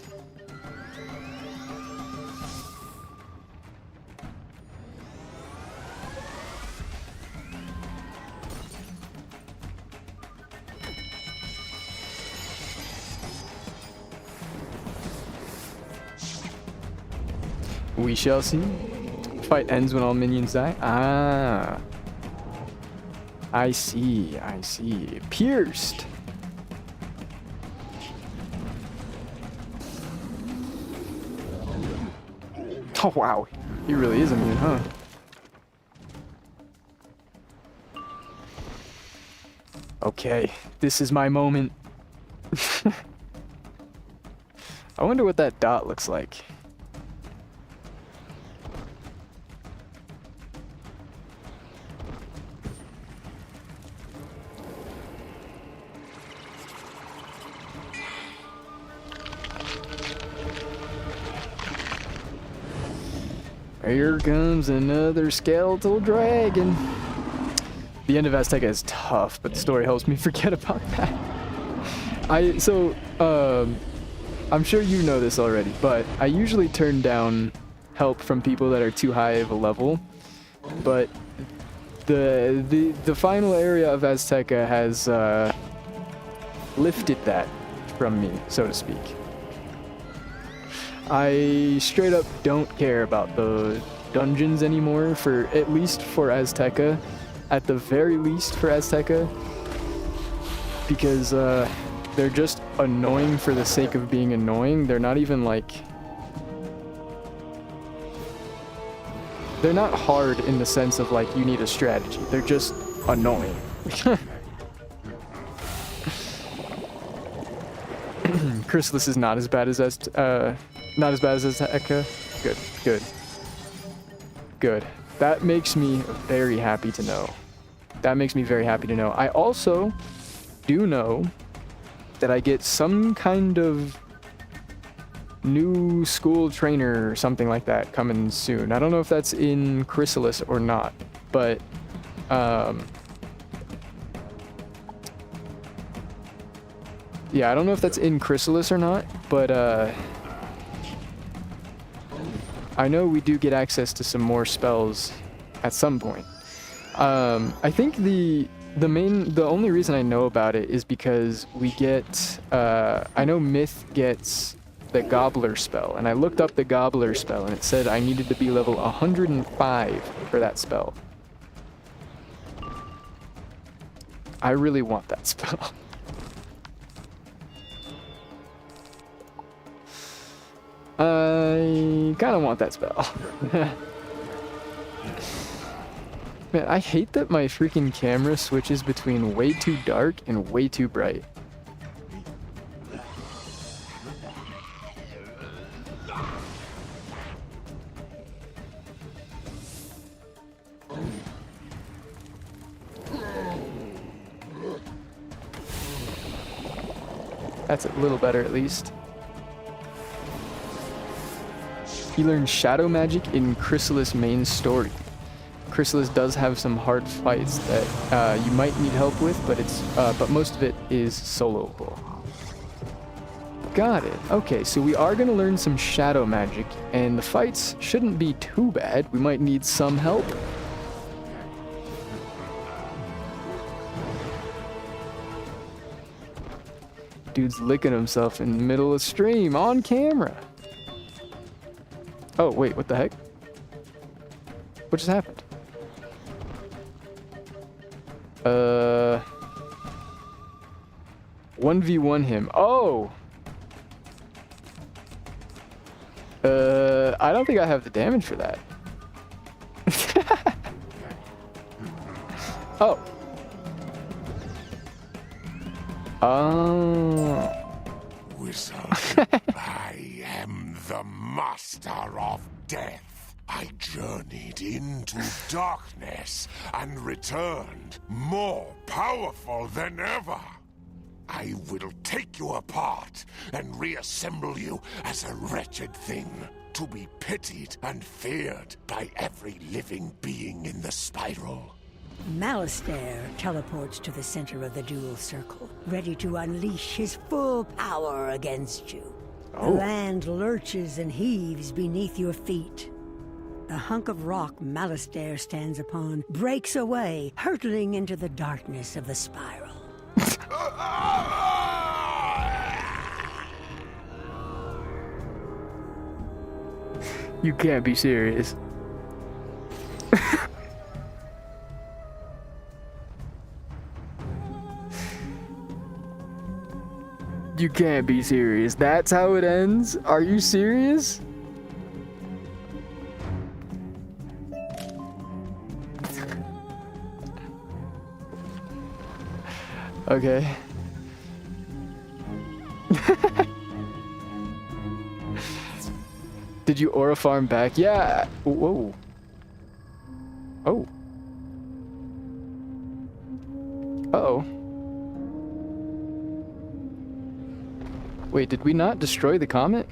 We shall see. Fight ends when all minions die. Ah. I see, I see. Pierced. Oh, wow. He really is immune, huh? Okay, this is my moment. I wonder what that dot looks like. Here comes another skeletal dragon. The end of Azteca is tough, but the story helps me forget about that. I'm sure you know this already, but I usually turn down help from people that are too high of a level. But the final area of Azteca has lifted that from me, so to speak. I straight up don't care about the dungeons anymore, at least for Azteca. At the very least for Azteca. Because they're just annoying for the sake of being annoying. They're not even like... They're not hard in the sense of like you need a strategy. They're just annoying. Chrysalis is not as bad as Azteca. Good. That makes me very happy to know. I also do know that I get some kind of new school trainer or something like that coming soon. I don't know if that's in Chrysalis or not, but yeah, I don't know if that's in Chrysalis or not, but I know we do get access to some more spells at some point. I think The only reason I know about it is because we get, I know Myth gets the Gobbler spell, and I looked up the Gobbler spell, and it said I needed to be level 105 for that spell. I really want that spell. I kind of want that spell. Man, I hate that my freaking camera switches between way too dark and way too bright. That's a little better at least. He learned Shadow Magic in Chrysalis' main story. Chrysalis does have some hard fights that you might need help with, but most of it is soloable. Got it. Okay, so we are going to learn some Shadow Magic, and the fights shouldn't be too bad. We might need some help. Dude's licking himself in the middle of stream on camera. Oh, wait, what the heck? What just happened? 1v1 him. Oh! I don't think I have the damage for that. Oh. Oh. Wizard, I am the master of death. I journeyed into darkness and returned more powerful than ever. I will take you apart and reassemble you as a wretched thing, to be pitied and feared by every living being in the spiral. Malistaire teleports to the center of the dual circle, ready to unleash his full power against you. Oh. The land lurches and heaves beneath your feet. The hunk of rock Malistaire stands upon breaks away, hurtling into the darkness of the spiral. You can't be serious. You can't be serious. That's how it ends? Are you serious? Okay. Did you aura farm back? Yeah. Whoa. Oh. Uh-oh. Wait, did we not destroy the comet?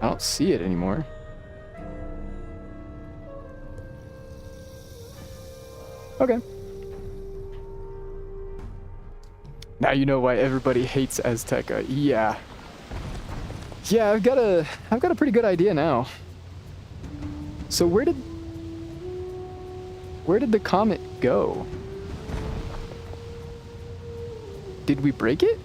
I don't see it anymore. Okay. Now you know why everybody hates Azteca. Yeah. Yeah, I've got a pretty good idea now. So where did the comet go? Did we break it?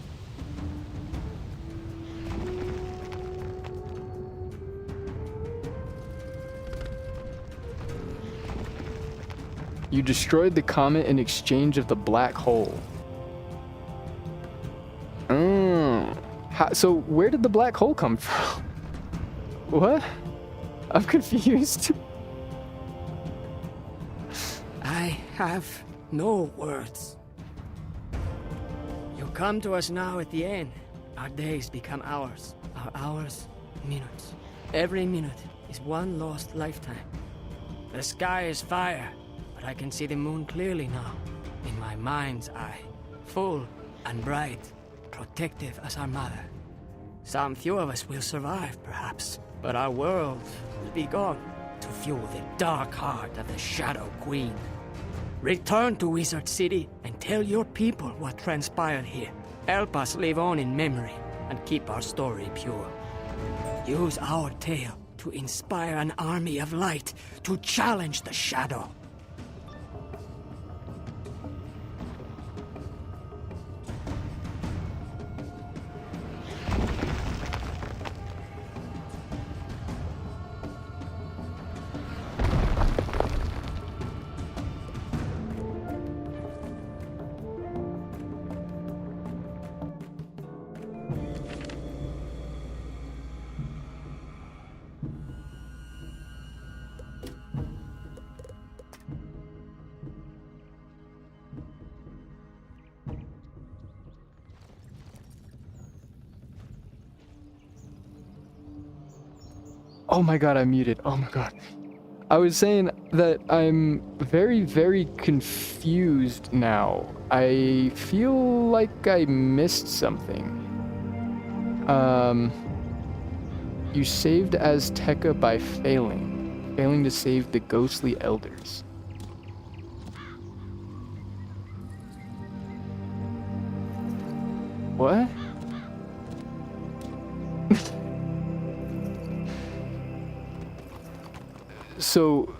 You destroyed the comet in exchange of the black hole. So where did the black hole come from? What? I'm confused. I have no words. You come to us now at the end. Our days become hours. Our hours, minutes. Every minute is one lost lifetime. The sky is fire, but I can see the moon clearly now. In my mind's eye. Full and bright. Protective as our mother. Some few of us will survive, perhaps. But our world will be gone to fuel the dark heart of the Shadow Queen. Return to Wizard City and tell your people what transpired here. Help us live on in memory and keep our story pure. Use our tale to inspire an army of light to challenge the shadow. Oh my god, I muted. Oh my god. I was saying that I'm very, very confused now. I feel like I missed something. You saved Azteca by failing to save the ghostly elders. What? So...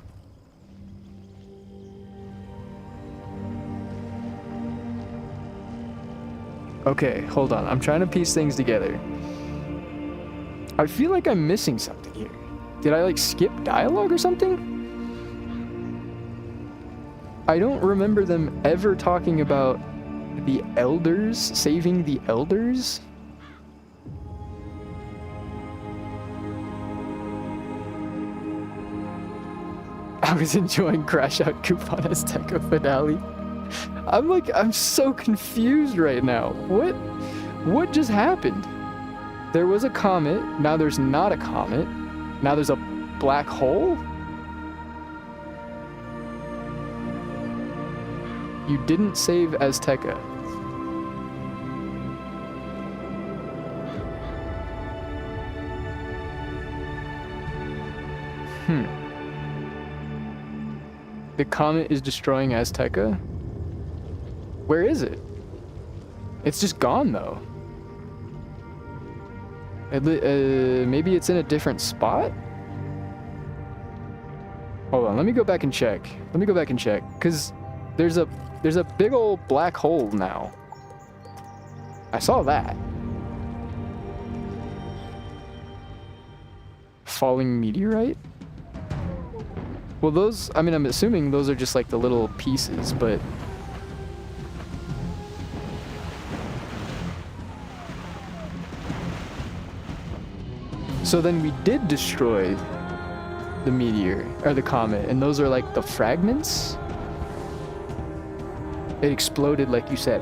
Okay, hold on. I'm trying to piece things together. I feel like I'm missing something here. Did I, like, skip dialogue or something? I don't remember them ever talking about the elders, saving the elders. I was enjoying Crash Out Coupon Azteca finale. I'm so confused right now. What just happened? There was a comet, now there's not a comet, now there's a black hole? You didn't save Azteca. The comet is destroying Azteca? Where is it? It's just gone, though. Maybe it's in a different spot? Hold on, let me go back and check. Because there's a big old black hole now. I saw that. Falling meteorite? Well, those, I mean, I'm assuming those are just like the little pieces, but... So then we did destroy the meteor, or the comet, and those are like the fragments? It exploded like you said.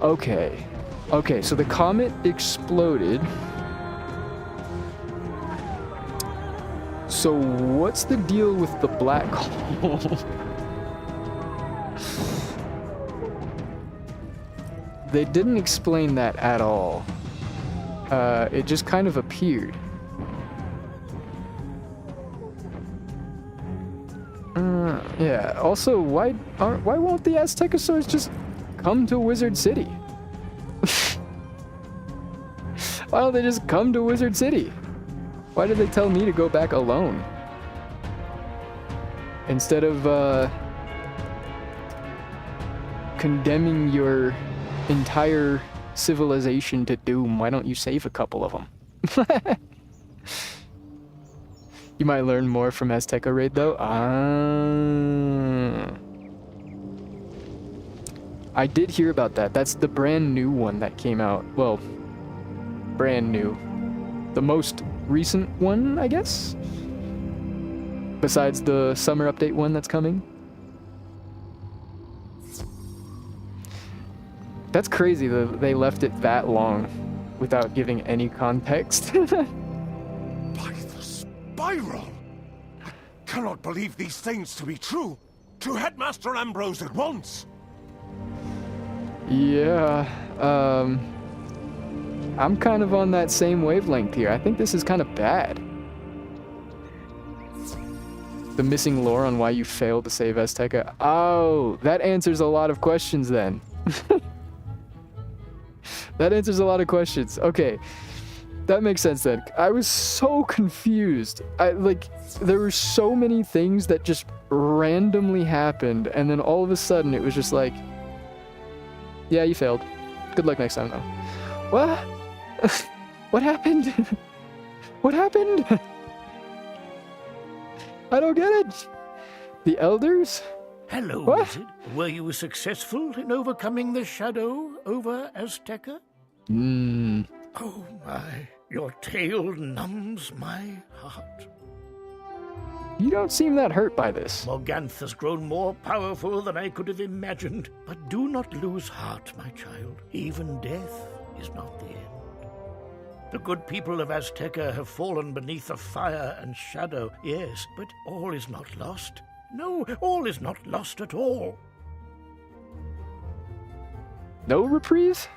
Okay. Okay, so the comet exploded. So what's the deal with the black hole? They didn't explain that at all. It just kind of appeared. Yeah, also, why won't the Aztecosaurs just come to Wizard City? Why don't they just come to Wizard City? Why did they tell me to go back alone? Instead of, condemning your entire civilization to doom, why don't you save a couple of them? You might learn more from Azteca Raid, though. I did hear about that. That's the brand new one that came out. Well, brand new. The most recent one, I guess? Besides the summer update one that's coming. That's crazy that they left it that long without giving any context. By the spiral! I cannot believe these things to be true. To Headmaster Ambrose at once. Yeah, I'm kind of on that same wavelength here. I think this is kind of bad. The missing lore on why you failed to save Azteca. Oh, that answers a lot of questions then. That answers a lot of questions. Okay. That makes sense then. I was so confused. There were so many things that just randomly happened, and then all of a sudden it was just like, yeah, you failed. Good luck next time, though. What? What happened? What happened? I don't get it. The elders? Hello, What? Wizard. Were you successful in overcoming the shadow over Azteca? Oh my, your tale numbs my heart. You don't seem that hurt by this. Morganth has grown more powerful than I could have imagined. But do not lose heart, my child. Even death is not the end. The good people of Azteca have fallen beneath the fire and shadow, yes, but all is not lost. No, all is not lost at all. No reprieve?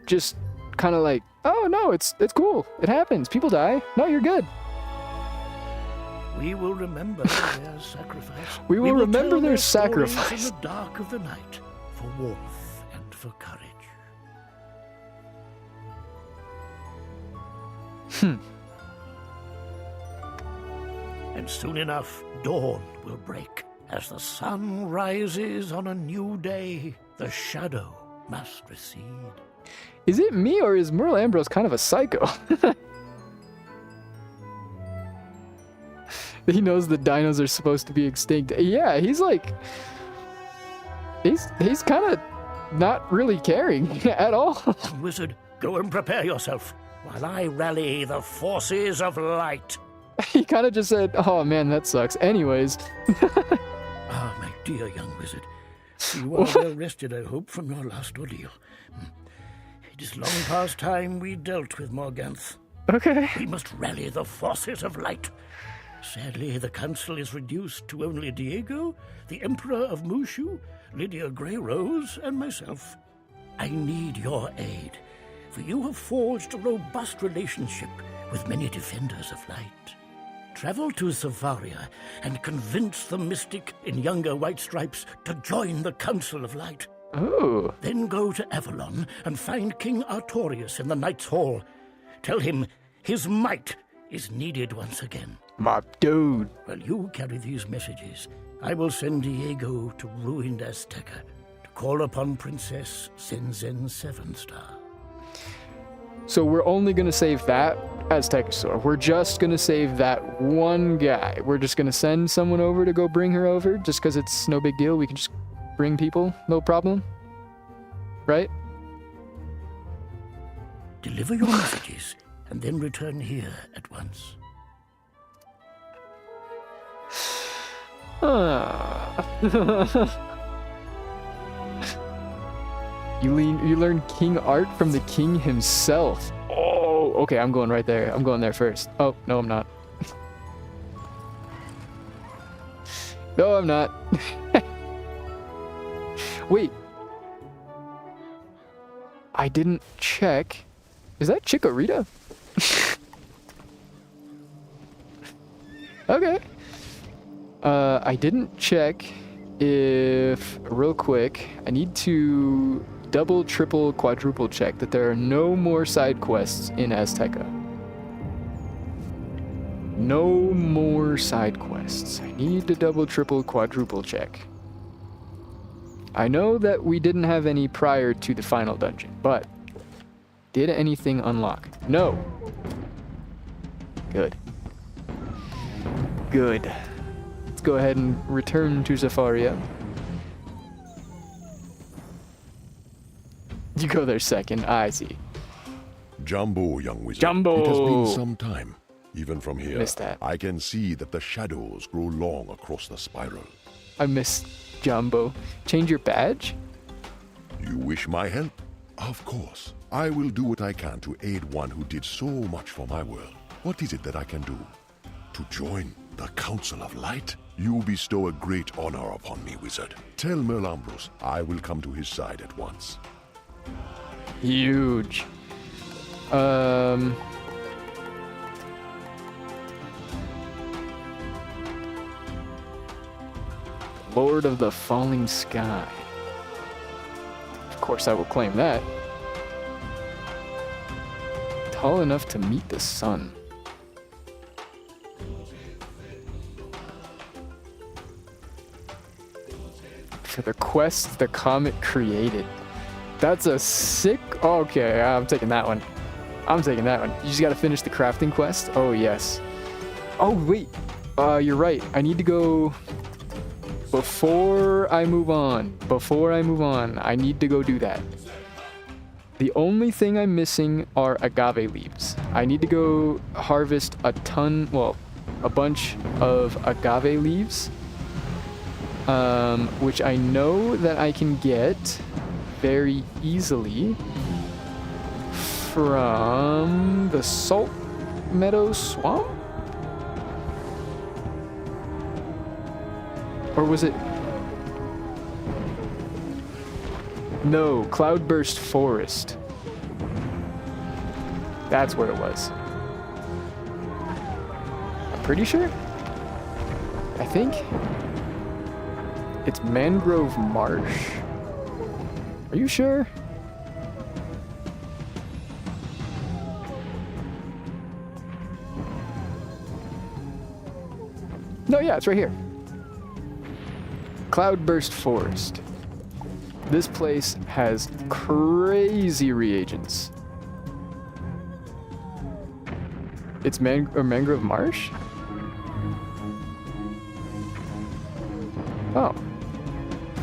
Just kind of like, oh no, it's cool. It happens. People die. No, you're good. We will remember their sacrifice. We will remember tell their stories sacrifice. in the dark of the night for warmth and for courage. And soon enough, dawn will break. As the sun rises on a new day, the shadow must recede. Is it me or is Merle Ambrose kind of a psycho? He knows the dinos are supposed to be extinct. Yeah, he's like... He's kind of not really caring at all. Wizard, go and prepare yourself while I rally the forces of light. He kind of just said, oh man, that sucks. Anyways. Ah, my dear young wizard. You are well rested, I hope, from your last ordeal. It is long past time we dealt with Morganth. Okay. We must rally the forces of light. Sadly, the council is reduced to only Diego, the Emperor of Mushu, Lydia Greyrose, and myself. I need your aid, for you have forged a robust relationship with many defenders of light. Travel to Savaria and convince the mystic in younger White Stripes to join the Council of Light. Oh. Then go to Avalon and find King Artorius in the Knight's Hall. Tell him his might is needed once again. My dude. While you carry these messages, I will send Diego to ruined Azteca to call upon Princess Senzen Sevenstar. So we're only going to save that Aztecosaur. We're just going to save that one guy. We're just going to send someone over to go bring her over just because it's no big deal. We can just bring people, no problem. Right? Deliver your messages and then return here at once. You learn King Art from the king himself. Oh, okay, I'm going right there. I'm going there first. Oh, no, I'm not. No, I'm not. Wait. I didn't check. Is that Chikorita? Okay. I didn't check if, real quick, I need to double, triple, quadruple check that there are no more side quests in Azteca. No more side quests. I need to double, triple, quadruple check. I know that we didn't have any prior to the final dungeon, but did anything unlock? No. Good. Good. Let's go ahead and return to Zafaria. You go there second. I see. Jumbo, young wizard. Jumbo! It has been some time. Even from here, Missed that. I can see that the shadows grow long across the spiral. I missed Jumbo. Change your badge? You wish my help? Of course. I will do what I can to aid one who did so much for my world. What is it that I can do? To join the Council of Light? You bestow a great honor upon me, wizard. Tell Merle Ambrose I will come to his side at once. Huge. Lord of the Falling Sky. Of course I will claim that. Tall enough to meet the sun. For the quest the comet created. That's a sick... Okay, I'm taking that one. I'm taking that one. You just gotta finish the crafting quest? Oh, yes. Oh, wait. You're right. I need to go... Before I move on, I need to go do that. The only thing I'm missing are agave leaves. I need to go harvest a bunch of agave leaves, which I know that I can get very easily from the Salt Meadow Swamp? Or was it... No, Cloudburst Forest. That's where it was. I'm pretty sure? I think it's Mangrove Marsh. Are you sure? No, yeah, it's right here. Cloudburst Forest. This place has crazy reagents. It's Mangrove Marsh? Oh.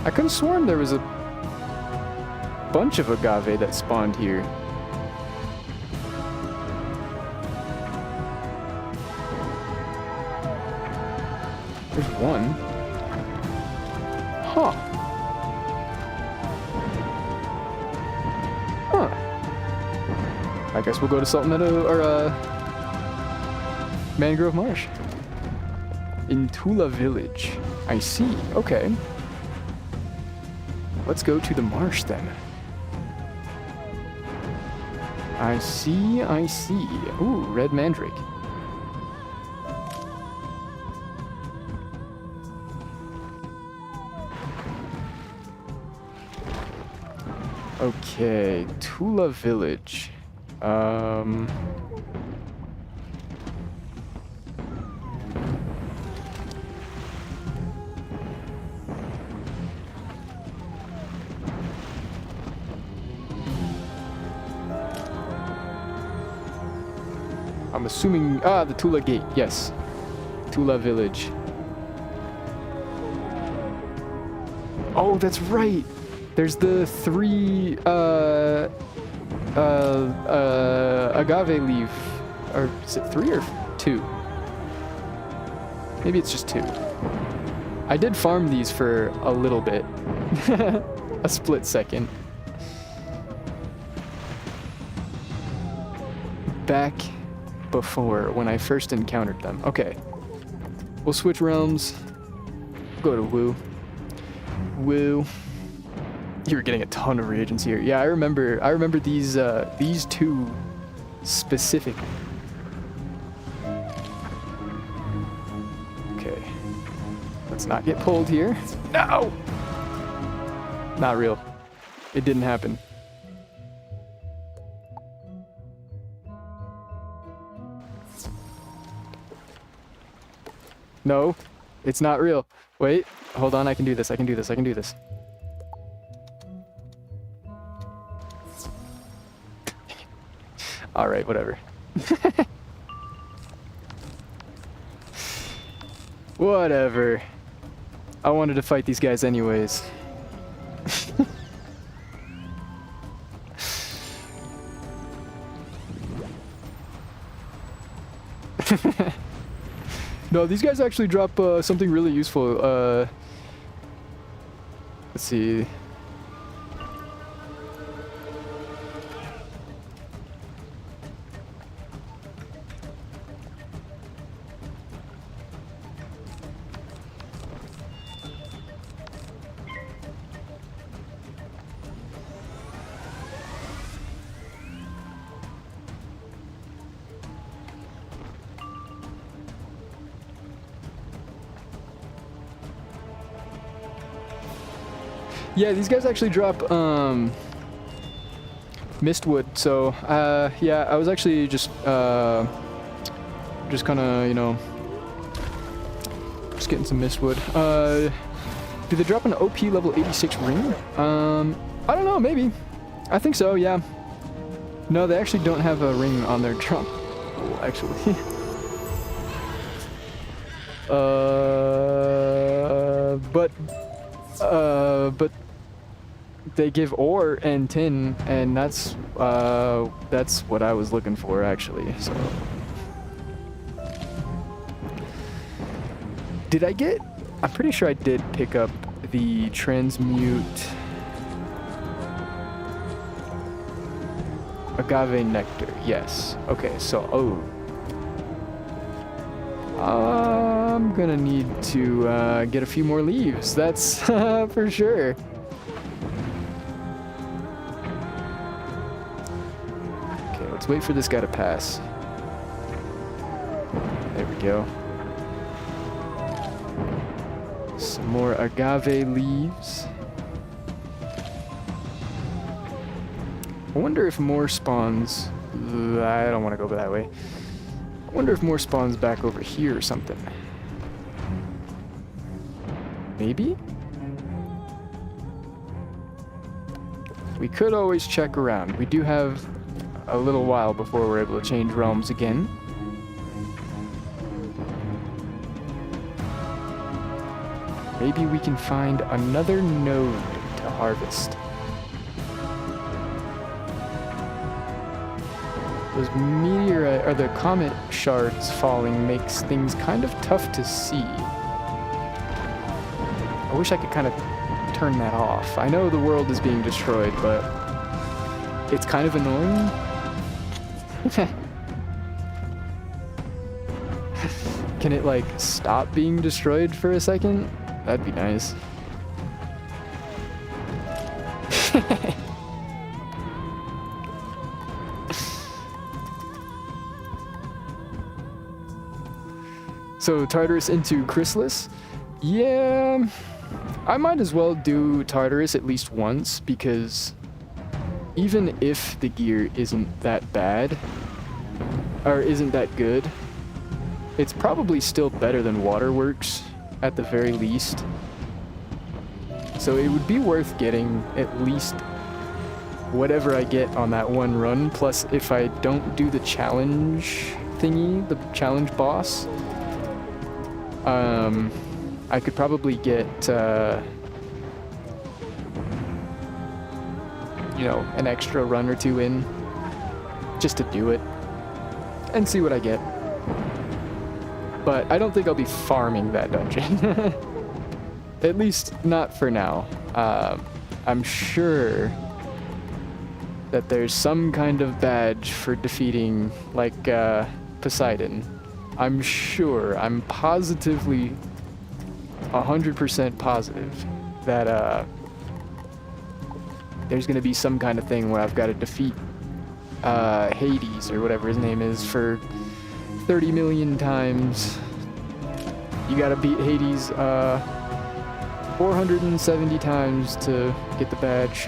I could have sworn there was a bunch of agave that spawned here. There's one. Huh. I guess we'll go to Salt Meadow, or, Mangrove Marsh. In Tula Village. I see. Okay. Let's go to the marsh then. I see. Ooh, red mandrake. Okay, Tula Village. I'm assuming, the Tula Gate, yes. Tula Village. Oh, that's right. There's the 3, agave leaf. Or is it 3 or 2? Maybe it's just 2. I did farm these for a little bit. A split second. Back before, when I first encountered them. Okay. We'll switch realms. Go to Woo. Woo. You were getting a ton of reagents here. Yeah, I remember these two specific. Okay. Let's not get pulled here. No! Not real. It didn't happen. No, it's not real. Wait, hold on, I can do this. Alright, whatever. Whatever. I wanted to fight these guys anyways. No, these guys actually drop something really useful. Let's see. Yeah, these guys actually drop Mistwood. So, yeah, I was actually just kind of, you know, just getting some Mistwood. Do they drop an OP level 86 ring? I don't know, maybe. I think so, yeah. No, they actually don't have a ring on their drop. Oh, actually. But they give ore and tin, and that's what I was looking for, actually, so. Did I get... I'm pretty sure I did pick up the transmute agave nectar. Yes. Okay, so, I'm gonna need to get a few more leaves. That's for sure. Okay, let's wait for this guy to pass. There we go. Some more agave leaves. I wonder if more spawns... I don't want to go that way. I wonder if more spawns back over here or something. Maybe? We could always check around. We do have a little while before we're able to change realms again. Maybe we can find another node to harvest. Those meteorite, or the comet shards falling makes things kind of tough to see. I wish I could kind of turn that off. I know the world is being destroyed, but it's kind of annoying. Can it, like, stop being destroyed for a second? That'd be nice. So Tartarus into Chrysalis? Yeah, I might as well do Tartarus at least once, because even if the gear isn't that bad, or isn't that good, it's probably still better than Waterworks, at the very least. So it would be worth getting at least whatever I get on that one run, plus if I don't do the challenge thingy, the challenge boss, I could probably get, you know, an extra run or two in, just to do it, and see what I get. But I don't think I'll be farming that dungeon. At least not for now. I'm sure that there's some kind of badge for defeating, like, Poseidon. I'm sure, I'm positively 100% positive that there's gonna be some kind of thing where I've got to defeat Hades, or whatever his name is, for 30 million times. You gotta beat Hades 470 times to get the badge.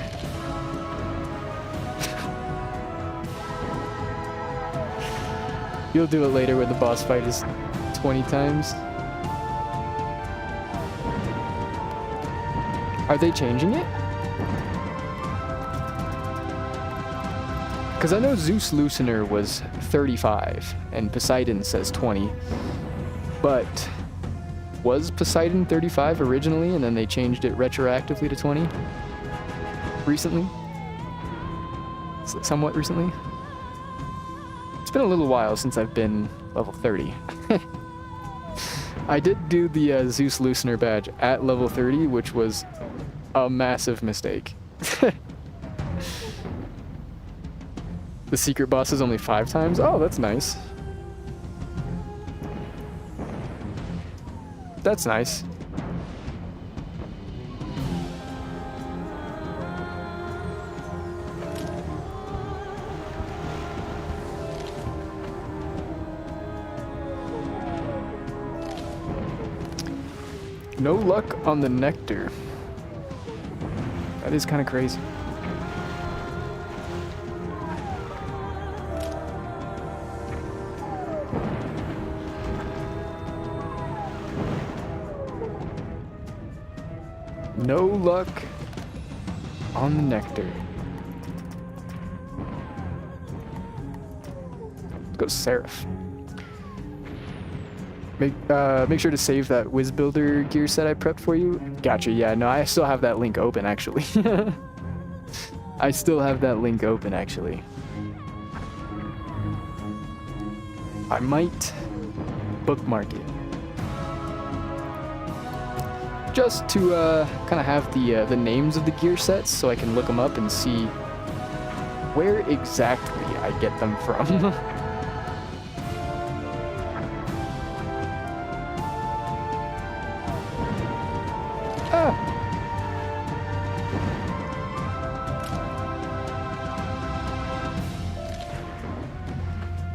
You'll do it later when the boss fight is 20 times. Are they changing it? Because I know Zeus Luciner was 35, and Poseidon says 20. But was Poseidon 35 originally, and then they changed it retroactively to 20? Recently? Somewhat recently? It's been a little while since I've been level 30. I did do the Zeus Luciner badge at level 30, which was a massive mistake. The secret boss is only 5 times? Oh, that's nice. That's nice. No luck on the nectar. That is kind of crazy. No luck on the nectar. Let's go Seraph. Make sure to save that Wiz Builder gear set I prepped for you. Gotcha, yeah, no, I still have that link open, actually. I still have that link open, actually. I might bookmark it. Just to kind of have the names of the gear sets so I can look them up and see where exactly I get them from.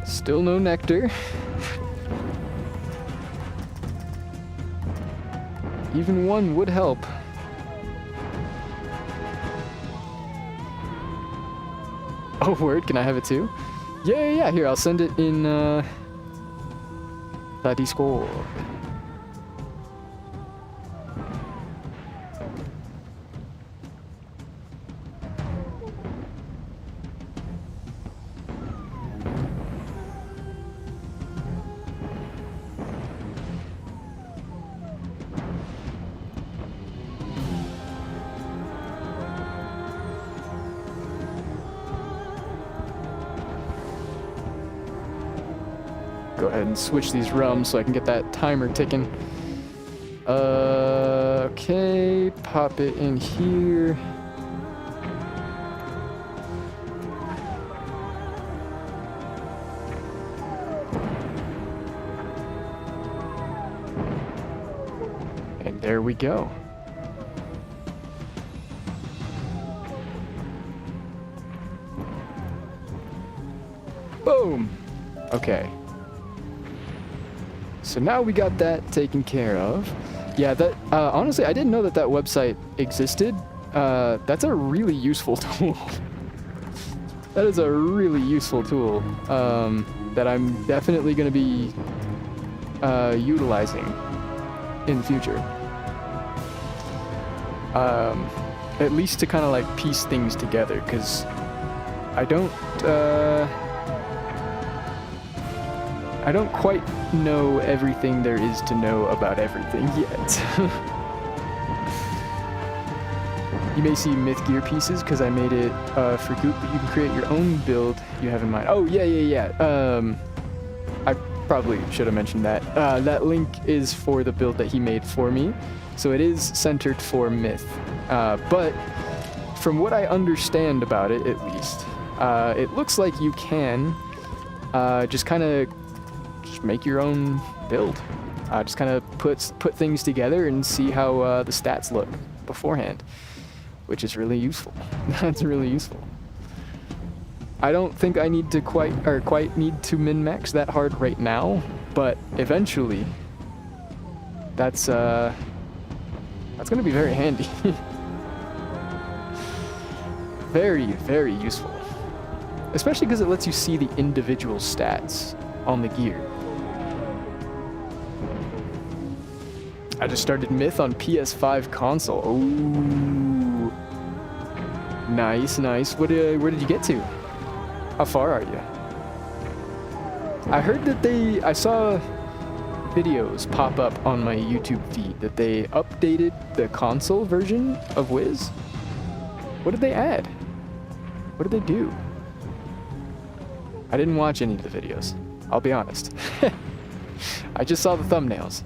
Still no nectar. Even one would help. Oh, word, can I have it too? Yeah, here, I'll send it in, the Discord. Go ahead and switch these rums so I can get that timer ticking. Okay, pop it in here. And there we go. Boom! Okay. So now we got that taken care of. Yeah, that honestly, I didn't know that website existed. That's a really useful tool. That is a really useful tool that I'm definitely going to be utilizing in the future. At least to kind of like piece things together, because I don't quite know everything there is to know about everything yet. You may see myth gear pieces because I made it for Goop, but you can create your own build you have in mind. Oh, yeah. I probably should have mentioned that. That link is for the build that he made for me, so it is centered for myth. But from what I understand about it, at least, it looks like you can just kind of make your own build. Just kind of put things together and see how the stats look beforehand, which is really useful. That's really useful. I don't think I need to quite need to min-max that hard right now, but eventually that's going to be very handy. Very, very useful. Especially because it lets you see the individual stats on the gear. I just started Myth on PS5 console. Ooh. Nice. Where did you get to? How far are you? I heard that I saw videos pop up on my YouTube feed that they updated the console version of Wiz. What did they add? What did they do? I didn't watch any of the videos, I'll be honest. I just saw the thumbnails.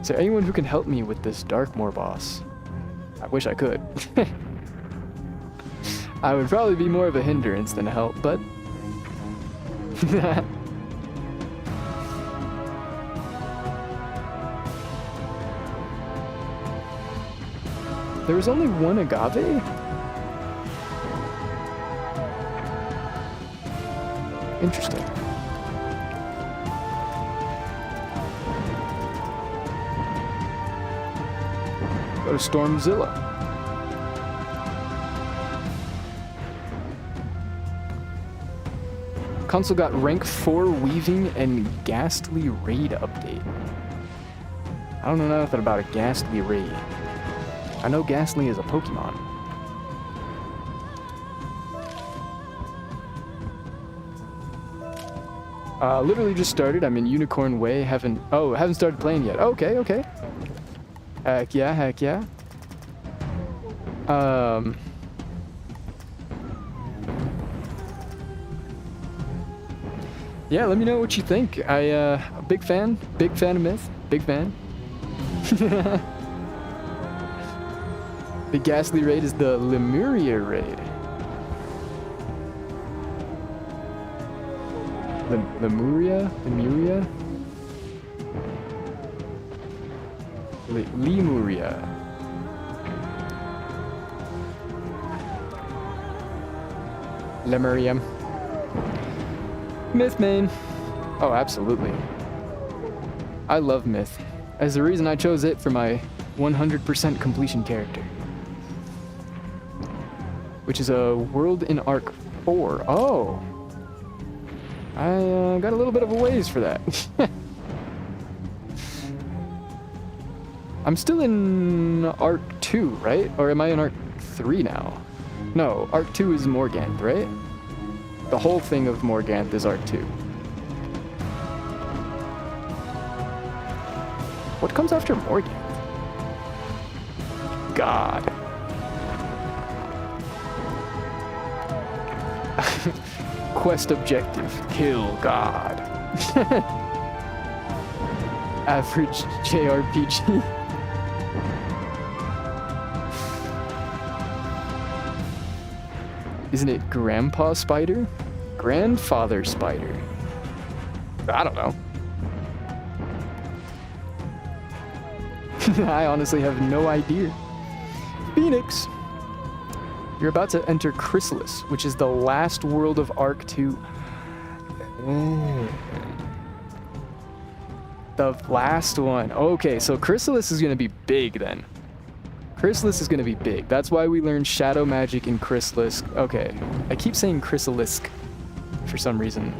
Is there anyone who can help me with this Darkmoor boss? I wish I could. I would probably be more of a hindrance than a help, but... There was only one agave? Interesting. Go to Stormzilla. Console got rank 4 weaving and ghastly raid update. I don't know nothing about a Ghastly raid. I know Ghastly is a Pokemon. Literally just started. I'm in Unicorn Way. Haven't started playing yet. Okay, okay. Heck yeah, heck yeah. Yeah, let me know what you think. A big fan of Myth, big fan. The Ghastly raid is the Lemuria raid. Lemuria? Lemuria. Lemuria. Myth main. Oh, absolutely. I love Myth. As the reason I chose it for my 100% completion character. Which is a world in Arc 4. Oh! I got a little bit of a ways for that. I'm still in Arc 2, right? Or am I in Arc 3 now? No, Arc 2 is Morganth, right? The whole thing of Morganth is Arc 2. What comes after Morganth? God. Quest objective, kill God. Average JRPG. Isn't it Grandpa Spider? Grandfather Spider? I don't know. I honestly have no idea. Phoenix. You're about to enter Chrysalis, which is the last world of Arc 2. The last one. Okay, so Chrysalis is going to be big then. Chrysalis is going to be big. That's why we learned Shadow Magic in Chrysalis. Okay, I keep saying Chrysalisk for some reason.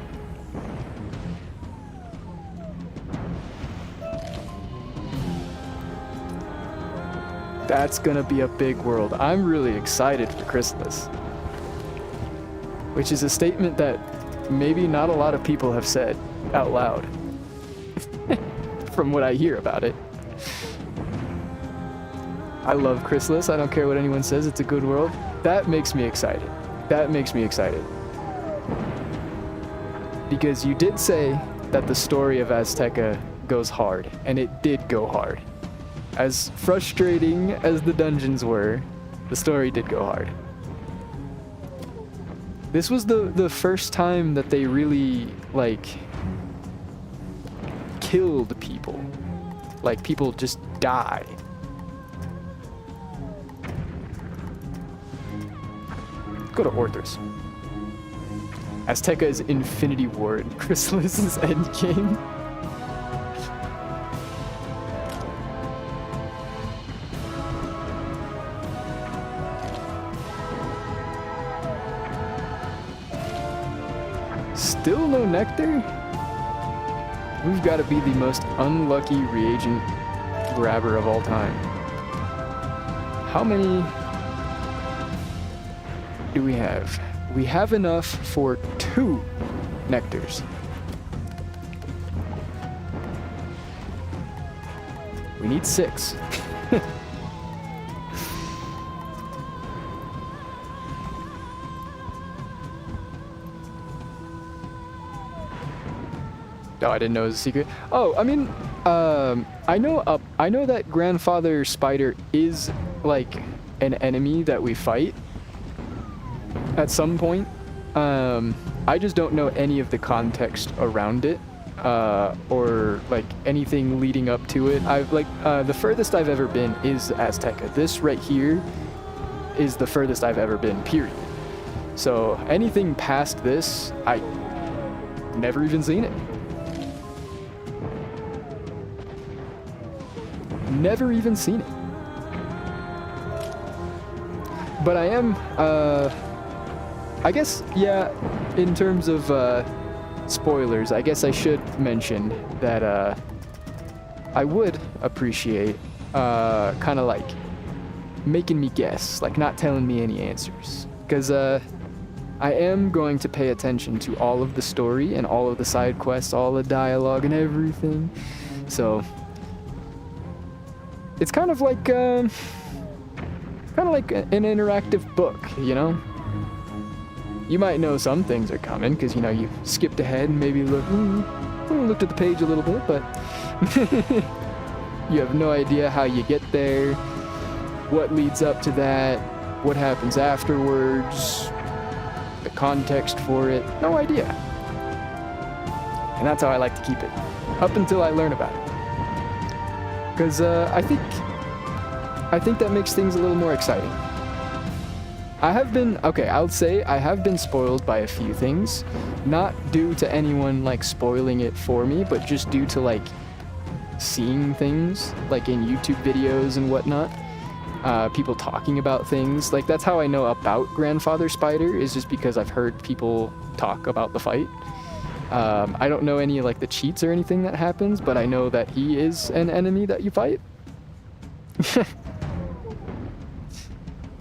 That's gonna be a big world. I'm really excited for Chrysalis. Which is a statement that maybe not a lot of people have said out loud. From what I hear about it. I love Chrysalis. I don't care what anyone says. It's a good world. That makes me excited. That makes me excited. Because you did say that the story of Azteca goes hard. And it did go hard. As frustrating as the dungeons were, the story did go hard. This was the first time that they really, like, killed people. Like, people just died. Go to Orthros. Azteca is Infinity Ward. Chrysalis is Endgame. Still no nectar? We've got to be the most unlucky reagent grabber of all time. How many do we have? We have enough for 2 nectars. We need 6. Oh, I didn't know it was a secret. Oh, I mean, I know that Grandfather Spider is like an enemy that we fight at some point. I just don't know any of the context around it, or like anything leading up to it. The furthest I've ever been is Azteca. This right here is the furthest I've ever been, period. So anything past this, I never even seen it. Never even seen it. But I am, I guess, yeah, in terms of spoilers, I guess I should mention that I would appreciate kind of like making me guess, like not telling me any answers. Because I am going to pay attention to all of the story and all of the side quests, all the dialogue and everything. So it's kind of like an interactive book, you know? You might know some things are coming because, you know, you skipped ahead and maybe looked at the page a little bit, but you have no idea how you get there, what leads up to that, what happens afterwards, the context for it, no idea. And that's how I like to keep it, up until I learn about it. Because I think that makes things a little more exciting. I'll say I have been spoiled by a few things, not due to anyone like spoiling it for me, but just due to like seeing things like in YouTube videos and whatnot, people talking about things. Like that's how I know about Grandfather Spider, is just because I've heard people talk about the fight. I don't know any like the cheats or anything that happens, but I know that he is an enemy that you fight.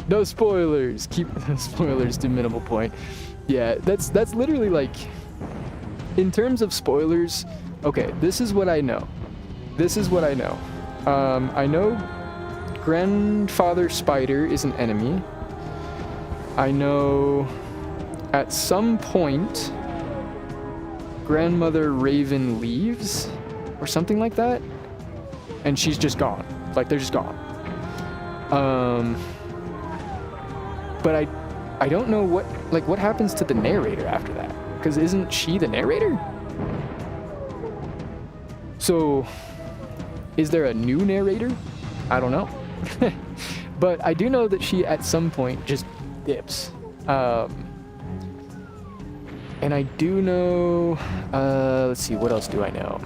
No spoilers. Keep the spoilers to minimal point. Yeah, that's literally like, in terms of spoilers, okay, this is what I know. I know Grandfather Spider is an enemy. I know at some point Grandmother Raven leaves or something like that, and she's just gone. Like they're just gone. But I don't know what happens to the narrator after that, because isn't she the narrator? So is there a new narrator? I don't know. But I do know that she at some point just dips. And I do know, let's see, what else do I know?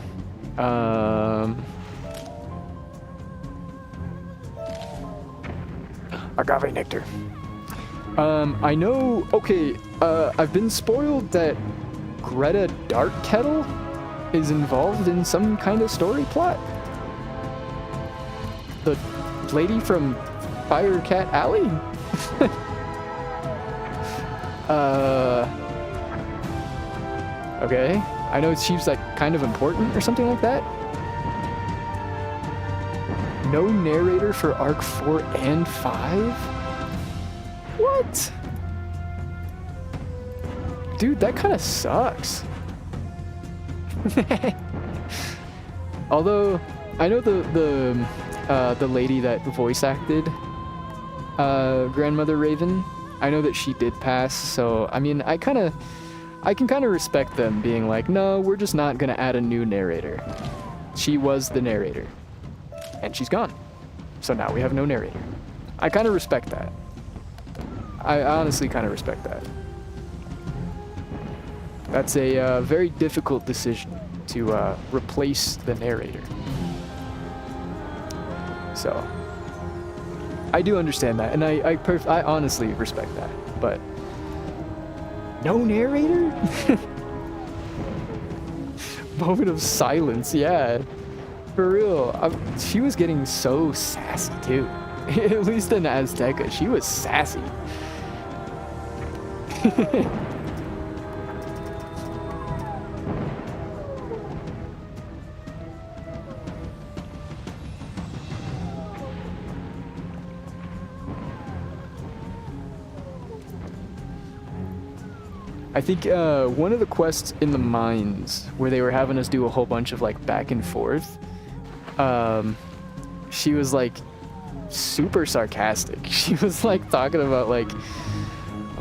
Agave nectar. I know, okay, I've been spoiled that Greta Darkkettle is involved in some kind of story plot. The lady from Firecat Alley? Okay. I know she's like kind of important or something like that. No narrator for Arc 4 and 5? What? Dude, that kind of sucks. Although, I know the lady that voice acted Grandmother Raven, I know that she did pass, so I mean, I can kind of respect them being like, no, we're just not gonna add a new narrator. She was the narrator, and she's gone. So now we have no narrator. I kind of respect that. I honestly kind of respect that. That's a very difficult decision to replace the narrator. So I do understand that, and I honestly respect that. But no narrator? Moment of silence, yeah. For real. She was getting so sassy too. At least in Azteca, she was sassy. I think one of the quests in the mines where they were having us do a whole bunch of like back and forth, she was like super sarcastic. She was like talking about like,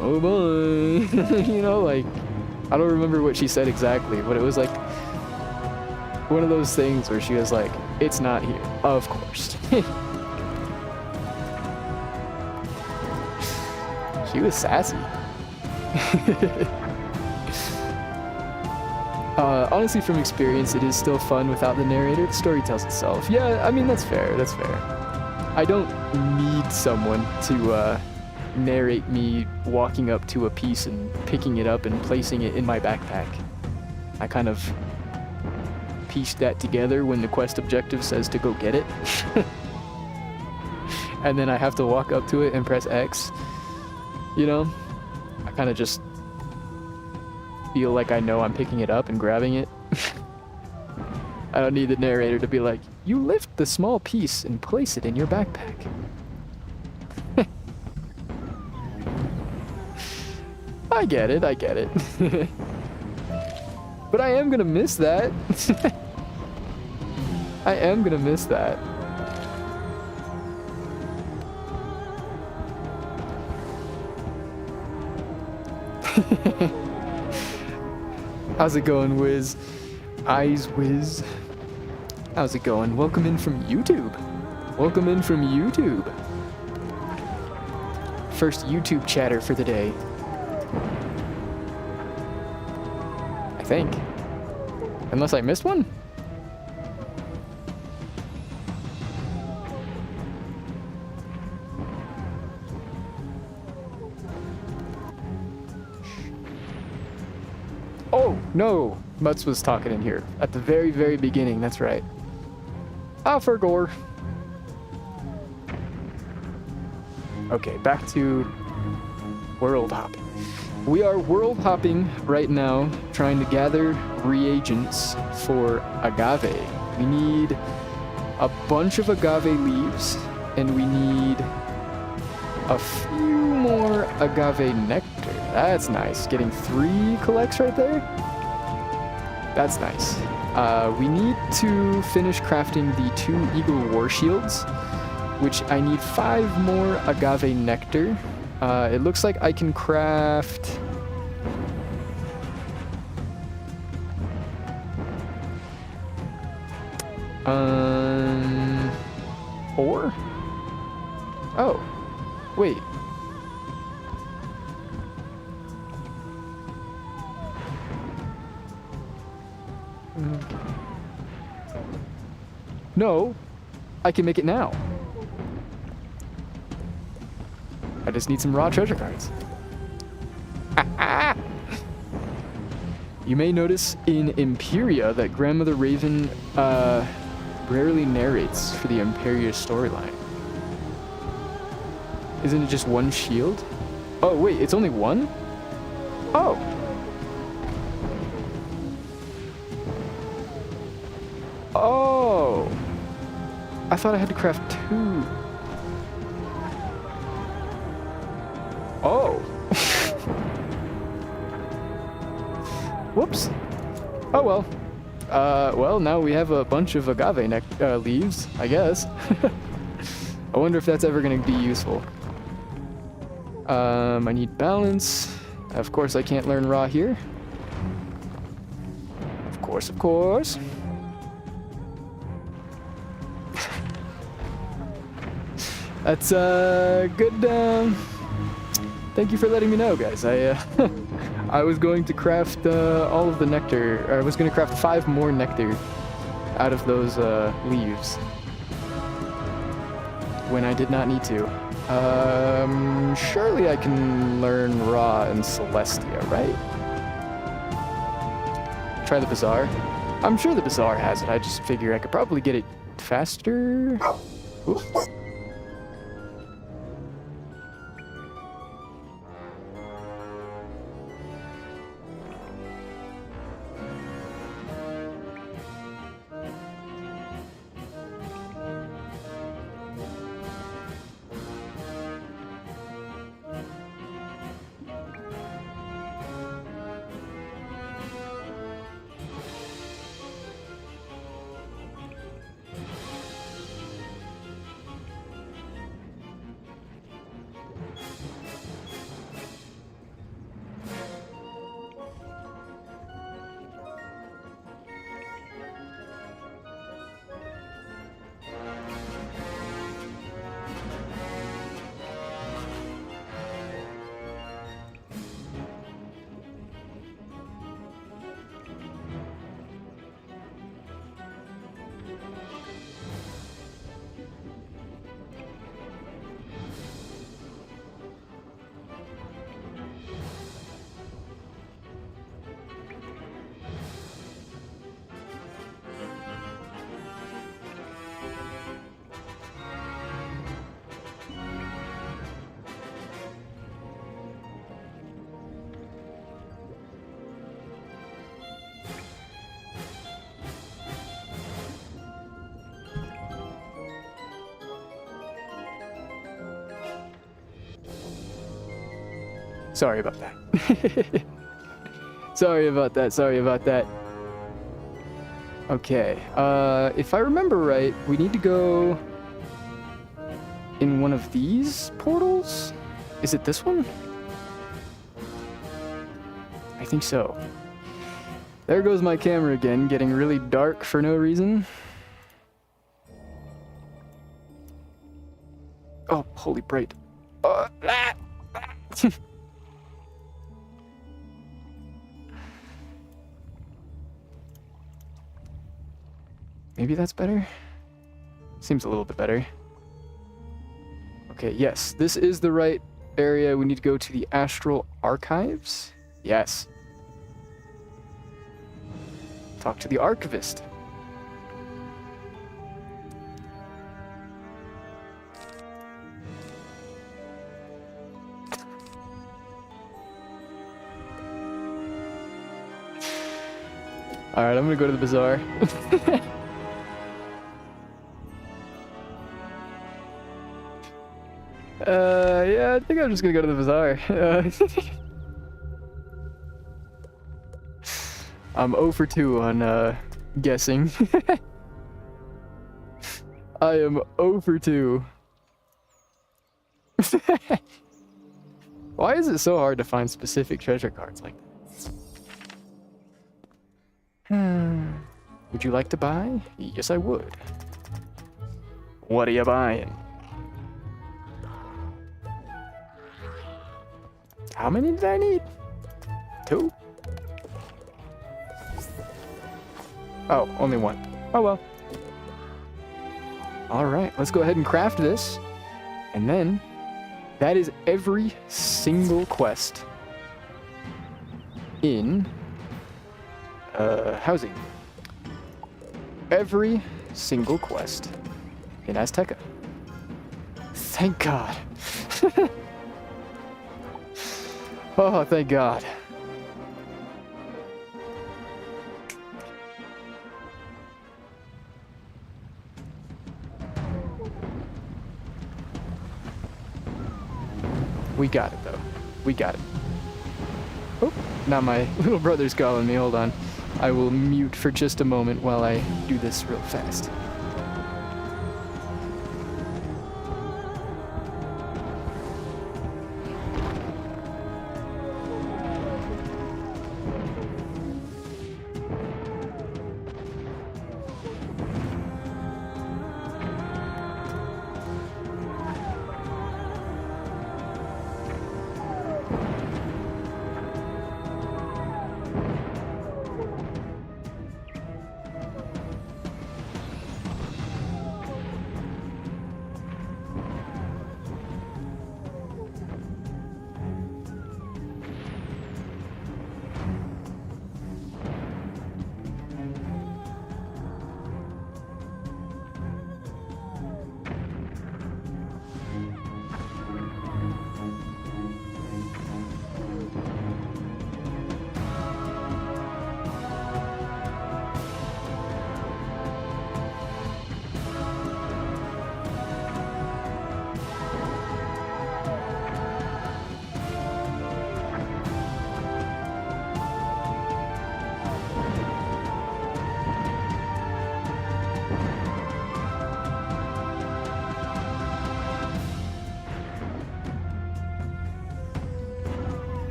oh boy, you know, like, I don't remember what she said exactly, but it was like one of those things where she was like, it's not here, of course. She was sassy. Honestly, from experience, it is still fun without the narrator. The story tells itself. Yeah, I mean, that's fair. That's fair. I don't need someone to narrate me walking up to a piece and picking it up and placing it in my backpack. I kind of pieced that together when the quest objective says to go get it. And then I have to walk up to it and press X. You know? I kind of just feel like I know I'm picking it up and grabbing it. I don't need the narrator to be like, you lift the small piece and place it in your backpack. I get it, I get it. But I am gonna miss that. I am gonna miss that. How's it going, Wiz? Eyes Wiz. How's it going? Welcome in from YouTube. Welcome in from YouTube. First YouTube chatter for the day. I think. Unless I missed one? Oh, no! Mutz was talking in here. At the very, very beginning, that's right. For gore. Okay, back to world hopping. We are world hopping right now, trying to gather reagents for agave. We need a bunch of agave leaves, and we need a few more agave nectar. That's nice. Getting 3 collects right there. That's nice. We need to finish crafting the 2 Eagle War Shields, which I need 5 more agave nectar. It looks like I can craft... Four? Oh, wait. No, I can make it now. I just need some raw treasure cards. You may notice in Imperia that Grandmother Raven rarely narrates for the Imperia storyline. Isn't it just 1 shield? Oh wait, it's only 1? Oh. Oh. I thought I had to craft 2. Oh. Whoops. Oh well. Well, now we have a bunch of agave leaves, I guess. I wonder if that's ever going to be useful. I need balance. Of course, I can't learn raw here. Of course, of course. That's good. Thank you for letting me know, guys. I was going to craft all of the nectar. Or I was going to craft 5 more nectar out of those leaves when I did not need to. Surely I can learn raw and Celestia, right? Try the bazaar. I'm sure the bazaar has it. I just figure I could probably get it faster. Ooh. Sorry about that. Sorry about that. Okay, if I remember right, we need to go in one of these portals? Is it this one? I think so. There goes my camera again, getting really dark for no reason. Oh, holy bright. Maybe that's better? Seems a little bit better. Okay, yes, this is the right area. We need to go to the Astral Archives. Yes. Talk to the Archivist. Alright, I'm gonna go to the bazaar. Yeah, I think I'm just gonna go to the bazaar. I'm 0 for 2 on, guessing. I am 0 for 2. Why is it so hard to find specific treasure cards like that? Would you like to buy? Yes, I would. What are you buying? How many did I need? 2? Oh, only 1. Oh well. Alright, let's go ahead and craft this. And then, that is every single quest in housing. Every single quest in Azteca. Thank God. Oh, thank God. We got it, though. We got it. Oh, now my little brother's calling me. Hold on. I will mute for just a moment while I do this real fast.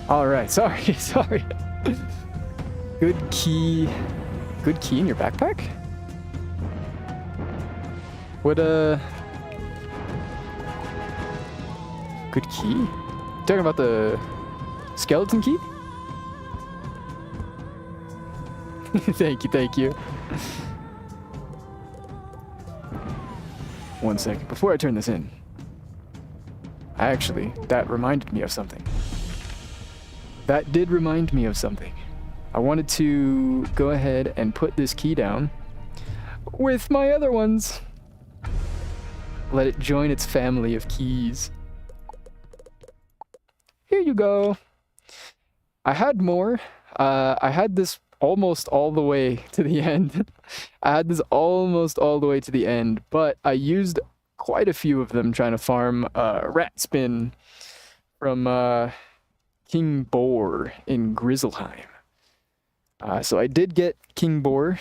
Alright, sorry, sorry. Good key. Good key in your backpack? What, good key? Talking about the skeleton key? Thank you, thank you. 1 second, before I turn this in. Actually, that reminded me of something. That did remind me of something. I wanted to go ahead and put this key down with my other ones. Let it join its family of keys. Here you go. I had more. I had this almost all the way to the end. I had this almost all the way to the end, but I used quite a few of them trying to farm rat spin from King Boar in Grizzleheim. So I did get King Boar.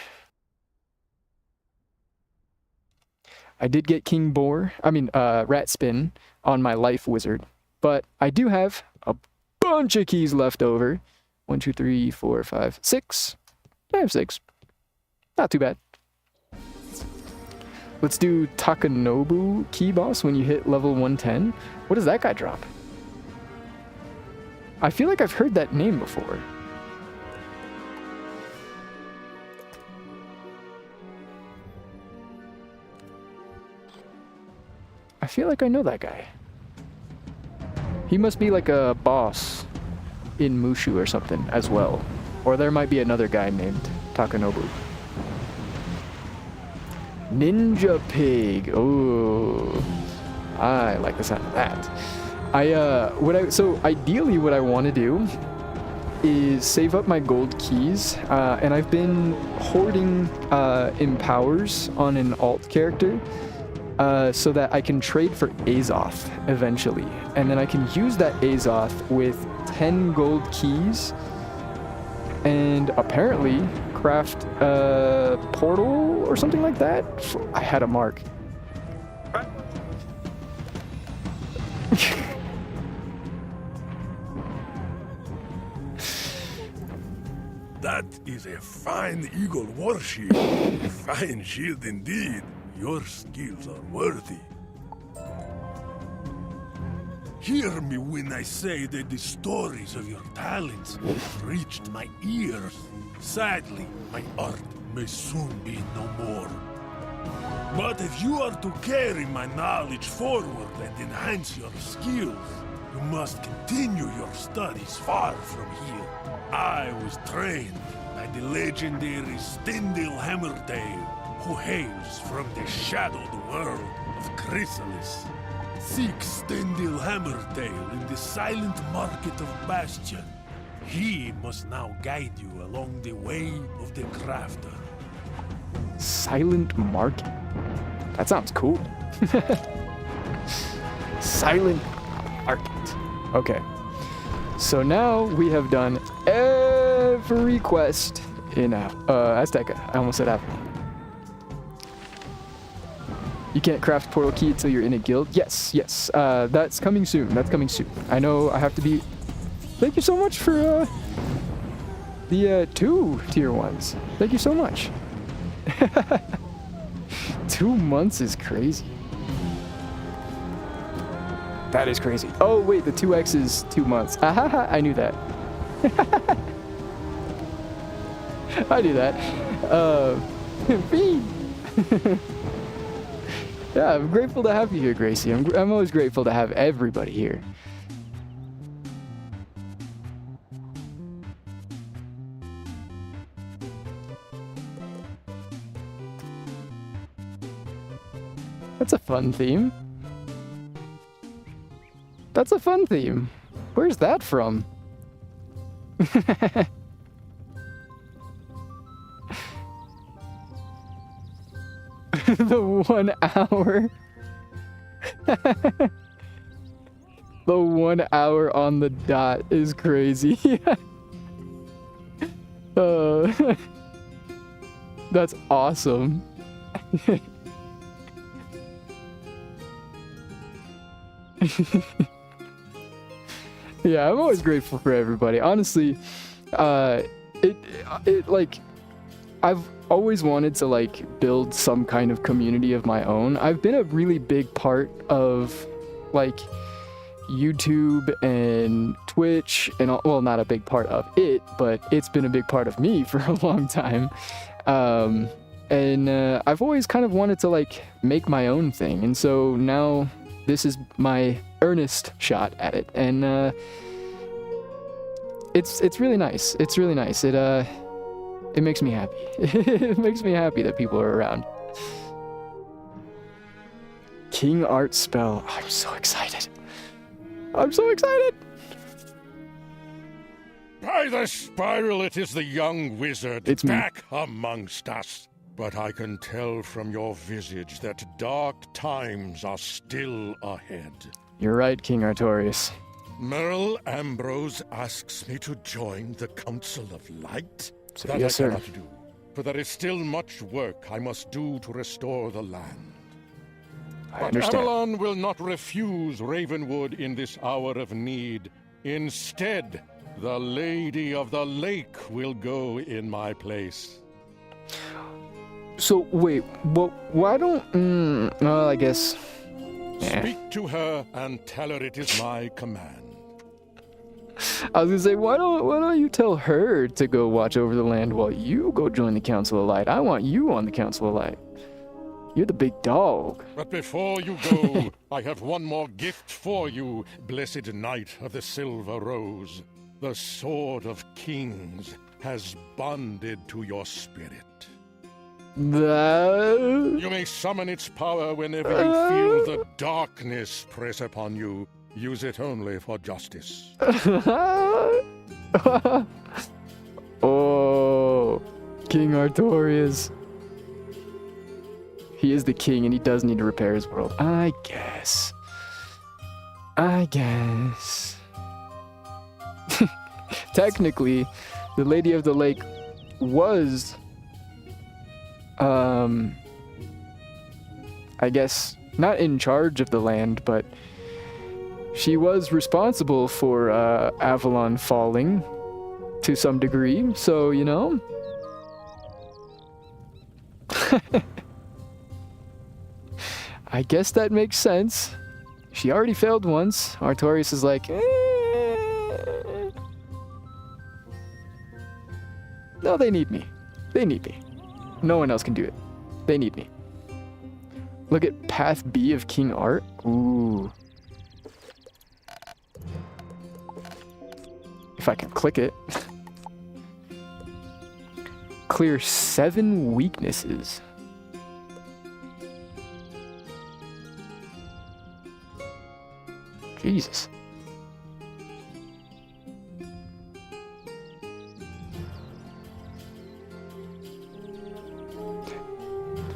Rat spin on my life wizard, but I do have a bunch of keys left over. 1, 2, 3, 4, 5, 6. I have 6. Not too bad. Let's do Takanobu key boss when you hit level 110. What does that guy drop? I feel like I've heard that name before. I feel like I know that guy. He must be like a boss in Mushu or something as well. Or there might be another guy named Takanobu. Ninja Pig. Oh, I like the sound of that. So ideally what I want to do is save up my gold keys, and I've been hoarding empowers on an alt character so that I can trade for Azoth eventually, and then I can use that Azoth with 10 gold keys and apparently craft a portal or something like that. I had a mark. That is a fine eagle warship. A fine shield indeed. Your skills are worthy. Hear me when I say that the stories of your talents have reached my ears. Sadly, my art may soon be no more. But if you are to carry my knowledge forward and enhance your skills, you must continue your studies far from here. I was trained by the legendary Stendil Hammerdale, who hails from the shadowed world of Chrysalis. Seek Stendil Hammerdale in the silent market of Bastion. He must now guide you along the way of the crafter. Silent market? That sounds cool. Silent market. Okay. So now we have done every quest in Azteca. I almost said Apple. You can't craft portal key until you're in a guild. Yes, yes. That's coming soon. That's coming soon. I know I have to be... Thank you so much for the 2 tier 1s. Thank you so much. 2 months is crazy. That is crazy. Oh, wait, the 2x is 2 months. Ahaha, I knew that. I knew that. Feed. Yeah, I'm grateful to have you here, Gracie. I'm always grateful to have everybody here. That's a fun theme. That's a fun theme. Where's that from? The 1 hour. The 1 hour on the dot is crazy. That's awesome. Yeah, I'm always grateful for everybody. Honestly, it like, I've always wanted to like build some kind of community of my own. I've been a really big part of like YouTube and Twitch and all, well, not a big part of it, but it's been a big part of me for a long time. And I've always kind of wanted to like make my own thing, and so now this is my earnest shot at it, and it's really nice. It's really nice. It makes me happy. It makes me happy that people are around. King Art spell. I'm so excited. I'm so excited. By the spiral, it is the young wizard. It's me. Back amongst us. But I can tell from your visage that dark times are still ahead. You're right, King Artorius. Merle Ambrose asks me to join the Council of Light? So, that yes, I sir. cannot do, for there is still much work I must do to restore the land. I But understand. Avalon will not refuse Ravenwood in this hour of need. Instead, the Lady of the Lake will go in my place. So, wait, well, why don't... well, I guess... Speak to her and tell her it is my command. I was gonna say, why don't you tell her to go watch over the land while you go join the Council of Light? I want you on the Council of Light. You're the big dog. But before you go, I have one more gift for you, blessed Knight of the Silver Rose. The Sword of Kings has bonded to your spirit. You may summon its power whenever you feel the darkness press upon you. Use it only for justice. Oh, King Artorius. He is the king, and he does need to repair his world. I guess. Technically, the Lady of the Lake was, I guess, not in charge of the land, but she was responsible for Avalon falling to some degree, so, you know. I guess that makes sense. She already failed once. Artorius is like, no, they need me. They need me. No one else can do it. They need me. Look at Path B of King Art. Ooh. If I can click it. Clear 7 weaknesses. Jesus.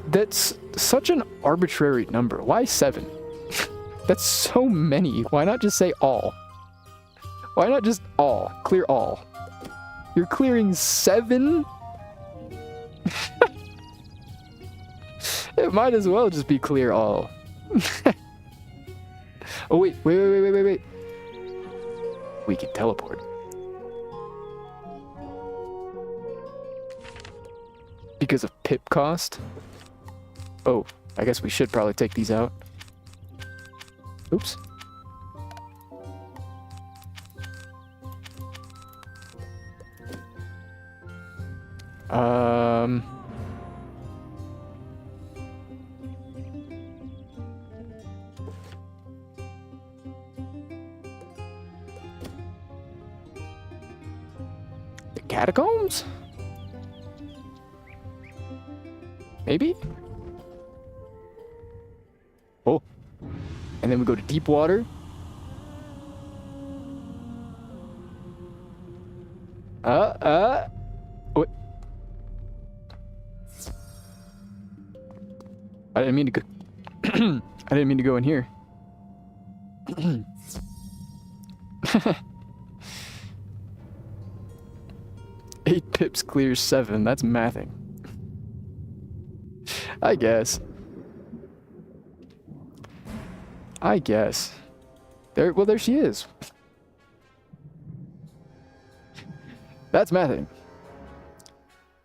That's such an arbitrary number. Why 7? That's so many. Why not just say all? Why not just all? Clear all. You're clearing 7? It might as well just be clear all. Oh, wait. We can teleport. Because of pip cost? Oh, I guess we should probably take these out. Oops. The catacombs? Maybe? Oh. And then we go to deep water. What? I didn't mean to go. I didn't mean to go in here. 8 pips clears 7. That's mathing. I guess. There she is. That's mathing.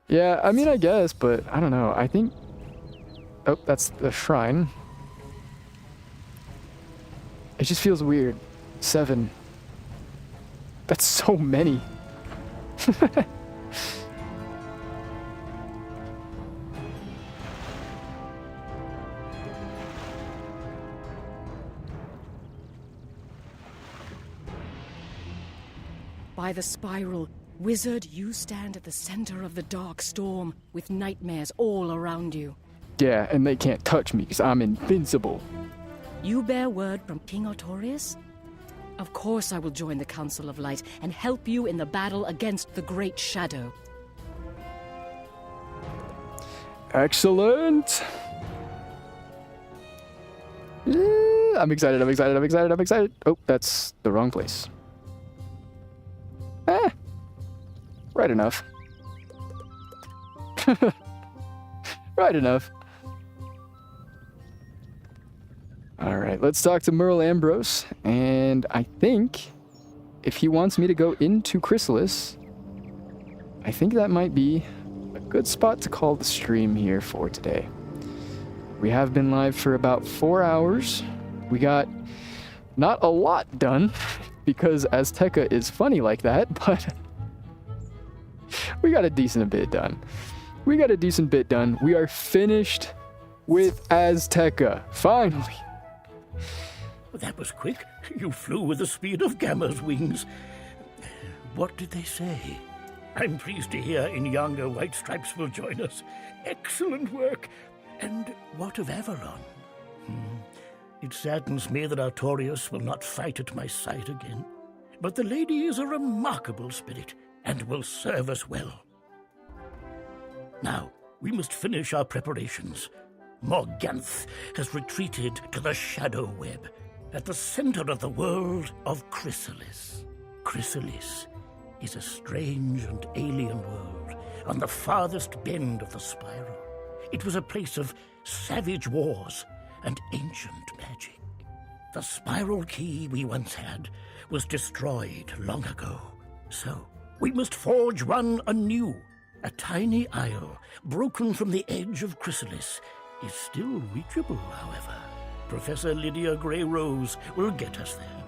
Yeah, I mean, I guess, but I don't know. I think... Oh, that's the shrine. It just feels weird. 7. That's so many. By the spiral, Wizard, you stand at the center of the dark storm, with nightmares all around you. Yeah, and they can't touch me because I'm invincible. You bear word from King Artorius? Of course I will join the Council of Light and help you in the battle against the Great Shadow. Excellent! Yeah, I'm excited, I'm excited, I'm excited, I'm excited. Oh, that's the wrong place. Right enough. Right enough. Alright, let's talk to Merle Ambrose, and I think if he wants me to go into Chrysalis, I think that might be a good spot to call the stream here for today. We have been live for about 4 hours. We got not a lot done, because Azteca is funny like that, but we got a decent bit done. We got a decent bit done. We are finished with Azteca, finally. That was quick. You flew with the speed of Gamma's wings. What did they say? I'm pleased to hear Inyanga White Stripes will join us. Excellent work. And what of Avalon? It saddens me that Artorius will not fight at my side again. But the lady is a remarkable spirit and will serve us well. Now, we must finish our preparations. Morganth has retreated to the Shadow Web, at the center of the world of Chrysalis. Chrysalis is a strange and alien world on the farthest bend of the spiral. It was a place of savage wars and ancient magic. The spiral key we once had was destroyed long ago. So, we must forge one anew. A tiny isle, broken from the edge of Chrysalis, is still reachable, however. Professor Lydia Grey Rose will get us there.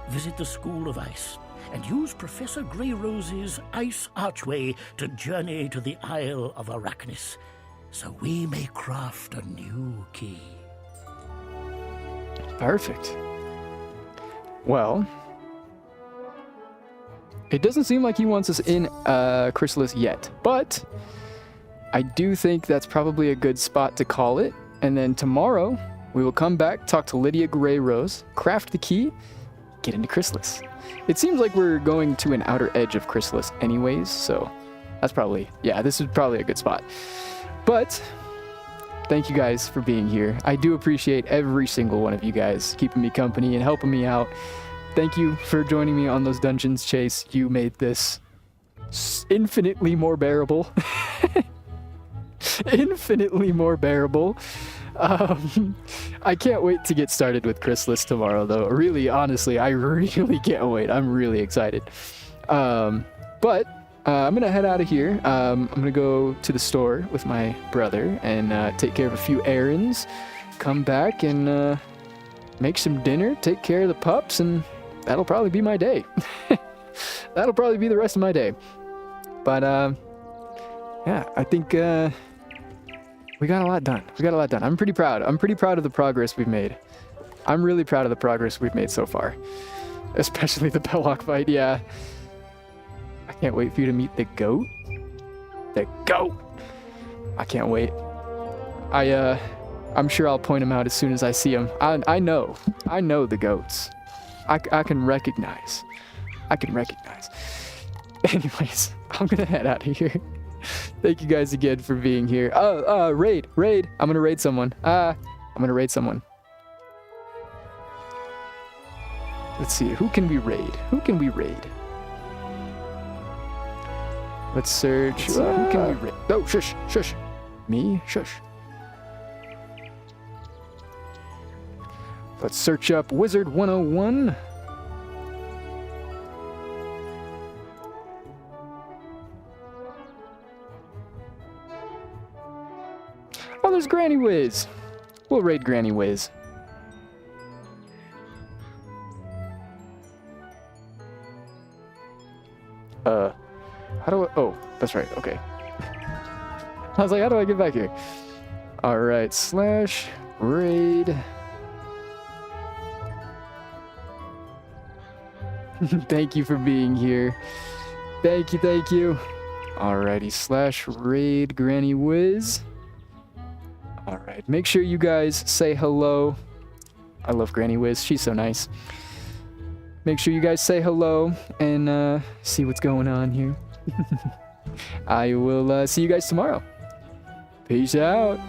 Visit the School of Ice, and use Professor Grey Rose's ice archway to journey to the Isle of Arachnis, so we may craft a new key. Perfect. Well, it doesn't seem like he wants us in Chrysalis yet, but I do think that's probably a good spot to call it. And then tomorrow, we will come back, talk to Lydia Grey Rose, craft the key, get into Chrysalis. It seems like we're going to an outer edge of Chrysalis anyways, so that's probably, yeah, this is probably a good spot. But thank you guys for being here. I do appreciate every single one of you guys keeping me company and helping me out. Thank you for joining me on those dungeons, Chase. You made this infinitely more bearable. Infinitely more bearable. I can't wait to get started with Chrysalis tomorrow, though. Really, honestly, I really can't wait. I'm really excited. But I'm going to head out of here. I'm going to go to the store with my brother and take care of a few errands. Come back and make some dinner, take care of the pups, and that'll probably be my day. That'll probably be the rest of my day. But, yeah, I think we got a lot done. We got a lot done. I'm pretty proud. I'm pretty proud of the progress we've made. I'm really proud of the progress we've made so far. Especially the Belloc fight, yeah. I can't wait for you to meet the goat. The goat! I can't wait. I'm sure I'll point him out as soon as I see him. I know the goats. I can recognize. Anyways, I'm gonna head out of here. Thank you guys again for being here. Raid. I'm gonna raid someone. Let's see, who can we raid? Let's search. Who can we raid? Oh, shush. Me? Shush. Let's search up WIZARD101. Oh, there's Granny Wiz. We'll raid Granny Wiz. How do I... Oh, that's right. Okay. I was like, how do I get back here? Alright, / raid. Thank you for being here. Thank you. Alrighty, / raid Granny Wiz. Alright, make sure you guys say hello. I love Granny Wiz, she's so nice. Make sure you guys say hello and see what's going on here. I will see you guys tomorrow. Peace out.